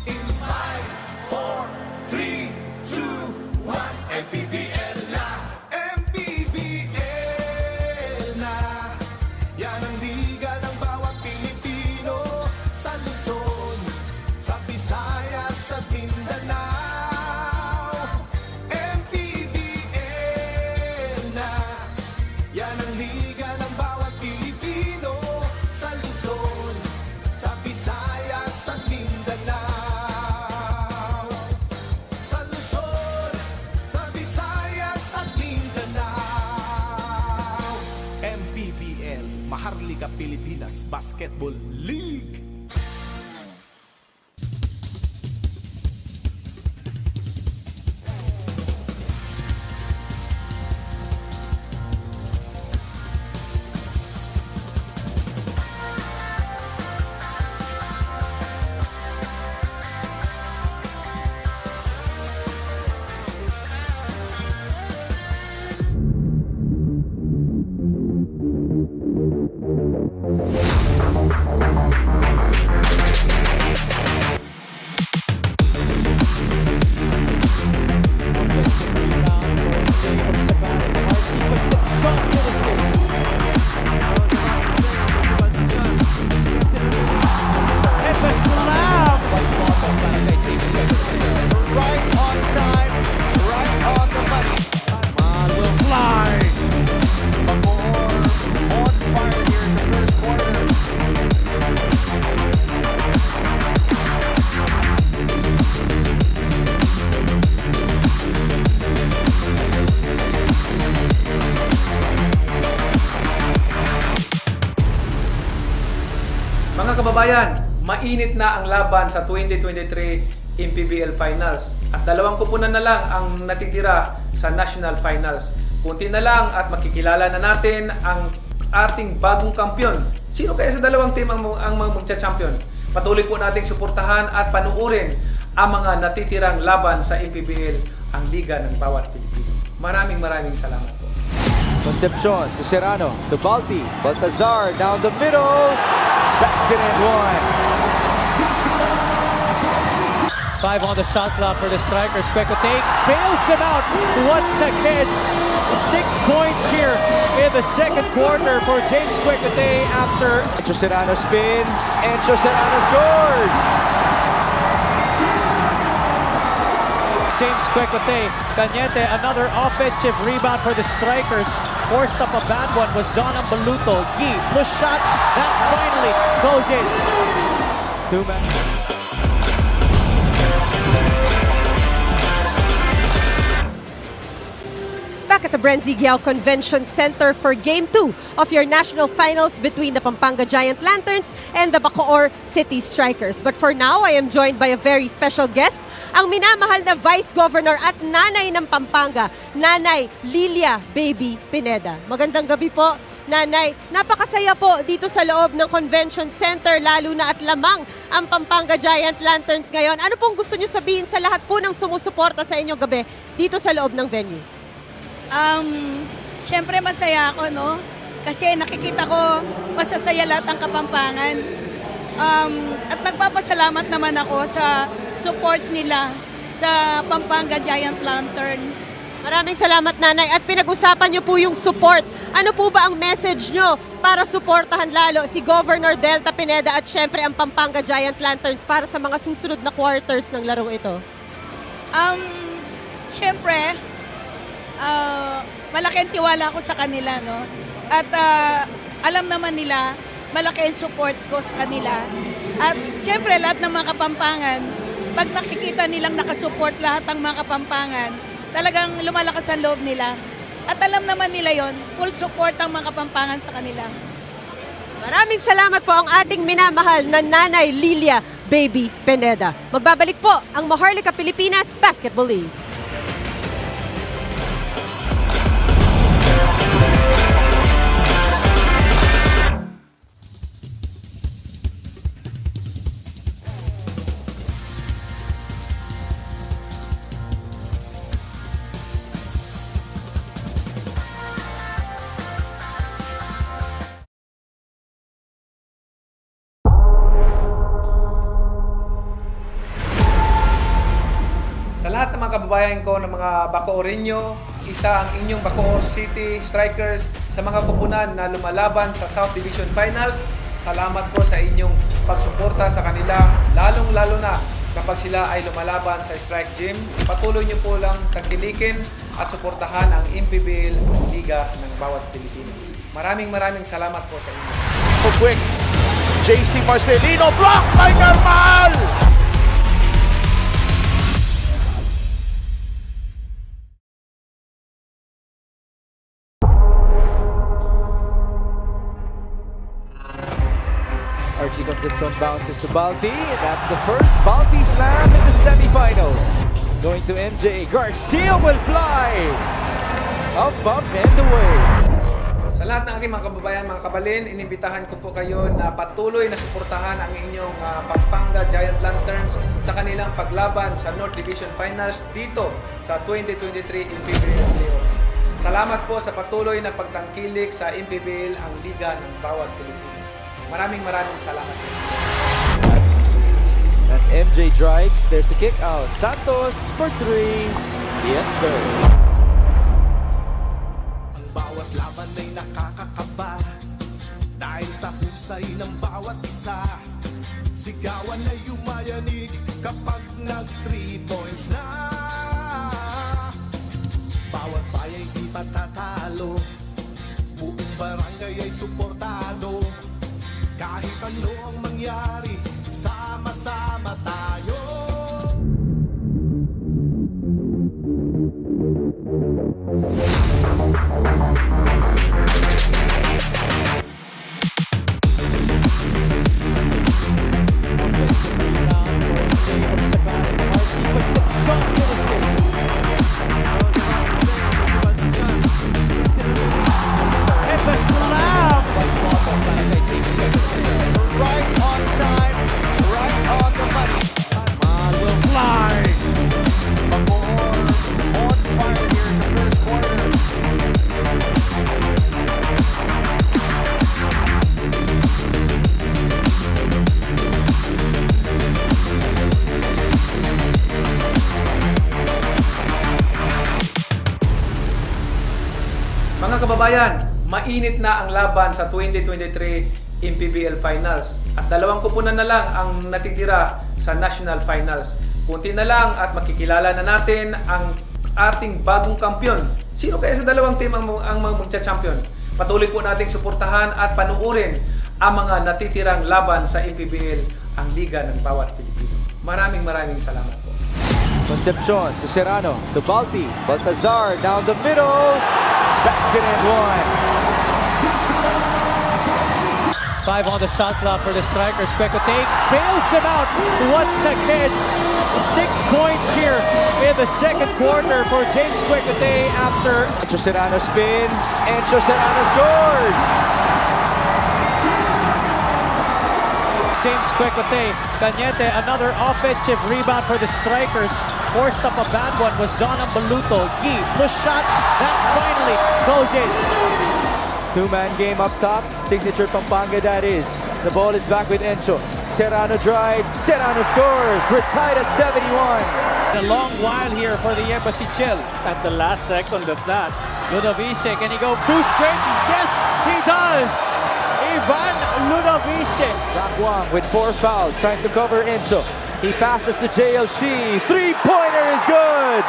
In 5, 4, 3, 2, 1, MPBL na! MPBL na! Yan ang liga ng bawat Pilipino, sa Luzon, sa Visayas at Mindanao. MPBL na! Yan ang liga ng bawat Pilipino, sa Luzon, sa Visayas at Mindanao. Sa Luzon, sa Visayas at Mindanao. MPBL, Maharlika Pilipinas Basketball League. Mga kababayan, mainit na ang laban sa 2023 Mpbl Finals at 2 koponan na lang ang natitira sa National Finals. Kunti na lang at makikilala na natin ang ating bagong kampiyon. Sino kaya sa 2 team ang mga magcha-champion? Patuloy po nating suportahan at panuorin ang mga natitirang laban sa Mpbl, ang liga ng bawat Pilipino. Maraming salamat po. Concepcion to Serrano to Balti. Baltazar down the middle. Basket and one. 5 on the shot clock for the strikers. Kwekotay bails them out once again. 6 points here in the second quarter for James Kwekotay after Encho Serrano spins. Encho Serrano scores. James Kwekotay. Cañete, another offensive rebound for the strikers. Forced up a bad one was John Ambaluto. Gee, push shot, that finally goes in. 2 men. Back at the Brenzy Giao Convention Center for Game 2 of your national finals between the Pampanga Giant Lanterns and the Bacoor City Strikers. But for now, I am joined by a very special guest, ang minamahal na Vice Governor at Nanay ng Pampanga, Nanay Lilia Baby Pineda. Magandang gabi po, Nanay. Napakasaya po dito sa loob ng Convention Center, lalo na at lamang ang Pampanga Giant Lanterns ngayon. Ano pong gusto niyo sabihin sa lahat po ng sumusuporta sa inyo gabi dito sa loob ng venue? Siyempre masaya ako, no? Kasi nakikita ko masasaya lahat ng Kapampangan. At nagpapasalamat naman ako sa support nila sa Pampanga Giant Lantern. Maraming salamat, Nanay. At pinag-usapan niyo po yung support. Ano po ba ang message niyo para suportahan lalo si Governor Delta Pineda at syempre ang Pampanga Giant Lanterns para sa mga susunod na quarters ng larong ito? Siyempre, malaki ang tiwala ko sa kanila, no? At alam naman nila, malaki ang support ko sa kanila. At siyempre, lahat ng mga Kapampangan, pag nakikita nilang nakasupport lahat ng mga Kapampangan, talagang lumalakas ang loob nila. At alam naman nila yon, full support ang mga Kapampangan sa kanila. Maraming salamat po ang ating minamahal na Nanay Lilia Baby Pineda. Magbabalik po ang Maharlika Pilipinas Basketball League. Sa lahat ng mga kababayan ko ng mga Bacooreño, isa ang inyong Bacoor City Strikers sa mga kupunan na lumalaban sa South Division Finals. Salamat po sa inyong pagsuporta sa kanila, lalong-lalo na kapag sila ay lumalaban sa Strike Gym. Patuloy niyo po lang tangkilikin at suportahan ang Mpbl Liga ng bawat Pilipino. Maraming salamat po sa inyo. Quick, JC Marcelino, block by Carmal! Archie comes in front, bounces to Balti, and that's the first Balti slam in the semifinals. Going to MJ, Garcia will fly! Up, and away. Sa lahat ng aking mga kababayan, mga kabalin, inimbitahan ko po kayo na patuloy na suportahan ang inyong Pampanga Giant Lanterns sa kanilang paglaban sa North Division Finals dito sa 2023 Mpbl Playoffs. Salamat po sa patuloy na pagtangkilik sa Mpbl, ang liga ng bawat Pilipino. Maraming salamat. As MJ drives, there's the kick out. Santos for 3. Yes, sir. Ang bawat laban ay nakakakaba dahil sa husay ng bawat isa. Sigawan ay yumayanig kapag nag 3 points na. Bawat bayay di matatalo, buong barangay ay suportado. Kahit ano ang mangyari, sama-sama tayo. Mga kababayan, mainit na ang laban sa 2023 Mpbl Finals at dalawang kupunan na lang ang natitira sa National Finals. Kunti na lang at makikilala na natin ang ating bagong kampiyon. Sino kaya sa dalawang team ang magcha-champion? Patuloy po nating suportahan at panuorin ang mga natitirang laban sa Mpbl, ang liga ng bawat Pilipino. Maraming salamat po. Concepcion to Serrano, to Balti, Baltazar down the middle. Basket and 5 on the shot clock for the Strikers. Quecote bails them out once again. 6 points here in the second quarter for James Quecote after Encho Serrano spins. Encho Serrano scores. James Quecote. Cañete, another offensive rebound for the Strikers. Forced up a bad one was John Ambaluto. Gee, push shot, that finally goes in. Two-man game up top. Signature Pampanga, that is. The ball is back with Encho. Serrano drives. Serrano scores. We're tied at 71. A long while here for the Embassy Chill. At the last second of that, Ludovice, can he go 2 straight? Yes, he does! Ivan Ludovice. Zach Wang with 4 fouls, trying to cover Encho. He passes to JLC. 3-pointer is good!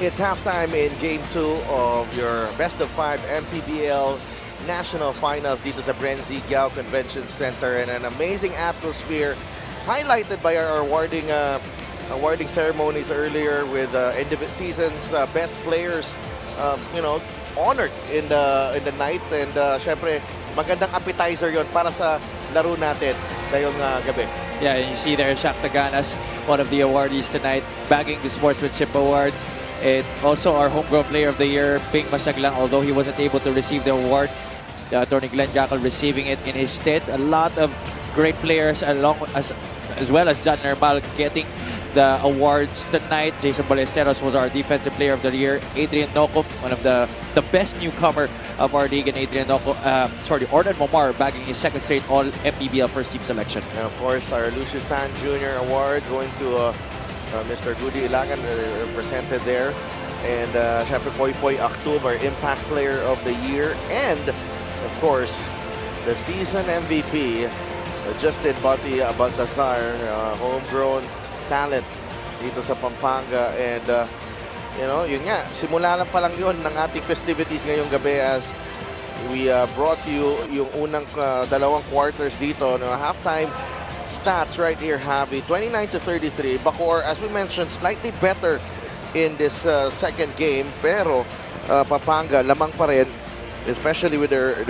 It's halftime in Game 2 of your Best of 5 MPBL National Finals dito sa Brenzy Giao Convention Center, and an amazing atmosphere highlighted by our awarding ceremonies earlier with end of season's best players, honored in the night, and syempre magandang appetizer yon para sa laro natin ngayong gabi. Yeah, and you see there Shaq Taganas, one of the awardees tonight, bagging the Sportsmanship Award. And also our Homegrown Player of the Year, Ping Masaglang, although he wasn't able to receive the award, Attorney Glenn Jackal receiving it in his stead. A lot of great players as well as John Nermal getting the awards tonight. Jason Ballesteros was our Defensive Player of the Year. Adrian Nocum, one of the best newcomer of our league, and Ordan Momar bagging his second straight All-MPBL first team selection. And of course, our Lucius Tan Jr. Award going to Mr. Goody Ilagan, represented there. And syempre Poy Poy Aktub, our Impact Player of the Year. And of course, the season MVP, Justin Bati Baltazar, homegrown talent dito sa Pampanga. And yun nga, simula lang pa lang yun ng ating festivities ngayong gabi as we brought you yung unang dalawang quarters dito. Halftime stats right here, Javi. 29-33. Bacoor, as we mentioned, slightly better in this second game, pero Pampanga lamang pa rin, especially with their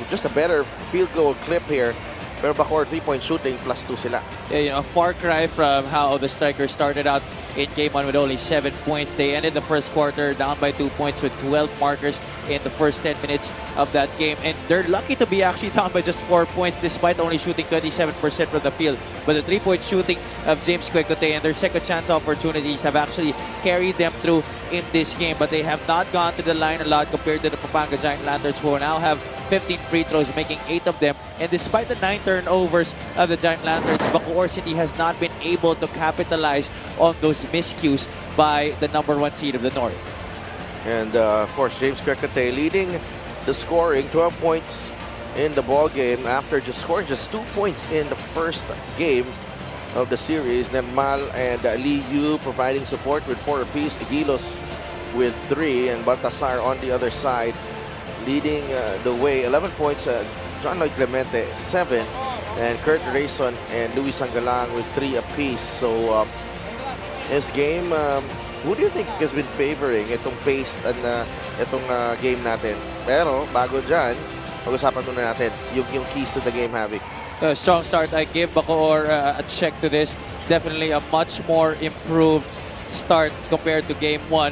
just a better field goal clip here. Pero Bacoor 3-point shooting +2 sila. Yeah, a far cry from how the Strikers started out in Game 1 with only 7 points. They ended the first quarter down by 2 points with 12 markers in the first 10 minutes of that game. And they're lucky to be actually down by just 4 points despite only shooting 27% from the field. But the 3-point shooting of James Quecote and their second chance opportunities have actually carried them through in this game. But they have not gone to the line a lot compared to the Pampanga Giant Lanterns, who now have 15 free throws, making 8 of them. And despite the 9 turnovers of the Giant Lanterns, Bacoor City has not been able to capitalize on those miscues by the #1 seed of the North. And of course, James Quecote leading the scoring, 12 points in the ball game after just scoring just 2 points in the first game of the series. Nermal and Lee Yu providing support with 4 apiece. Gilos with 3, and Baltasar on the other side leading the way. 11 points, John Lloyd Clemente 7, and Kurt Rayson and Luis Sangalang with 3 apiece. So this game, who do you think has been favoring itong pace and itong game natin? Pero bago dyan, pag-usapan muna natin yung keys to the game, Javi. Strong start. I give Bacoor a check to this. Definitely a much more improved start compared to Game 1.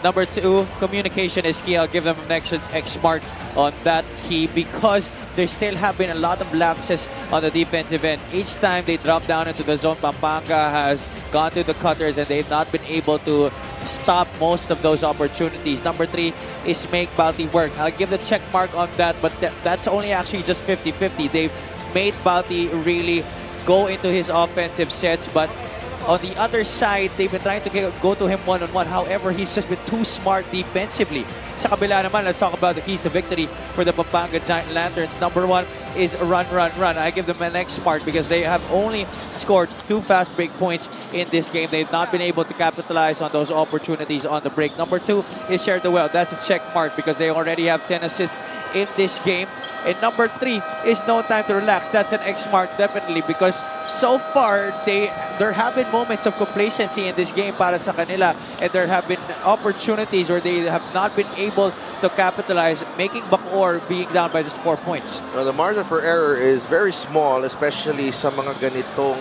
Number 2, communication is key. I'll give them an X mark on that key because there still have been a lot of lapses on the defensive end. Each time they drop down into the zone, Pampanga has gone to the cutters and they've not been able to stop most of those opportunities. Number 3 is make Balti work. I'll give the check mark on that, but that's only actually just 50-50. They've made Balti really go into his offensive sets, but on the other side, they've been trying to go to him one-on-one. However, he's just been too smart defensively. Sa kabila naman, let's talk about the keys to victory for the Pampanga Giant Lanterns. Number 1 is run. I give them an X mark because they have only scored 2 fast break points in this game. They've not been able to capitalize on those opportunities on the break. Number 2 is share the well. That's a check mark because they already have 10 assists in this game. And number 3 is no time to relax. That's an X mark definitely because so far there have been moments of complacency in this game para sa kanila, and there have been opportunities where they have not been able to capitalize, making Bacoor being down by just 4 points. Well, the margin for error is very small, especially sa mga ganitong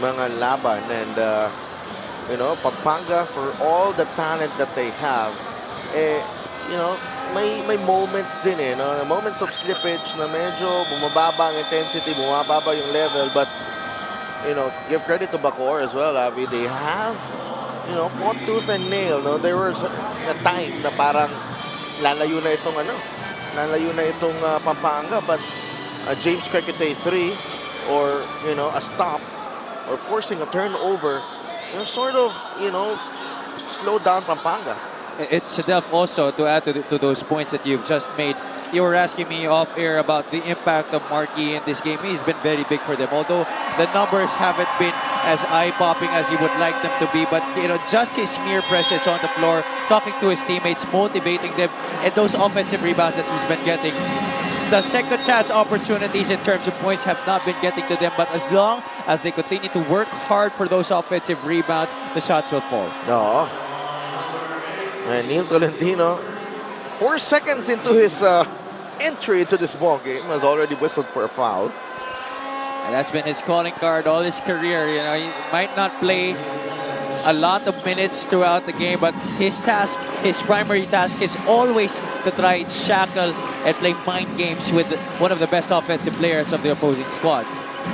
mga laban, and Pampanga, for all the talent that they have, may moments din moments of slippage na medyo bumababa ang intensity, bumababa yung level, but give credit to Bacoor as well, Avi. They have fought tooth and nail. There was a time na parang lalayo na itong Pampanga, but James Quecote 3 or a stop or forcing a turnover sort of slow down Pampanga. It's enough also to add to those points that you've just made. you were asking me off air about the impact of Markey in this game. He's been very big for them. Although the numbers haven't been as eye-popping as you would like them to be, but just his mere presence on the floor, talking to his teammates, motivating them, and those offensive rebounds that he's been getting. The second chance opportunities in terms of points have not been getting to them, but as long as they continue to work hard for those offensive rebounds, the shots will fall. Oo. And Neil Tolentino, 4 seconds into his entry into this ball game, has already whistled for a foul. And that's been his calling card all his career. He might not play a lot of minutes throughout the game, but his primary task is always to try and shackle and play mind games with one of the best offensive players of the opposing squad.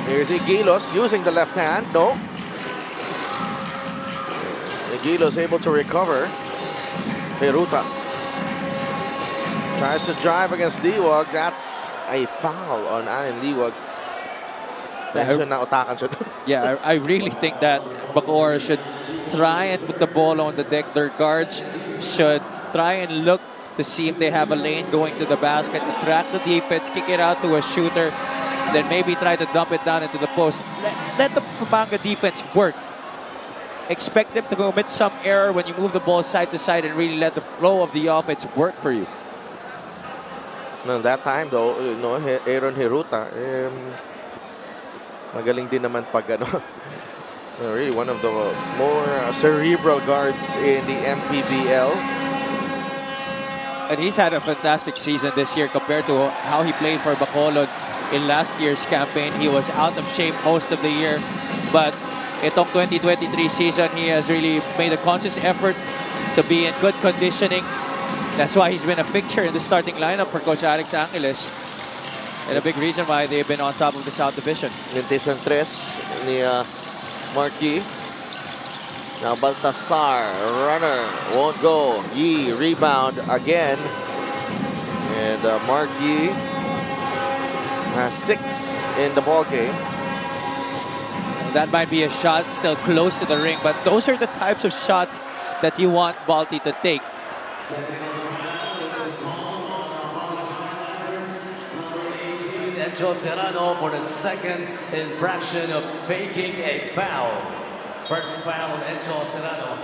Here's Igilos using the left hand. No. Igilos able to recover. Heruta tries to drive against Liwag. That's a foul on Allen Liwag. Yeah, I really think that Bacoor should try and put the ball on the deck. Their guards should try and look to see if they have a lane going to the basket, attract the defense, kick it out to a shooter, then maybe try to dump it down into the post. Let the Pampanga defense work. Expect them to commit some error when you move the ball side to side and really let the flow of the offense work for you. No, that time though, Aaron Heruta, magaling din naman pag really one of the more cerebral guards in the MPBL. And he's had a fantastic season this year compared to how he played for Bacolod in last year's campaign. He was out of shape most of the year, but itong 2023 season, he has really made a conscious effort to be in good conditioning. That's why he's been a fixture in the starting lineup for Coach Alex Angeles. And a big reason why they've been on top of the South Division. Lintisan tres ni Markey. Now Baltasar, runner, won't go. Yi, rebound again. And Markey has 6 in the ball game. That might be a shot still close to the ring, but those are the types of shots that you want Balti to take. Encho Serrano for the second infraction of faking a foul. First foul of Encho Serrano.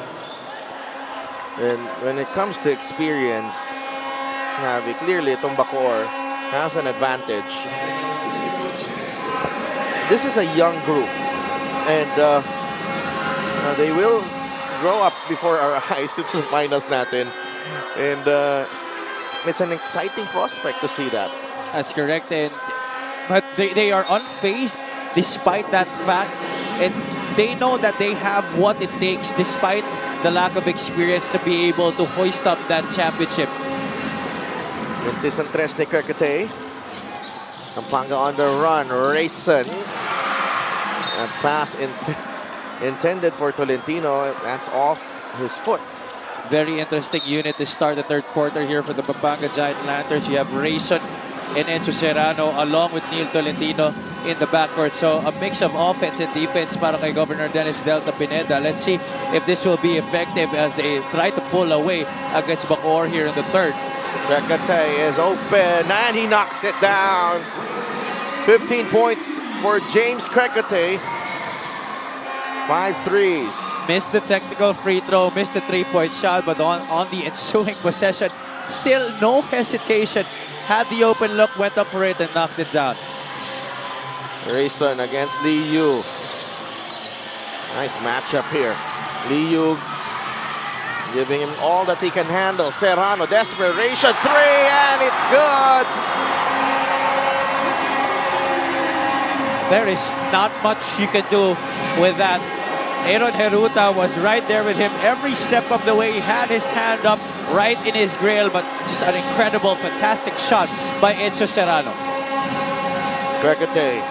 And when it comes to experience, clearly itong Bacoor has an advantage. This is a young group, and they will grow up before our eyes. It's minus natin, and it's an exciting prospect to see that. That's correct, but they are unfazed despite that fact, and they know that they have what it takes despite the lack of experience to be able to hoist up that championship. Lintisan tres ni Kirkatay. Pampanga on the run. Rayson. A pass intended for Tolentino. That's off his foot. Very interesting unit to start the third quarter here for the Pampanga Giant Lanterns. You have Rayson and Encho Serrano along with Neil Tolentino in the backcourt. So a mix of offense and defense para kay Governor Dennis Delta Pineda. Let's see if this will be effective as they try to pull away against Bacoor here in the third. Kirkatay is open and he knocks it down. 15 points for James Kirkatay. 5 threes. Missed the technical free throw, missed the three-point shot, but on the ensuing possession, still no hesitation. Had the open look, went up for it and knocked it down. Rayson against Lee Yu. Nice matchup here. Lee Yu giving him all that he can handle. Serrano, desperation, 3, and it's good. There is not much you can do with that. Aaron Heruta was right there with him every step of the way. He had his hand up right in his grill, but just an incredible, fantastic shot by Encho Serrano. Kirkatay.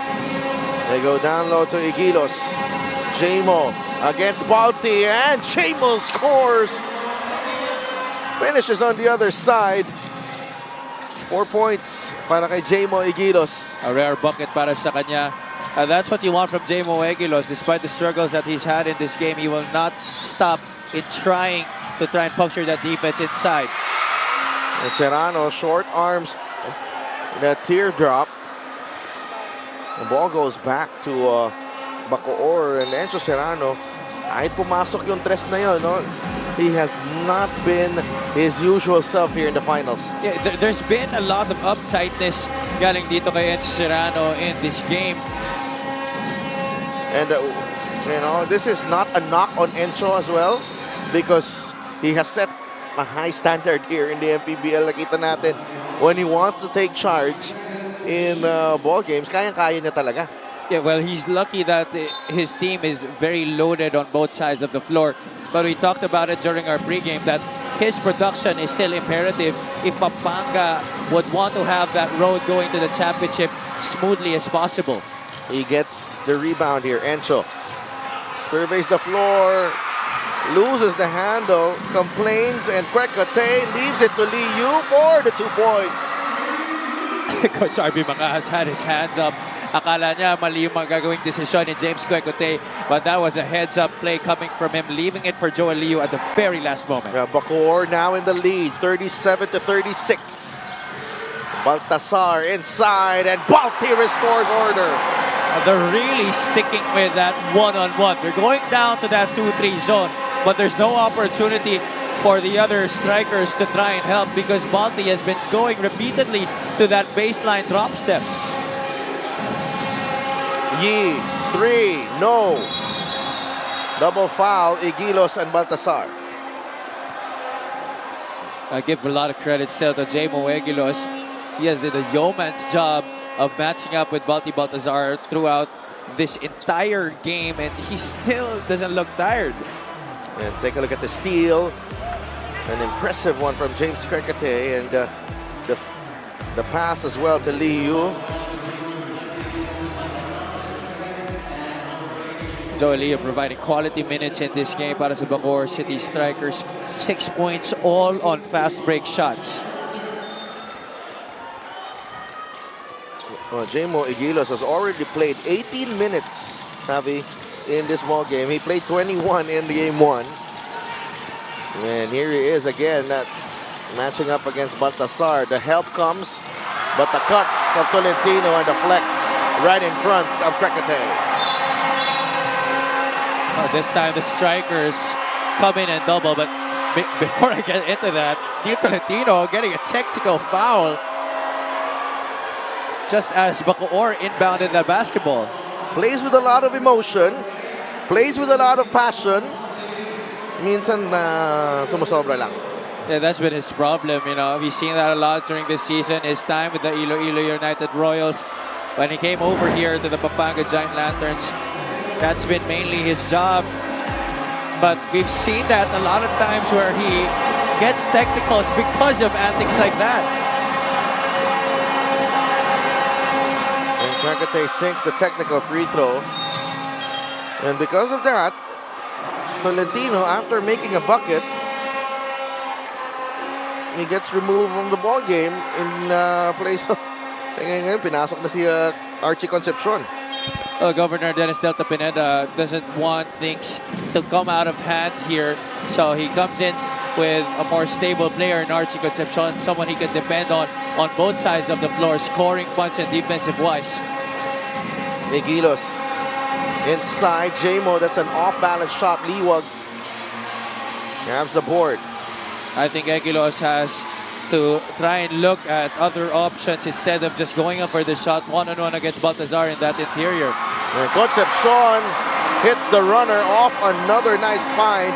They go down low to Igilos. Jamo against Balti, and Jamo scores. Finishes on the other side. 4 points para kay Jamo Igilos. A rare bucket para sa kanya. That's what you want from Jamo Eguilos. Despite the struggles that he's had in this game, he will not stop in trying and puncture that defense inside. And Serrano, short arms, That teardrop. The ball goes back to Bacoor and Enzo Serrano. Kahit pumasok yung tres na yun, no? He has not been his usual self here in the finals. Yeah, there's been a lot of uptightness galing dito kay Enzo Serrano in this game. And, you know, this is not a knock on Enzo as well because he has set a high standard here in the MPBL. Nakita natin when he wants to take charge in ball games, kayang-kaya niya talaga. Yeah, well, he's lucky that his team is very loaded on both sides of the floor. But we talked about it during our pregame that his production is still imperative if Pampanga would want to have that road going to the championship smoothly as possible. He gets the rebound here. Enzo surveys the floor, loses the handle, complains, and Kwekate leaves it to Lee Yu for the 2 points. Coach RB Macahas had his hands up. Akala niya mali yung magagawing desisyon ni James Kwekate, but that was a heads-up play coming from him, leaving it for Joel Liu at the very last moment. Bacoor now in the lead, 37-36. Baltasar inside, and Balti restores order. They're really sticking with that one-on-one. They're going down to that 2-3 zone, but there's no opportunity for the other strikers to try and help because Balti has been going repeatedly to that baseline drop step. Yi, 3, no. Double foul, Igilos and Baltasar. I give a lot of credit still to J-Mo Egilos. He has did a yeoman's job of matching up with Baltasar throughout this entire game, and he still doesn't look tired. And take a look at the steal. An impressive one from James Kwekate, and the pass as well to Lee Yu. Joel Liu providing quality minutes in this game para sa Bacoor City Strikers. 6 points all on fast break shots. Well, J-Mo Igilos has already played 18 minutes, Javi, in this ball game. He played 21 in game 1. And here he is again, matching up against Baltasar. The help comes, but the cut from Tolentino and the flex right in front of Kwekate. This time the strikers come in and double, but before I get into that, Tolentino getting a technical foul just as Bacoor inbounded the basketball. Plays with a lot of emotion, plays with a lot of passion. Minsan sumusobra lang. Yeah, that's been his problem, you know. We've seen that a lot during this season. His time with the Iloilo United Royals. When he came over here to the Pampanga Giant Lanterns, that's been mainly his job. But we've seen that a lot of times where he gets technicals because of antics like that. And Kwekate sinks the technical free throw. And because of that, Tolentino, after making a bucket, he gets removed from the ball game in place of... Ngayon, pinasok na si Archie Concepcion. Governor Dennis Delta Pineda doesn't want things to come out of hand here. So he comes in with a more stable player in Archie Concepcion, someone he can depend on both sides of the floor, scoring points and defensive-wise. Igilos inside J-Mo. That's an off-balance shot. Liwag grabs the board. I think Egilos has to try and look at other options instead of just going up for the shot one-on-one against Baltasar in that interior. And Concepcion hits the runner off another nice find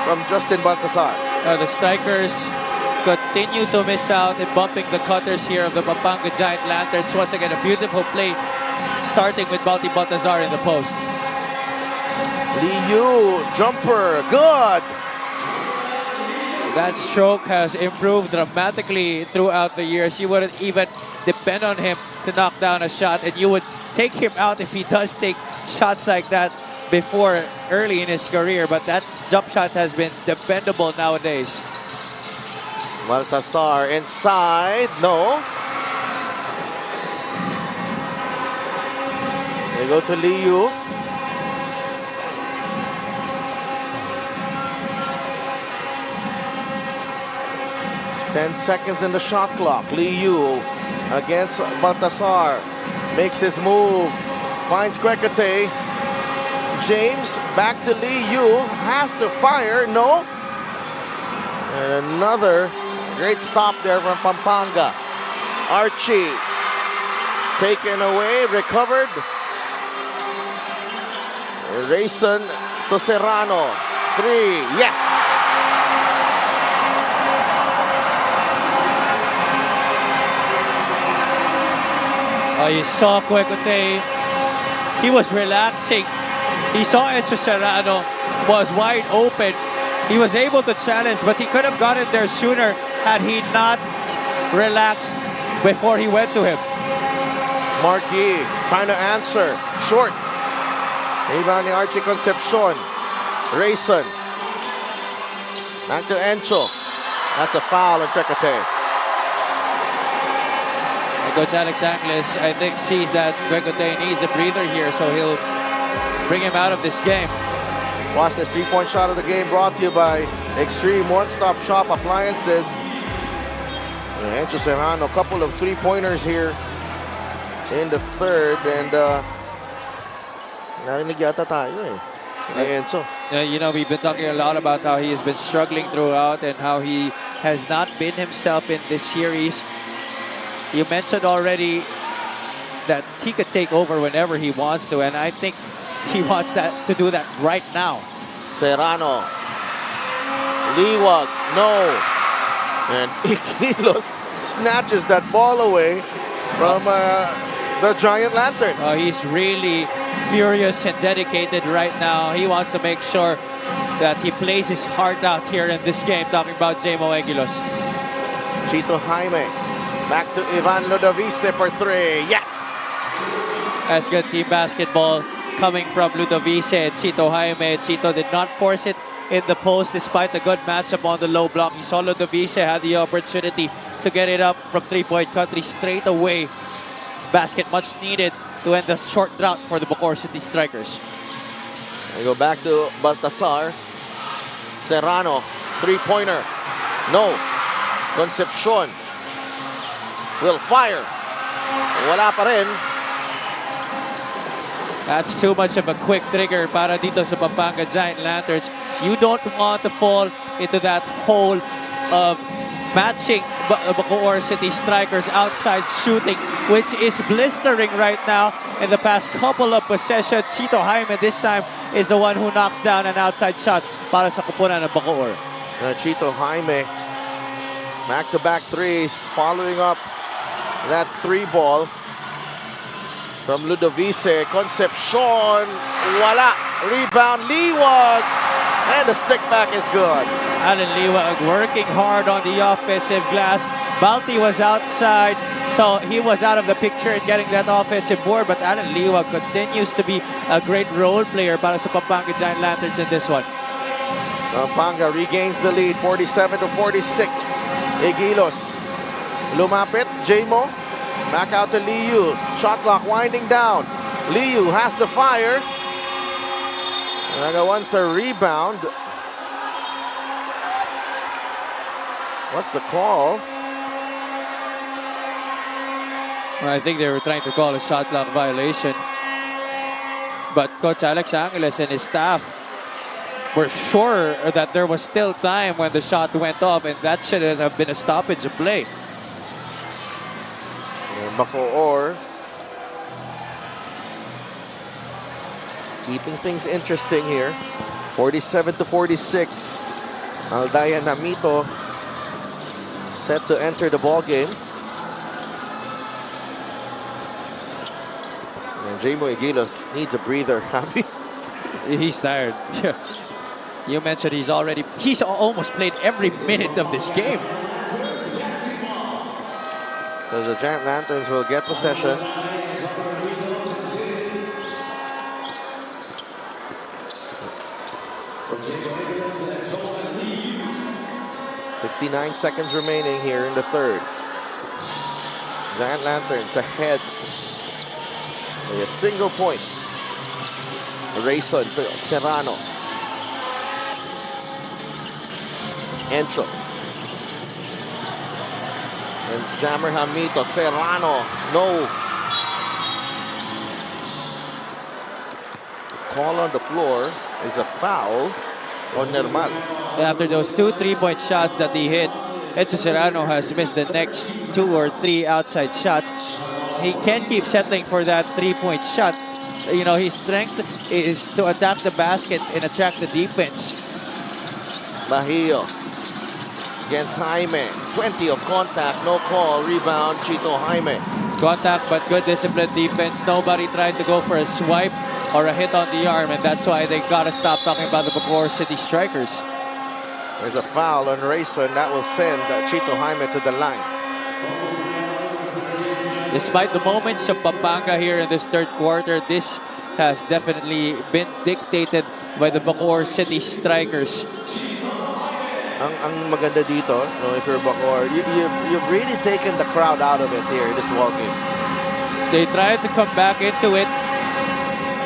from Justin Baltasar. The strikers continue to miss out in bumping the cutters here of the Pampanga Giant Lanterns. Once again, a beautiful play starting with Baltasar in the post. Lee Yu, jumper, good! That stroke has improved dramatically throughout the years. You wouldn't even depend on him to knock down a shot, and you would take him out if he does take shots like that before early in his career. But that jump shot has been dependable nowadays. Baltasar inside, no. They go to Lee Yu. Ten seconds in the shot clock. Lee Yu against Baltasar. Makes his move. Finds Kwekate. James back to Lee Yu. Has to fire. No. And another great stop there from Pampanga. Archie. Taken away. Recovered. Rayson to Serrano. 3. Yes. You saw Kwekate. He was relaxing. He saw Enzo Serrano was wide open. He was able to challenge, but he could have gotten there sooner had he not relaxed before he went to him. Marquis trying to answer. Short. Rebound ni Archie Concepcion. Rayson. Back to Encho. That's a foul on Kwekate. Coach Alex Angles, I think, sees that Kwekate needs a breather here, so he'll bring him out of this game. Watch this three-point shot of the game brought to you by Extreme One-Stop Shop Appliances. Encho Serrano, a couple of three-pointers here in the third, and narinig yata tayo eh. Enzo. You know, we've been talking a lot about how he has been struggling throughout and how he has not been himself in this series. You mentioned already that he could take over whenever he wants to, and I think he wants to do that right now. Serrano. Liwag. No. And Iquilos snatches that ball away from the Giant Lanterns. Oh, he's really furious and dedicated right now. He wants to make sure that he plays his heart out here in this game, talking about J-Mo Eguilos. Chito Jaime. Back to Ivan Ludovice for 3. Yes! That's good team basketball coming from Ludovice and Chito Jaime. Chito did not force it in the post despite the good matchup on the low block. You saw Ludovice had the opportunity to get it up from three-point country straight away. Basket much needed to end the short drought for the Bacoor City Strikers. We go back to Baltasar. Serrano, three-pointer. No. Concepcion will fire. Wala pa rin. That's too much of a quick trigger para dito sa Pampanga Giant Lanterns. You don't want to fall into that hole of matching Bacoor City Strikers outside shooting, which is blistering right now. In the past couple of possessions, Chito Jaime this time is the one who knocks down an outside shot para sa kupunan ng Bacoor. Chito Jaime, back-to-back threes, following up that three ball from Ludovice. Concepcion, wala. Rebound, Liwag, and the stick back is good. Alan Liwag working hard on the offensive glass. Balti was outside, so he was out of the picture in getting that offensive board, but Alan Liwag continues to be a great role player para sa Pampanga Giant Lanterns in this one. Pampanga regains the lead, 47-46. Eguilos lumapit, J-Mo, back out to Liu. Shot clock winding down. Liu has to fire. Naga wants a rebound. What's the call? Well, I think they were trying to call a shot clock violation. But Coach Alex Angeles and his staff were sure that there was still time when the shot went off, and that shouldn't have been a stoppage of play. Bacoor keeping things interesting here. 47-46. Aldaya Namito set to enter the ball game. And J-Mo Eguilos needs a breather. Happy? He's tired. You mentioned he's almost played every minute of this game. So the Giant Lanterns will get possession. "69 seconds remaining here in the third. Giant Lanterns ahead by a single point. Rayson, Serrano. Encho. And Jammer Hamito, Serrano, no. Call on the floor is a foul on Nermal. After those 2 3-point shots that he hit, Enzo Serrano has missed the next 2 or 3 outside shots. He can't keep settling for that 3-point shot. You know, his strength is to attack the basket and attract the defense. Bahio against Jaime. Plenty of contact, no call. Rebound, Chito Jaime. Contact, but good disciplined defense. Nobody tried to go for a swipe or a hit on the arm, and that's why they gotta stop talking about the Bacoor City Strikers. There's a foul on Rayson that will send Chito Jaime to the line. Despite the moments of Pampanga here in this third quarter, this has definitely been dictated by the Bacoor City Strikers. Ang maganda dito, no, if you're Bacoor, you've really taken the crowd out of it here in this ball game. They tried to come back into it,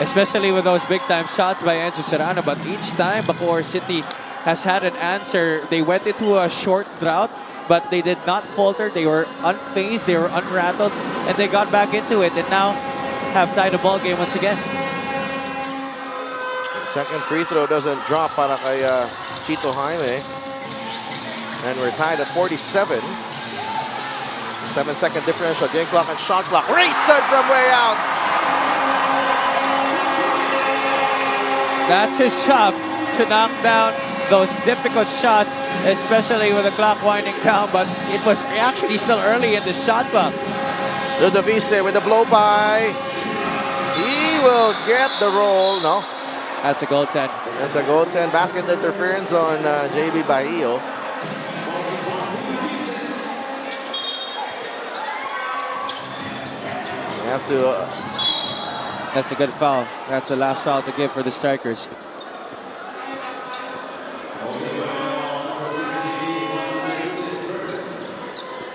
especially with those big-time shots by Enzo Serrano, but each time Bacoor City has had an answer. They went into a short drought, but they did not falter. They were unfazed, they were unrattled, and they got back into it, and now have tied the ball game once again. Second free throw doesn't drop para kay Chito Jaime. And we're tied at 47. 7-second differential. Game clock and shot clock. Rayson from way out. That's his job, to knock down those difficult shots, especially with the clock winding down, but it was actually still early in the shot clock. Ludovice with the blow by. He will get the roll. No. That's a goaltend. That's a goaltend. Basket interference on JB Bahio. You have to... That's a good foul. That's the last foul to give for the Strikers.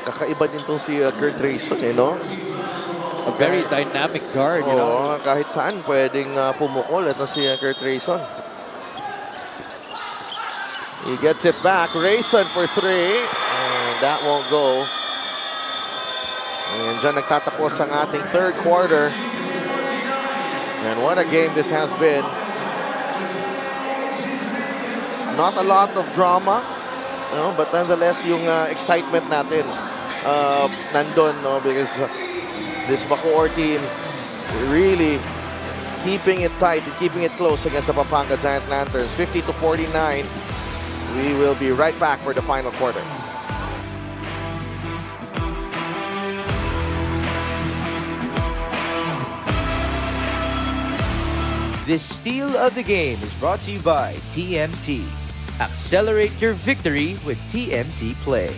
Kakaiba din tong si Kurt Rayson, no? A very dynamic guard, you know. Kahit saan pwedeng pumukol ito si Kurt Rayson. He gets it back. Rayson for 3. And that won't go. And dyan nagtatapos ang ating third quarter. And what a game this has been. Not a lot of drama, but nonetheless, yung excitement natin nandun, no? Because this Bacoor team really keeping it tight and keeping it close against the Pampanga Giant Lanterns. 50-49. We will be right back for the final quarter. This steal of the game is brought to you by TMT. Accelerate your victory with TMT Play.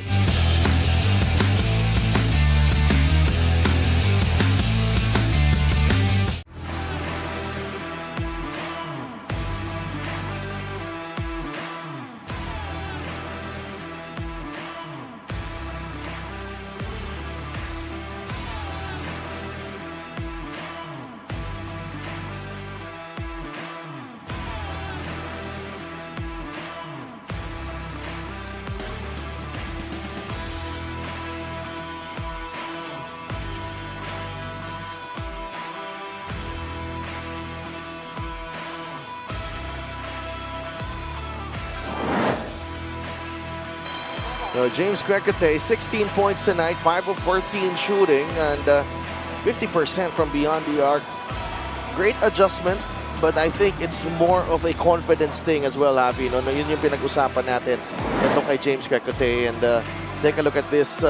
James Quecote, 16 points tonight, 5 of 14 shooting, and 50% from beyond the arc. Great adjustment, but I think it's more of a confidence thing as well, Avi. No, yun yung pinag-usapan natin ito kay James Quecote. And take a look at this,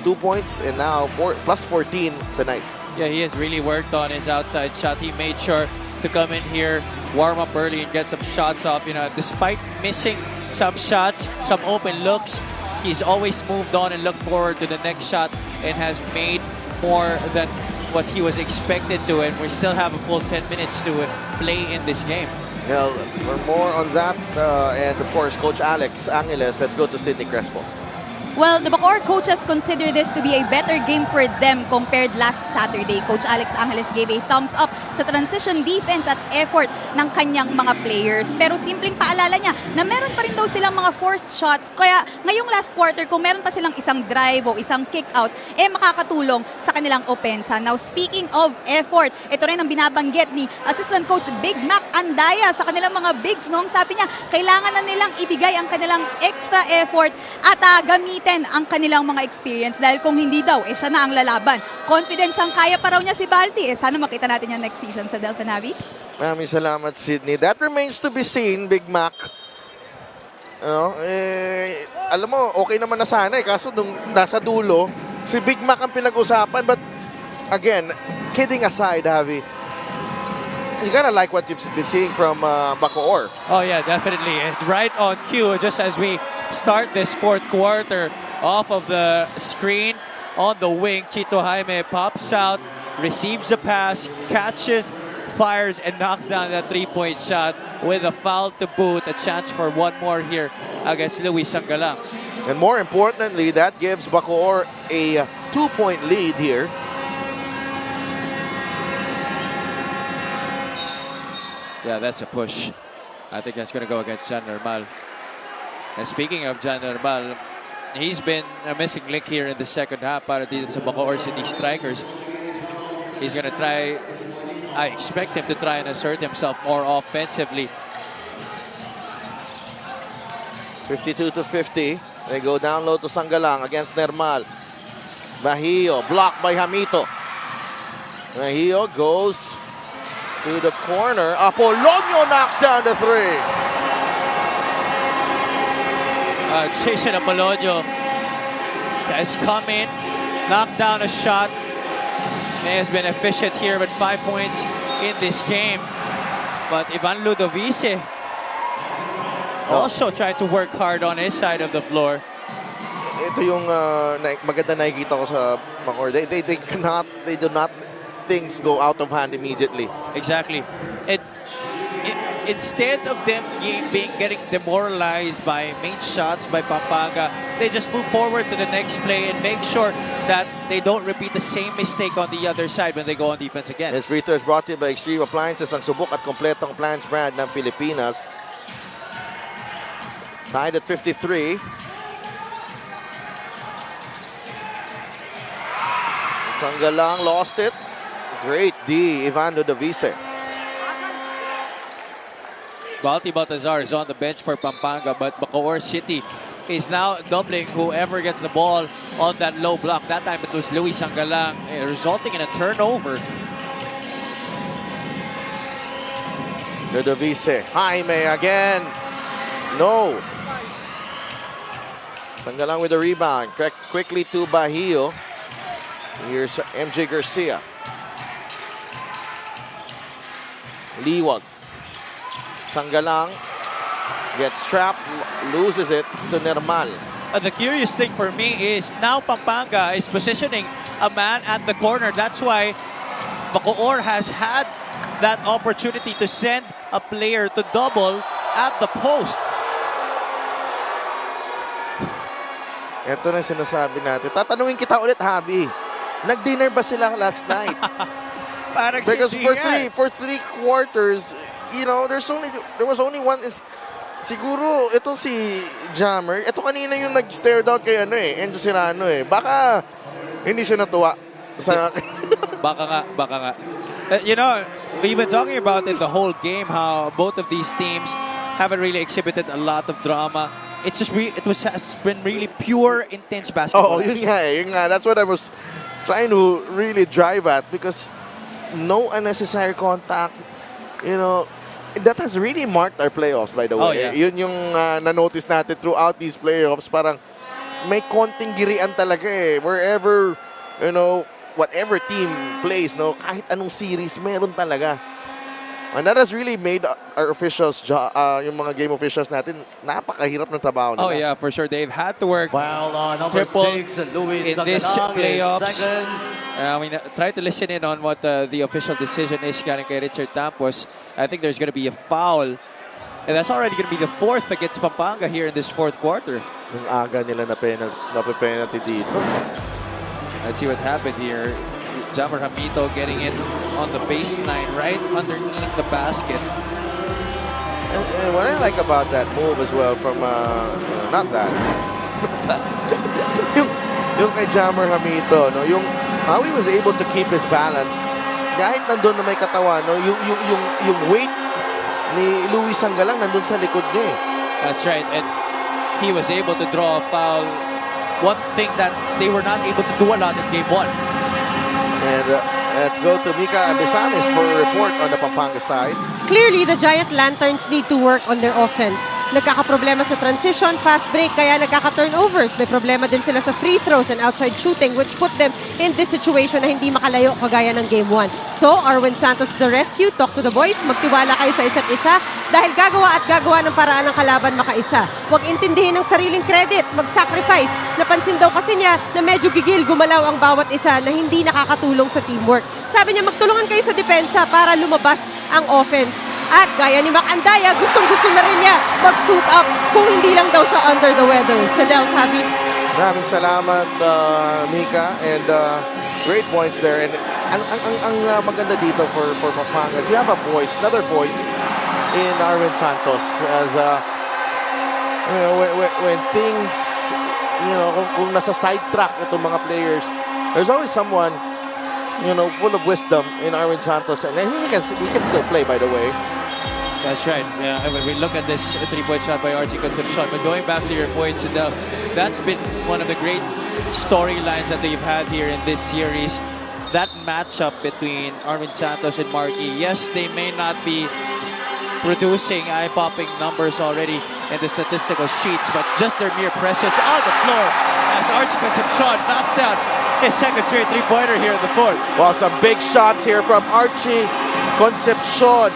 2 points and now plus 14 tonight. Yeah, he has really worked on his outside shot. He made sure to come in here, warm up early, and get some shots off. You know, despite missing some shots, some open looks, he's always moved on and looked forward to the next shot and has made more than what he was expected to, and we still have a full 10 minutes to play in this game. Well, for more on that, and of course, Coach Alex Angeles, let's go to Sidney Crespo. Well, the Bacoor coaches consider this to be a better game for them compared last Saturday. Coach Alex Angeles gave a thumbs up sa transition defense at effort ng kanyang mga players. Pero simpleng paalala niya na meron pa rin daw silang mga forced shots. Kaya ngayong last quarter, kung meron pa silang isang drive o isang kick out, makakatulong sa kanilang opensa. Now, speaking of effort, ito rin ang binabanggit ni Assistant Coach Big Mac Andaya sa kanilang mga bigs. No? Ang sabi niya, kailangan na nilang ibigay ang kanilang extra effort at gamitin ang kanilang mga experience dahil kung hindi daw, siya na ang lalaban. Confident siyang kaya pa raw niya si Balti. Sana makita natin yan next season sa Delta Navi. Maraming salamat, Sydney. That remains to be seen, Big Mac. Alam mo, okay naman na sana kaso nung nasa dulo, si Big Mac ang pinag-usapan. But again, kidding aside, Javi, you gotta like what you've been seeing from Bacoor. Oh yeah, definitely. It's right on cue just as we start this fourth quarter. Off of the screen on the wing, Chito Jaime pops out, receives the pass, catches, fires, and knocks down that three-point shot with a foul to boot. A chance for one more here against Luis Sangalang. And more importantly, that gives Bacoor a 2-point lead here. Yeah, that's a push. I think that's going to go against Jan Normal. And speaking of Jan Normal, he's been a missing link here in the second half para dito sa Bacoor City Strikers. He's going to try, I expect him to try and assert himself more offensively. 52-50. They go down low to Sangalang against Normal. Bahio, blocked by Hamito. Bahio goes to the corner. Apolonio knocks down the three. Jason Apolonio has come in, knocked down a shot. He has been efficient here with 5 points in this game. But Ivan Ludovice also tried to work hard on his side of the floor. Ito yung maganda nakikita ko sa Bacoor. They do not things go out of hand immediately. Exactly. Instead of them getting demoralized by main shots by Pampanga, they just move forward to the next play and make sure that they don't repeat the same mistake on the other side when they go on defense again. This free throw is brought to you by Extreme Appliances, ang subok at kompletong appliance brand ng Pilipinas. Tied at 53. Sangalang lost it. Great D, Ivan Ludovice. Balti Baltazar is on the bench for Pampanga, but Bacoor City is now doubling whoever gets the ball on that low block. That time it was Luis Sangalang, resulting in a turnover. Ludovice, Jaime again. No. Sangalang with the rebound. Quickly to Bahio. Here's MJ Garcia. Liwag. Sangalang gets trapped, loses it to Normal. The curious thing for me is now Pampanga is positioning a man at the corner. That's why Bacoor has had that opportunity to send a player to double at the post. Ito na sinasabi natin. Tatanungin kita ulit, Javi. Nag-dinner ba sila last night? Because for three quarters, you know, there was only one. Siguro ito si Jammer. Ito kanina yung nag-stare down kay Enzo Serrano Baka hindi siya natuwa sa Baka nga. You know, we've been talking about it the whole game how both of these teams haven't really exhibited a lot of drama. It's just has been really pure, intense basketball. Oh, yun nga. That's what I was trying to really drive at because no unnecessary contact. You know, that has really marked our playoffs, by the way. Oh, yeah. Yun yung na-notice natin throughout these playoffs. Parang may konting girian talaga Wherever, you know, whatever team plays, no, kahit anong series, meron talaga. And that has really made our officials, yung mga game officials natin, napakahirap ng trabaho nila. Oh yeah, for sure. They've had to work While number triple 6, Luis in this Sangalang playoffs. is second. Try to listen in on what the official decision is galing kay Richard Tampos. I think there's going to be a foul And that's already going to be the fourth against Pampanga here in this fourth quarter. Yung aga nila na-penalty dito. Let's see what happened here. Jammer Hamito getting it on the baseline, right underneath the basket. And what I like about that move as well from, not that, yung kay Jammer Hamito, no? Yung how he was able to keep his balance kahit nandun na may katawan, no? Yung weight ni Luis Sangalang nandun sa likod niya eh. That's right, and he was able to draw a foul. One thing that they were not able to do a lot in game 1. And let's go to Mika Abisanes for a report on the Pampanga side. Clearly, the Giant Lanterns need to work on their offense. Nagkakaproblema sa transition, fast break, kaya nagkaka-turnovers. May problema din sila sa free throws and outside shooting, which put them in this situation na hindi makalayo kagaya ng Game 1. So, Arwin Santos to the rescue. Talk to the boys. Magtiwala kayo sa isa't isa dahil gagawa ng paraan ng kalaban makaisa. Huwag intindihin ng sariling credit. Mag-sacrifice. Napansin daw kasi niya na medyo gigil gumalaw ang bawat isa na hindi nakakatulong sa teamwork. Sabi niya, magtulungan kayo sa depensa para lumabas ang offense. At gaya ni Mac Andaya, gustong-gusto na rin niya mag-suit up kung hindi lang daw siya under the weather. Sadel, Javi. Maraming salamat, Mika, and great points there. And ang maganda dito for Pampanga is you have a voice, another voice in Arwin Santos. As when things, kung nasa sidetrack itong mga players, there's always someone, full of wisdom in Arwin Santos, and he can still play, by the way. That's right. Yeah, when we look at this three-point shot by Archie Concepcion, but going back to your points, that's been one of the great storylines that they've had here in this series. That matchup between Arwin Santos and Marky. Yes, they may not be producing eye-popping numbers already in the statistical sheets, but just their mere presence on the floor as Archie Concepcion knocks down his second straight three-pointer here in the fourth. Well, some big shots here from Archie Concepcion,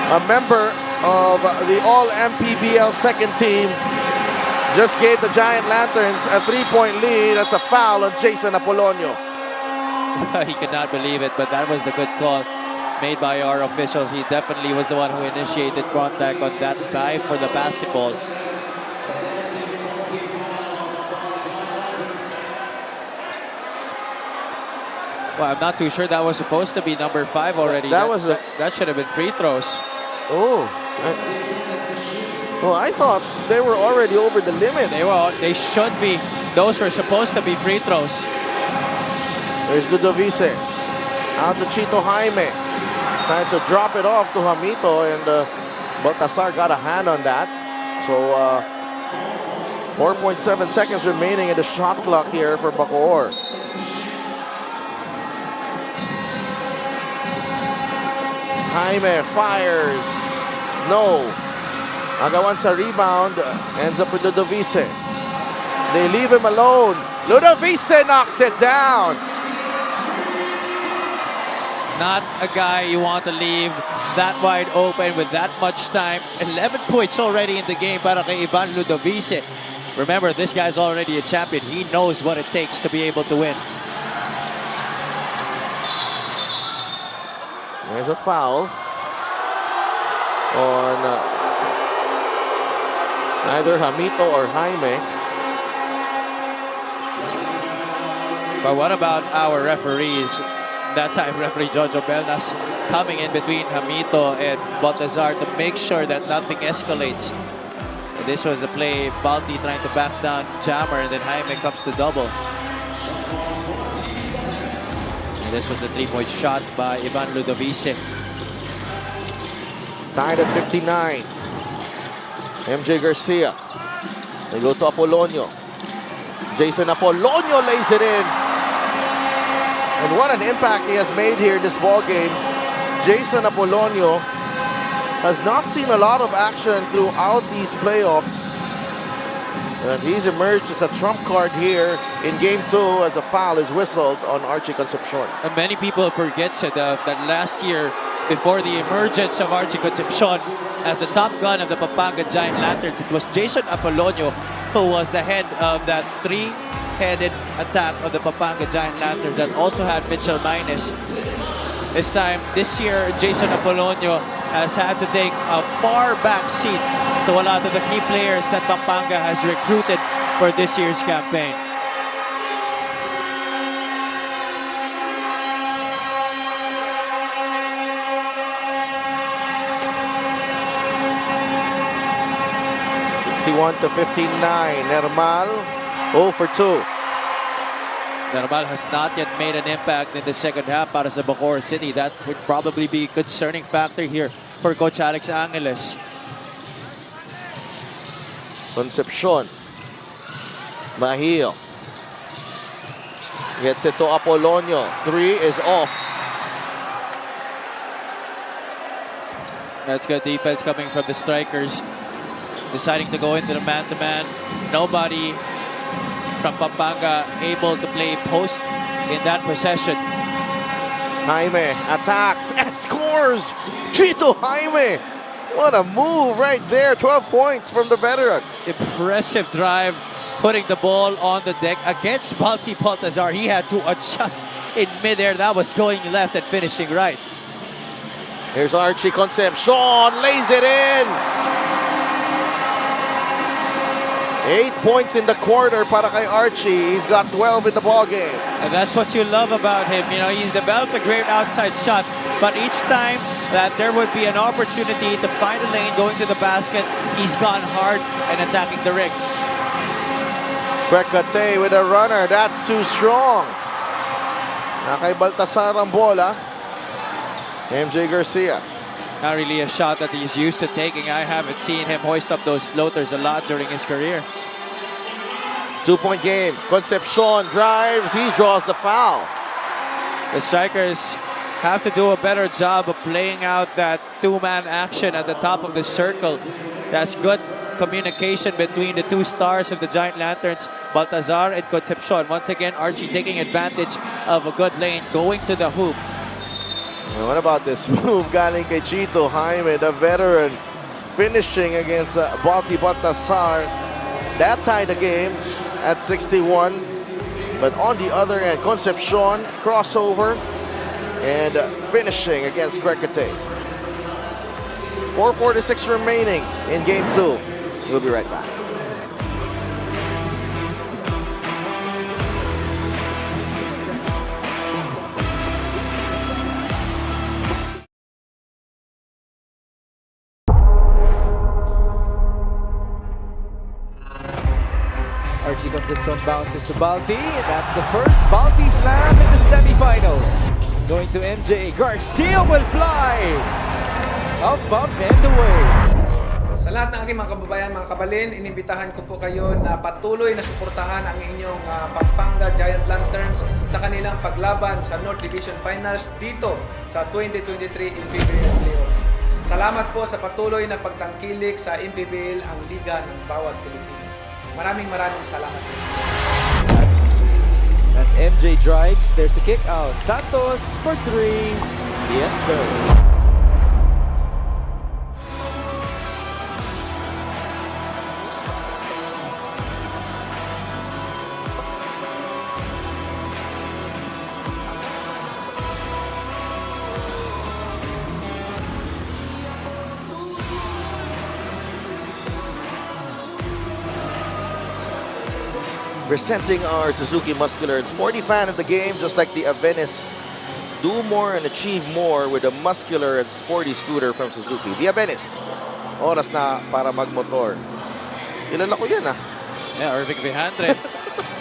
a member of the All-Mpbl second team. Just gave the Giant Lanterns a 3-point lead. That's a foul on Jason Apolonio. He could not believe it, but that was the good call made by our officials. He definitely was the one who initiated contact on that dive for the basketball. Well, I'm not too sure that was supposed to be number 5 already. That should have been free throws. Oh, well, I thought they were already over the limit. They should be. Those were supposed to be free throws. There's Ludovice. Out to Chito Jaime. Trying to drop it off to Hamito, and Baltasar got a hand on that. So 4.7 seconds remaining in the shot clock here for Bacoor. Jaime fires. No. Agawan sa rebound. Ends up with Ludovice. They leave him alone. Ludovice knocks it down. Not a guy you want to leave that wide open with that much time. 11 points already in the game para kay Ivan Ludovice. Remember, this guy's already a champion. He knows what it takes to be able to win. There's a foul on either Hamito or Jaime. But what about our referees? That time, referee Jojo Belnas coming in between Hamito and Baltazar to make sure that nothing escalates. And this was the play, Balti trying to back down Jammer, and then Jaime comes to double. And this was the three-point shot by Ivan Ludovice. Tied at 59. MJ Garcia. They go to Apolonio. Jason Apolonio lays it in. And what an impact he has made here in this ball game. Jason Apolonio has not seen a lot of action throughout these playoffs. And he's emerged as a trump card here in Game 2 as a foul is whistled on Archie Concepcion. And many people forget that last year, before the emergence of Archie Concepcion as the top gun of the Pampanga Giant Lanterns, it was Jason Apolonio who was the head of that three-headed attack of the Pampanga Giant Lanterns that also had Mitchell Minus. This year, Jason Apolonio has had to take a far back seat to a lot of the key players that Pampanga has recruited for this year's campaign. To 59, Nermal 0 for 2. Nermal has not yet made an impact in the second half para sa Bacoor City. That would probably be a concerning factor here for Coach Alex Angeles. Concepcion. Mahil. Gets it to Apolonio. 3 is off. That's good defense coming from the strikers. Deciding to go into the man-to-man. Nobody from Pampanga able to play post in that possession. Jaime attacks and scores! Chito Jaime! What a move right there. 12 points from the veteran. Impressive drive, putting the ball on the deck against Balti Baltazar. He had to adjust in midair. That was going left and finishing right. Here's Archie Concepcion. Lays it in. 8 points in the quarter para kay Archie. He's got 12 in the ballgame. And that's what you love about him. You know, he's developed a great outside shot, but each time that there would be an opportunity to find a lane going to the basket, he's gone hard and attacking the ring. Quecate with a runner. That's too strong. Na kay Baltasar ang bola. MJ Garcia. Not really a shot that he's used to taking. I haven't seen him hoist up those floaters a lot during his career. 2-point game. Concepcion drives. He draws the foul. The strikers have to do a better job of playing out that two-man action at the top of the circle. That's good communication between the two stars of the Giant Lanterns, Baltazar and Concepcion. Once again, Archie taking advantage of a good lane, going to the hoop. And what about this move galing kay Chito Jaime, the veteran, finishing against Balti Baltasar. That tied the game at 61. But on the other end, Concepcion, crossover, and finishing against Quecate. 4:46 remaining in Game 2. We'll be right back. Archie Concepcion bounces to Balti. That's the first Balti slam in the semifinals. Going to MJ. Garcia will fly. Up, up, and away. Sa lahat ng aking mga kababayan, mga kabalin, inimbitahan ko po kayo na patuloy na suportahan ang inyong Pampanga Giant Lanterns sa kanilang paglaban sa North Division Finals dito sa 2023 Mpbl Playoffs. Salamat po sa patuloy na pagtangkilik sa Mpbl, ang liga ng bawat Pilipino. Maraming salamat. As MJ drives, there's the kick out. Santos for 3. Yes, sir. Presenting our Suzuki Muscular and Sporty fan of the game, just like the Avenis. Do more and achieve more with a muscular and sporty scooter from Suzuki. The Avenis. Oras na para magmotor. Kilala ko yan Yeah, Irving Vejandre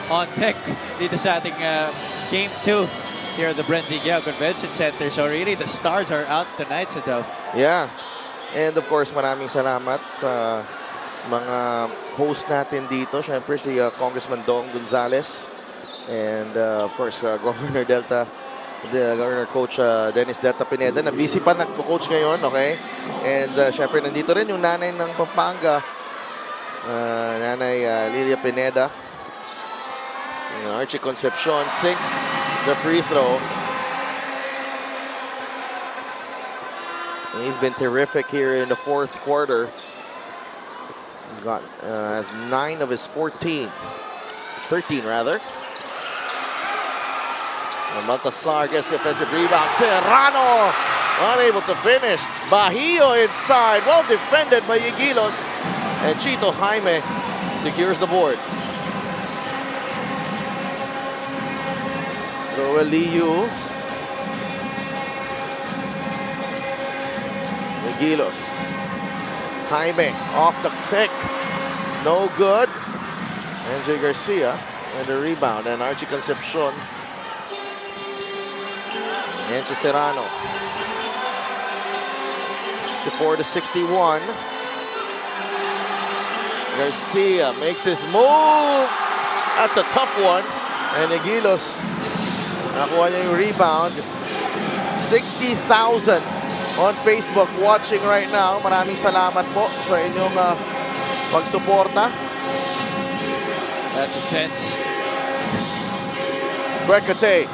on deck dito sa ating Game 2 here at the Brenziguel Convention Center. So really, the stars are out tonight, Sadov. Yeah. And of course, maraming salamat sa mga host natin dito. Siyempre si Congressman Dong Gonzales and of course Governor Governor Coach Dennis Delta Pineda na busy pa nagko-coach ngayon, okay? And siyempre nandito rin yung nanay ng Pampanga, Nanay Lilia Pineda. Archie Concepcion sinks the free throw. And he's been terrific here in the fourth quarter. Has 9 of his 13 rather. And Baltasar gets the offensive rebound. Serrano unable to finish. Bacoor inside, well defended by Igilos. And Chito Jaime secures the board. Roel Liu. Igilos. Jaime off the pick. No good. MJ Garcia and the rebound. And Archie Concepcion. Encho Serrano. 64-61. Garcia makes his move. That's a tough one. And Igilos, nakuha niya yung rebound. 60,000 on Facebook watching right now. Maraming salamat po sa inyong pagsuporta. That's intense. Kwekate.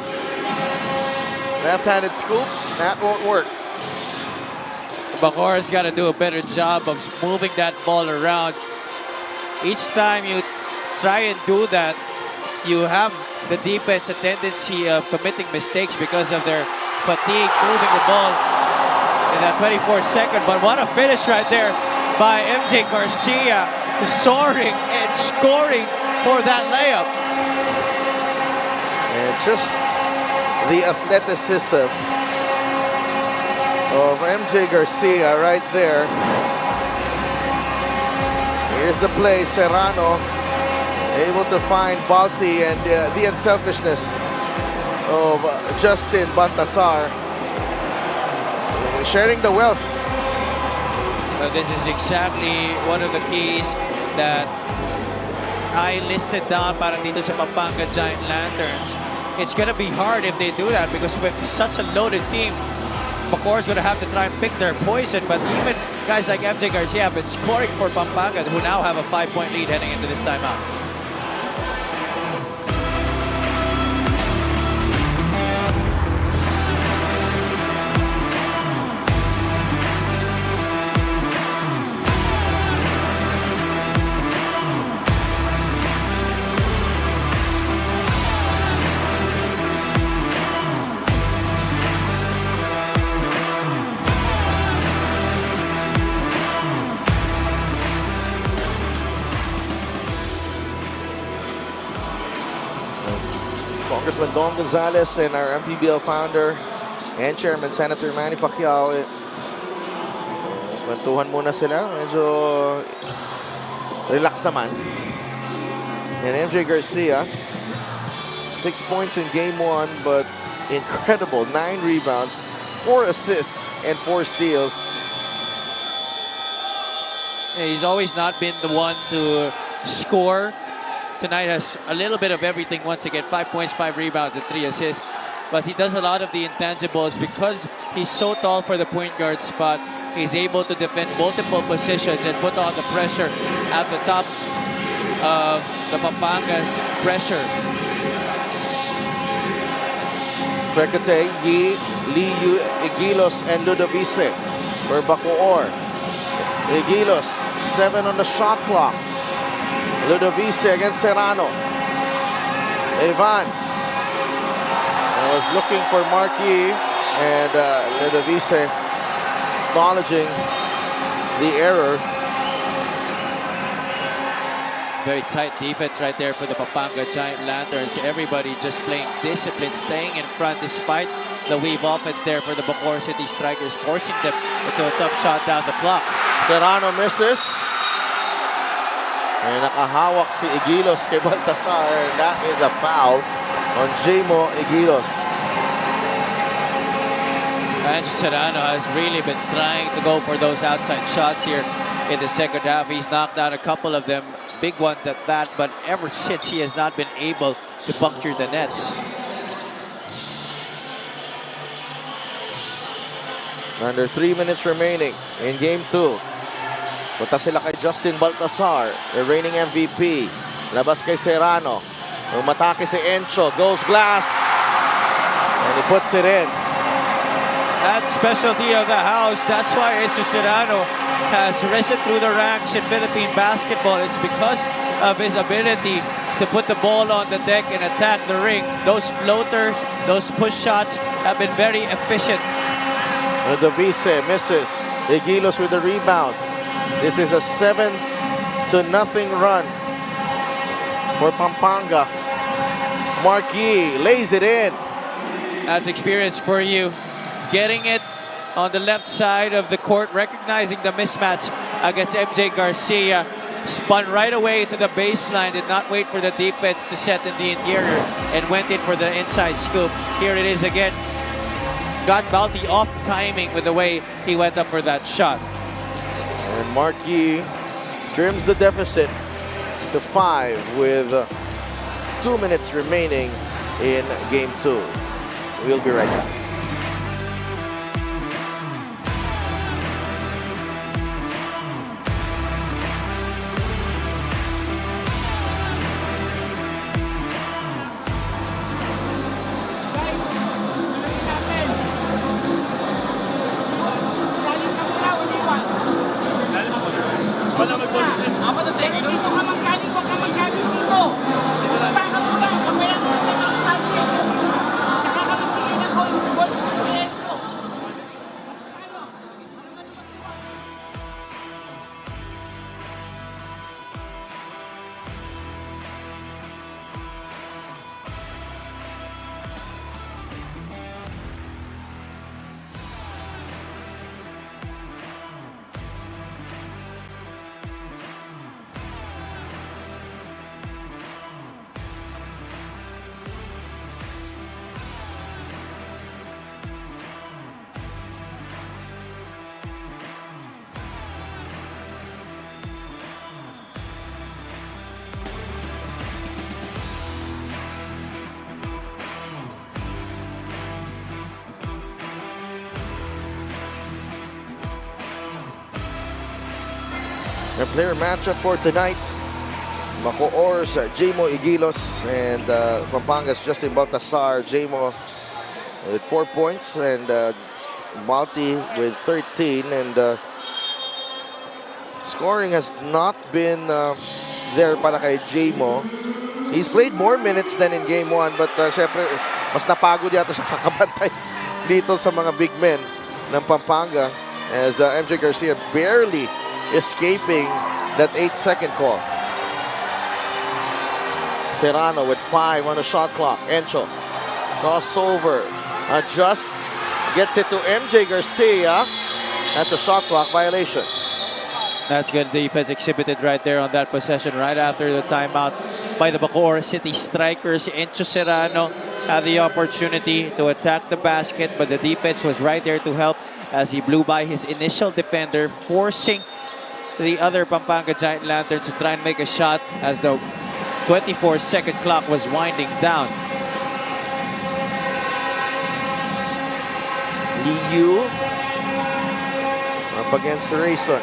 Left-handed scoop. That won't work. Bacoor has got to do a better job of moving that ball around. Each time you try and do that, you have the defense a tendency of committing mistakes because of their fatigue moving the ball in that 24-second. But what a finish right there by MJ Garcia, soaring and scoring for that layup. And just the athleticism of MJ Garcia right there. Here's the play. Serrano able to find Balti, and the unselfishness of Justin Baltasar sharing the wealth. Well, this is exactly one of the keys that I listed down para dito sa Pampanga Giant Lanterns. It's going to be hard if they do that because with such a loaded team, Bacoor is going to have to try and pick their poison, but even guys like MJ Garcia have been scoring for Pampanga, who now have a 5-point lead heading into this timeout. Congressman Don Gonzales and our Mpbl founder and chairman, Senator Manny Pacquiao. Kwentuhan muna sila. Medyo relax naman. And MJ Garcia, 6 points in game 1, but incredible. 9 rebounds, 4 assists, and 4 steals. Yeah, he's always not been the one to score. Tonight has a little bit of everything once again. 5 points, 5 rebounds, and 3 assists. But he does a lot of the intangibles because he's so tall for the point guard spot. He's able to defend multiple positions and put on the pressure at the top of the Pampanga's pressure. Kwekate, Yi, Liu, Igilos, and Ludovice for Bacoor. Igilos, 7 on the shot clock. Ludovice against Serrano. Ivan was looking for Marquis, and Ludovice acknowledging the error. Very tight defense right there for the Pampanga Giant Lanterns. Everybody just playing discipline, staying in front despite the weave offense there for the Bacoor City Strikers, forcing them into a tough shot down the block. Serrano misses. And nakahawak si Igilos kay Baltasar. And that is a foul on Jamo Igilos. Ancho Serrano has really been trying to go for those outside shots here in the second half. He's knocked out a couple of them, big ones at that, but ever since he has not been able to puncture the nets. Under 3 minutes remaining in game 2. Punta sila kay Justin Baltasar, the reigning MVP. Labas kay Serrano. Umatake si Encho, goes glass. And he puts it in. That specialty of the house, that's why Encho Serrano has risen through the ranks in Philippine basketball. It's because of his ability to put the ball on the deck and attack the ring. Those floaters, those push shots have been very efficient. The Vice misses. Igilos with the rebound. This is a 7-0 run for Pampanga. Marquis lays it in. That's experience for you. Getting it on the left side of the court, recognizing the mismatch against MJ Garcia. Spun right away to the baseline, did not wait for the defense to set in the interior, and went in for the inside scoop. Here it is again. Got Balti off timing with the way he went up for that shot. And Marquis trims the deficit to 5 with 2 minutes remaining in Game 2. We'll be right back. Our player matchup for tonight, Bacoor's Jamo Igilos and Pampanga's Justin Baltasar. Jamo with 4 points and Balti with 13. And scoring has not been there para kay Jamo. He's played more minutes than in Game 1, but syempre, mas napagod yata siya kakabantay dito sa mga big men ng Pampanga as MJ Garcia barely escaping that 8-second call. Serrano with 5 on the shot clock. Encho, crossover, adjusts, gets it to MJ Garcia. That's a shot clock violation. That's good defense exhibited right there on that possession right after the timeout by the Bacoor City Strikers. Encho Serrano had the opportunity to attack the basket, but the defense was right there to help as he blew by his initial defender, forcing the other Pampanga Giant Lanterns to try and make a shot as the 24-second clock was winding down. Liu up against Rayson.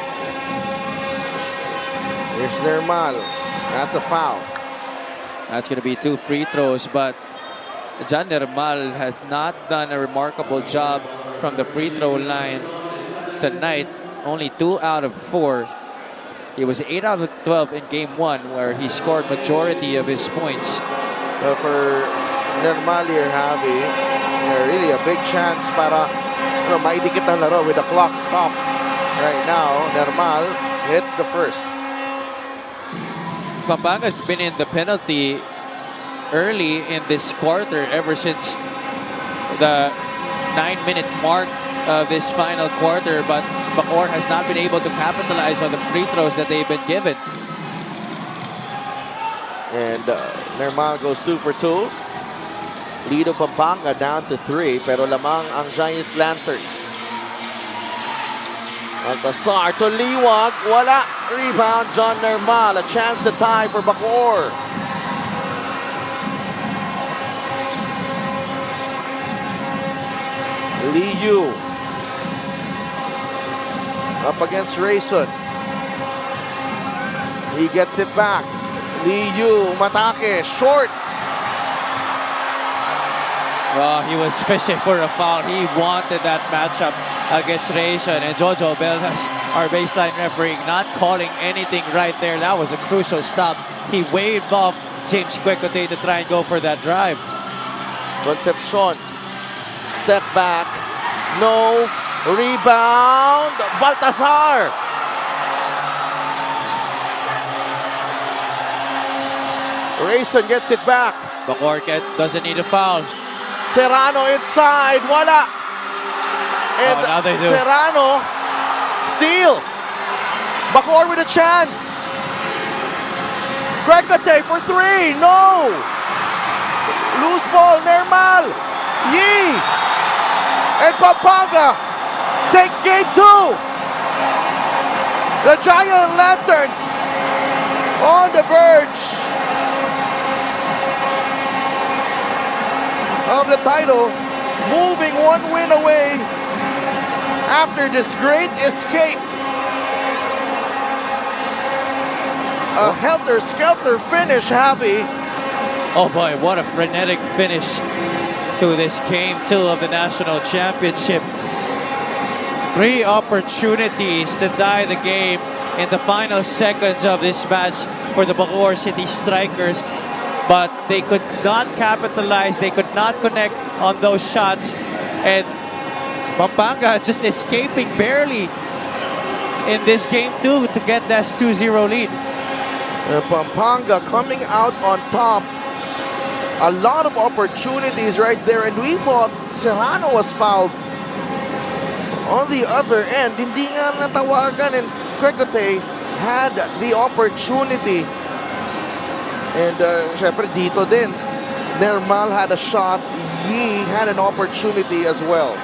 Here's Nermal. That's a foul. That's going to be 2 free throws, but John Nermal has not done a remarkable job from the free throw line tonight. Only 2 out of 4. He was 8 out of 12 in Game 1 where he scored majority of his points. For Nermal here, Javi, really a big chance para maidikit ang laro with the clock stopped. Right now, Nermal hits the first. Pampanga's been in the penalty early in this quarter ever since the 9-minute mark of this final quarter, but Bacoor has not been able to capitalize on the free throws that they've been given. And Nermal goes 2 for 2. Lead of Pampanga down to 3, pero lamang ang Giant Lanterns. Baltasar to Liwag, wala. Rebound, John Nermal. A chance to tie for Bacoor. Liu up against Rayson. He gets it back. Liu, matake, short. Well, he was fishing for a foul. He wanted that matchup against Rayson, and Jojo Bellas, our baseline referee, not calling anything right there. That was a crucial stop. He waved off James Quecote to try and go for that drive. Concepcion, step back, no, Rebound, Baltasar. Rayson gets it back. Bacoor doesn't need a foul. Serrano inside, wala. And now they do. Serrano, steal. Bacoor with a chance. Gregate for three, no. Loose ball, Nermal. Yee. And Pampanga takes game two. The Giant Lanterns on the verge of the title, moving one win away after this great escape. A helter-skelter finish, Javi. Oh boy, what a frenetic finish to this game 2 of the national championship. 3 opportunities to tie the game in the final seconds of this match for the Bacoor City Strikers, but they could not capitalize, they could not connect on those shots, and Pampanga just escaping barely in this game 2 to get that 2-0 lead. Pampanga coming out on top. A lot of opportunities right there, and we thought Serrano was fouled. On the other end, hindi nga natawagan, and Gregate had the opportunity. And syempre dito din, Nermal had a shot, Yee had an opportunity as well.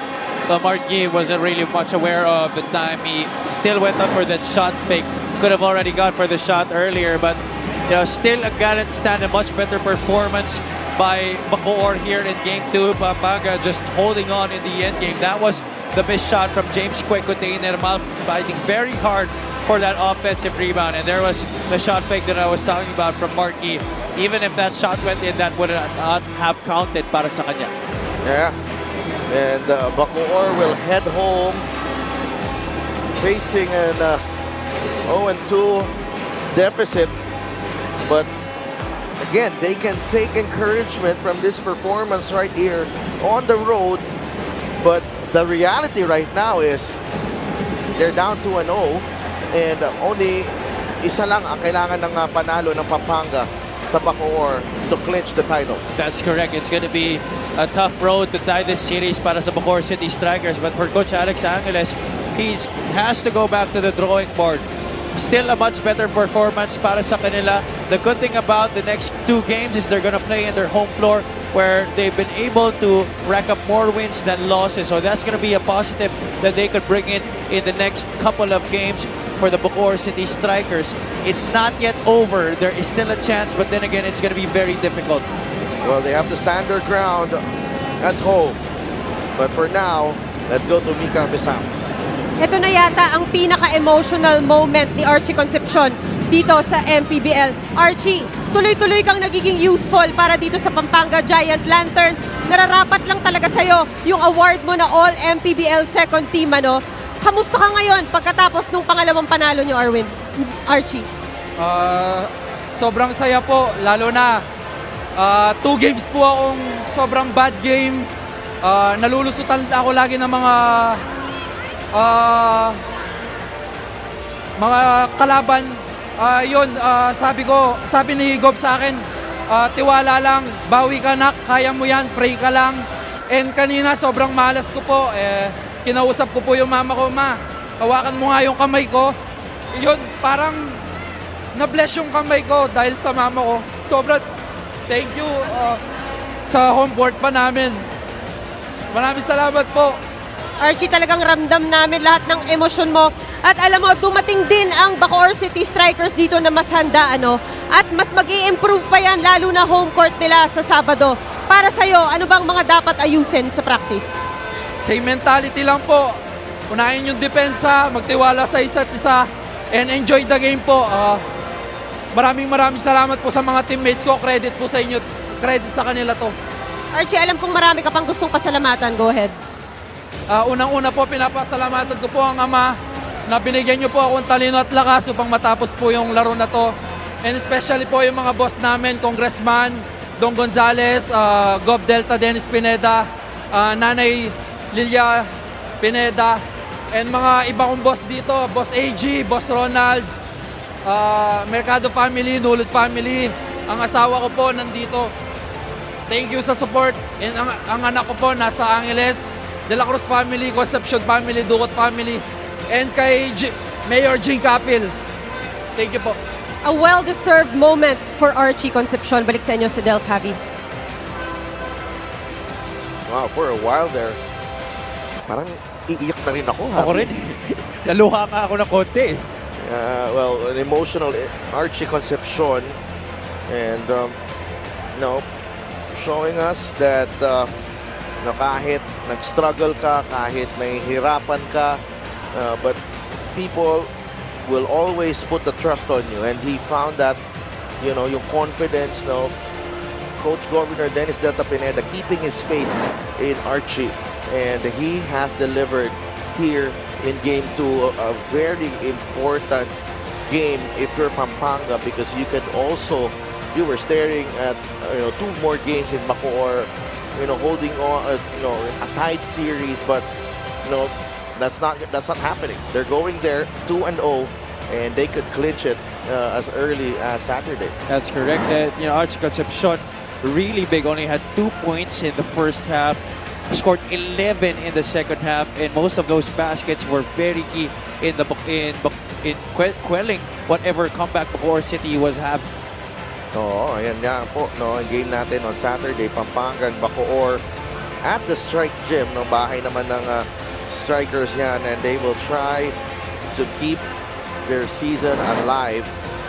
Mark Yee wasn't really much aware of the time. He still went up for that shot fake. Could have already gone for the shot earlier, but you know, still a gallant stand, a much better performance by Bacoor here in game 2. Pampanga just holding on in the end game. That was the missed shot from James Quecote. Nermal fighting very hard for that offensive rebound, and there was the shot fake that I was talking about from Markey. Even if that shot went in, that would not have counted para sa kanya. Yeah, and Bacoor will head home facing an 0-2 deficit, but again, they can take encouragement from this performance right here on the road. But the reality right now is they're down to 0, and only isa lang ang kailangan ng panalo ng Pampanga sa Bacoor to clinch the title. That's correct. It's going to be a tough road to tie this series para sa Bacoor City Strikers. But for Coach Alex Angeles, he has to go back to the drawing board. Still a much better performance para sa kanila. The good thing about the next 2 games is they're going to play in their home floor, where they've been able to rack up more wins than losses. So that's going to be a positive that they could bring in the next couple of games for the Bacoor City Strikers. It's not yet over. There is still a chance, but then again, it's going to be very difficult. Well, they have to stand their ground at home. But for now, let's go to Mika Besamos. Ito na yata ang pinaka-emotional moment ni Archie Concepcion dito sa MPBL. Archie, tuloy-tuloy kang nagiging useful para dito sa Pampanga Giant Lanterns. Nararapat lang talaga sa'yo yung award mo na All MPBL Second Team. Ano? Kamusta ka ngayon pagkatapos nung pangalawang panalo niyo, Archie? Sobrang saya po, lalo na 2 games po akong sobrang bad game. Nalulusutan ako lagi ng mga kalaban. Sabi ni Gob sa akin, tiwala lang, bawi ka nak, kaya mo yan, pray ka lang. And kanina sobrang malas ko po, kinausap ko po yung mama ko, ma, hawakan mo nga yung kamay ko. Yun, parang na-bless yung kamay ko dahil sa mama ko. Sobrang thank you sa home court pa namin. Maraming salamat po. Archie, talagang ramdam namin lahat ng emosyon mo. At alam mo, dumating din ang Bacoor City Strikers dito na mas handa, ano? At mas mag-i-improve pa yan, lalo na home court nila sa Sabado. Para sa'yo, ano bang mga dapat ayusin sa practice? Same mentality lang po. Unahin yung depensa, magtiwala sa isa't isa, and enjoy the game po. Maraming salamat po sa mga teammates ko. Credit po sa inyo. Credit sa kanila to. Archie, alam kong marami ka pang gustong pasalamatan. Go ahead. Unang-una po, pinapasalamatan ko po ang Ama na binigyan niyo po akong talino at lakas upang matapos po yung laro na to. And especially po yung mga boss namin, Congressman Dong Gonzales, Gov Delta Dennis Pineda, Nanay Lilia Pineda, and mga iba kong boss dito, Boss AG, Boss Ronald, Mercado family, Nulot family, ang asawa ko po nandito. Thank you sa support. And ang anak ko po nasa Angeles, De La Cruz family, Concepcion family, Ducot family, and kay Mayor Jing Capil. Thank you po. A well-deserved moment for Archie Concepcion. Balik sa inyo si Del Cavi. Wow, for a while there, parang iiyak na rin ako. Ako rin. Naluha nga ako ng konti. Well, an emotional Archie Concepcion, and showing us that kahit nag-struggle ka, kahit nahihirapan ka, but people will always put the trust on you, and he found that, yung confidence, Coach Governor Dennis Delta Pineda keeping his faith in Archie, and he has delivered here in Game 2, a very important game if you're Pampanga, because you were staring at 2 more games in Bacoor, holding on, a tied series, but that's not happening. They're going there 2-0, and they could clinch it as early as Saturday. That's correct. Archie Concepcion really big. Only had 2 points in the first half. Scored 11 in the second half, and most of those baskets were very key in quelling whatever comeback Bacoor City was having. Oo, ayan nga po, ang game natin on Saturday, Pampanga and Bacoor at the Strike Gym, bahay naman ng Strikers yan, and they will try to keep their season alive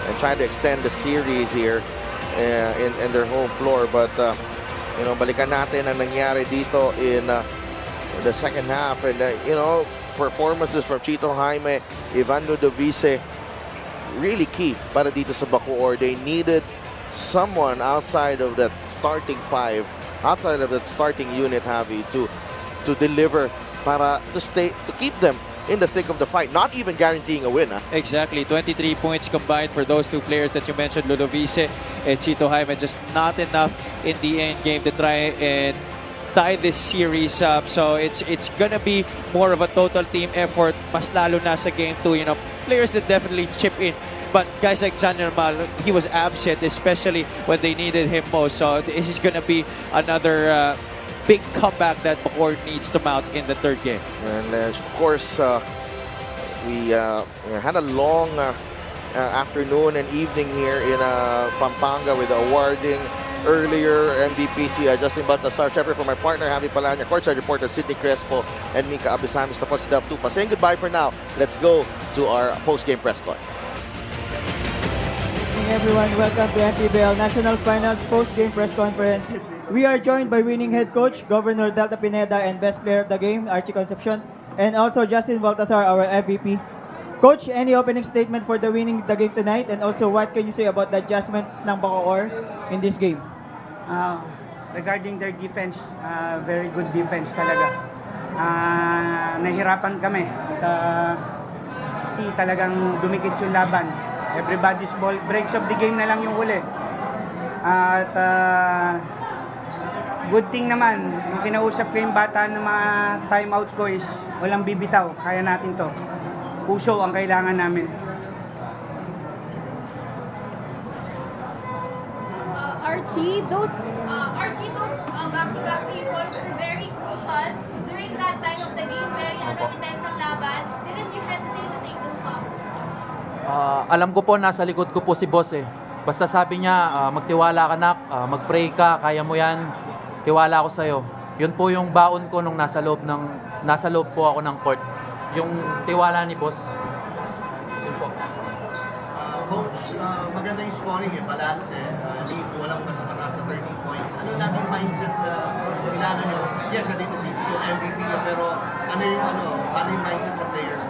and try to extend the series here in their home floor. But balikan natin ang nangyari dito in the second half, and performances from Chito Jaime, Ivan Ludovice, really key para dito sa Bacoor. They needed someone outside of that starting 5, outside of that starting unit, Javi, to deliver para to keep them in the thick of the fight, not even guaranteeing a win. Exactly, 23 points combined for those 2 players that you mentioned, Ludovice and Chito Jaime. Just not enough in the end game to try and tie this series up. So it's gonna be more of a total team effort, mas lalo na sa game 2. Players that definitely chip in. But guys like John Normal, he was absent, especially when they needed him most. So this is gonna be another big comeback that Bacoor needs to mount in the third game. And of course, we had a long afternoon and evening here in Pampanga with the awarding earlier MVPC Justin Baltasar. Siyempre for my partner, Javi Palanya, courtside reporter Sidney Crespo, and Mika Abisamis, tapos si Dub Tupa. Saying goodbye for now. Let's go to our post-game press con. Good evening, everyone. Welcome to Mpbl National Finals post-game press conference. We are joined by winning head coach, Governor Delta Pineda, and best player of the game, Archie Concepcion, and also Justin Baltasar, our MVP. Coach, any opening statement for the winning the game tonight, and also what can you say about the adjustments ng Bacoor in this game? Regarding their defense, very good defense talaga. Nahirapan kami. Kasi talagang dumikit yung laban. Everybody's ball. Breaks of the game na lang yung huli. At good thing naman, yung kinausap ko yung bata ng mga timeout ko is walang bibitaw. Kaya natin to. Puso ang kailangan namin. Archie, those back-to-back three points were very crucial during that time of the game. Very intense ang laban. Didn't you hesitate to take those shots? Alam ko po, nasa likod ko po si boss eh. Basta sabi niya, magtiwala ka nak, mag-pray ka, kaya mo yan, tiwala ako sa'yo. Yun po yung baon ko nung nasa loob po ako ng court. Yung tiwala ni boss. Yun po. Coach, maganda yung scoring balance lead, walang mas mataas sa 30 points. Ano laging mindset pinano nyo? Yes, dito si yung MVP pero paano yung mindset sa players?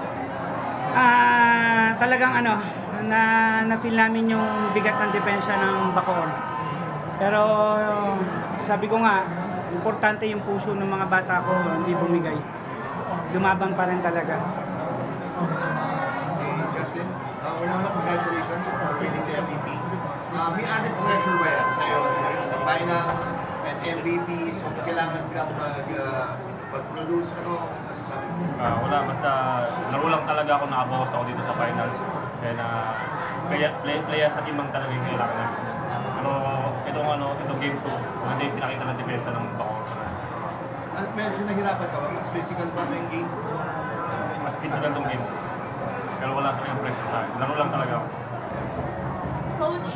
Talagang na-feel namin yung bigat ng depensa ng Bacoor. Pero sabi ko nga, importante yung puso ng mga bata ko, hindi bumigay. Lumaban pa rin talaga. Okay, Justin, una-una congratulations for winning the MVP. May added pressure ba yan sa'yo? Nakita sa finals and MVP, so kailangan ka mag-produce, masasabi? Wala, basta laro lang talaga ako, nakabox ako dito sa finals. And play as a team lang talaga yung kailangan namin. Pero itong game 2, maganda yung pinakita ng depensa ng Bacoor. At medyo nahirapan ka ba? Mas physical ba yung game? Mas physical tong game. Pero wala talagang pressure sa akin. Laro lang talaga ako. Coach,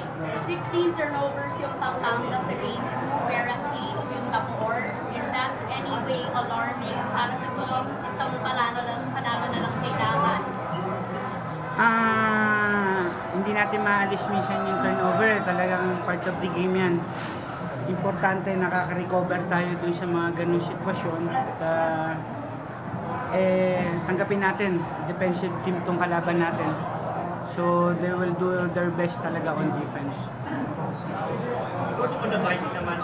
16 turnovers yung Pampanga sa game 2, whereas 8 yung Bacoor. Is that anyway alarming para sa team? Isang panalo na lang kailangan. Hindi natin maalis minsan yung turnover. Talagang part of the game yan. Importante nakaka-recover tayo dun sa mga ganung sitwasyon. At tanggapin natin, defensive team tong kalaban natin. So they will do their best talaga on defense. Coach, on the Viking naman,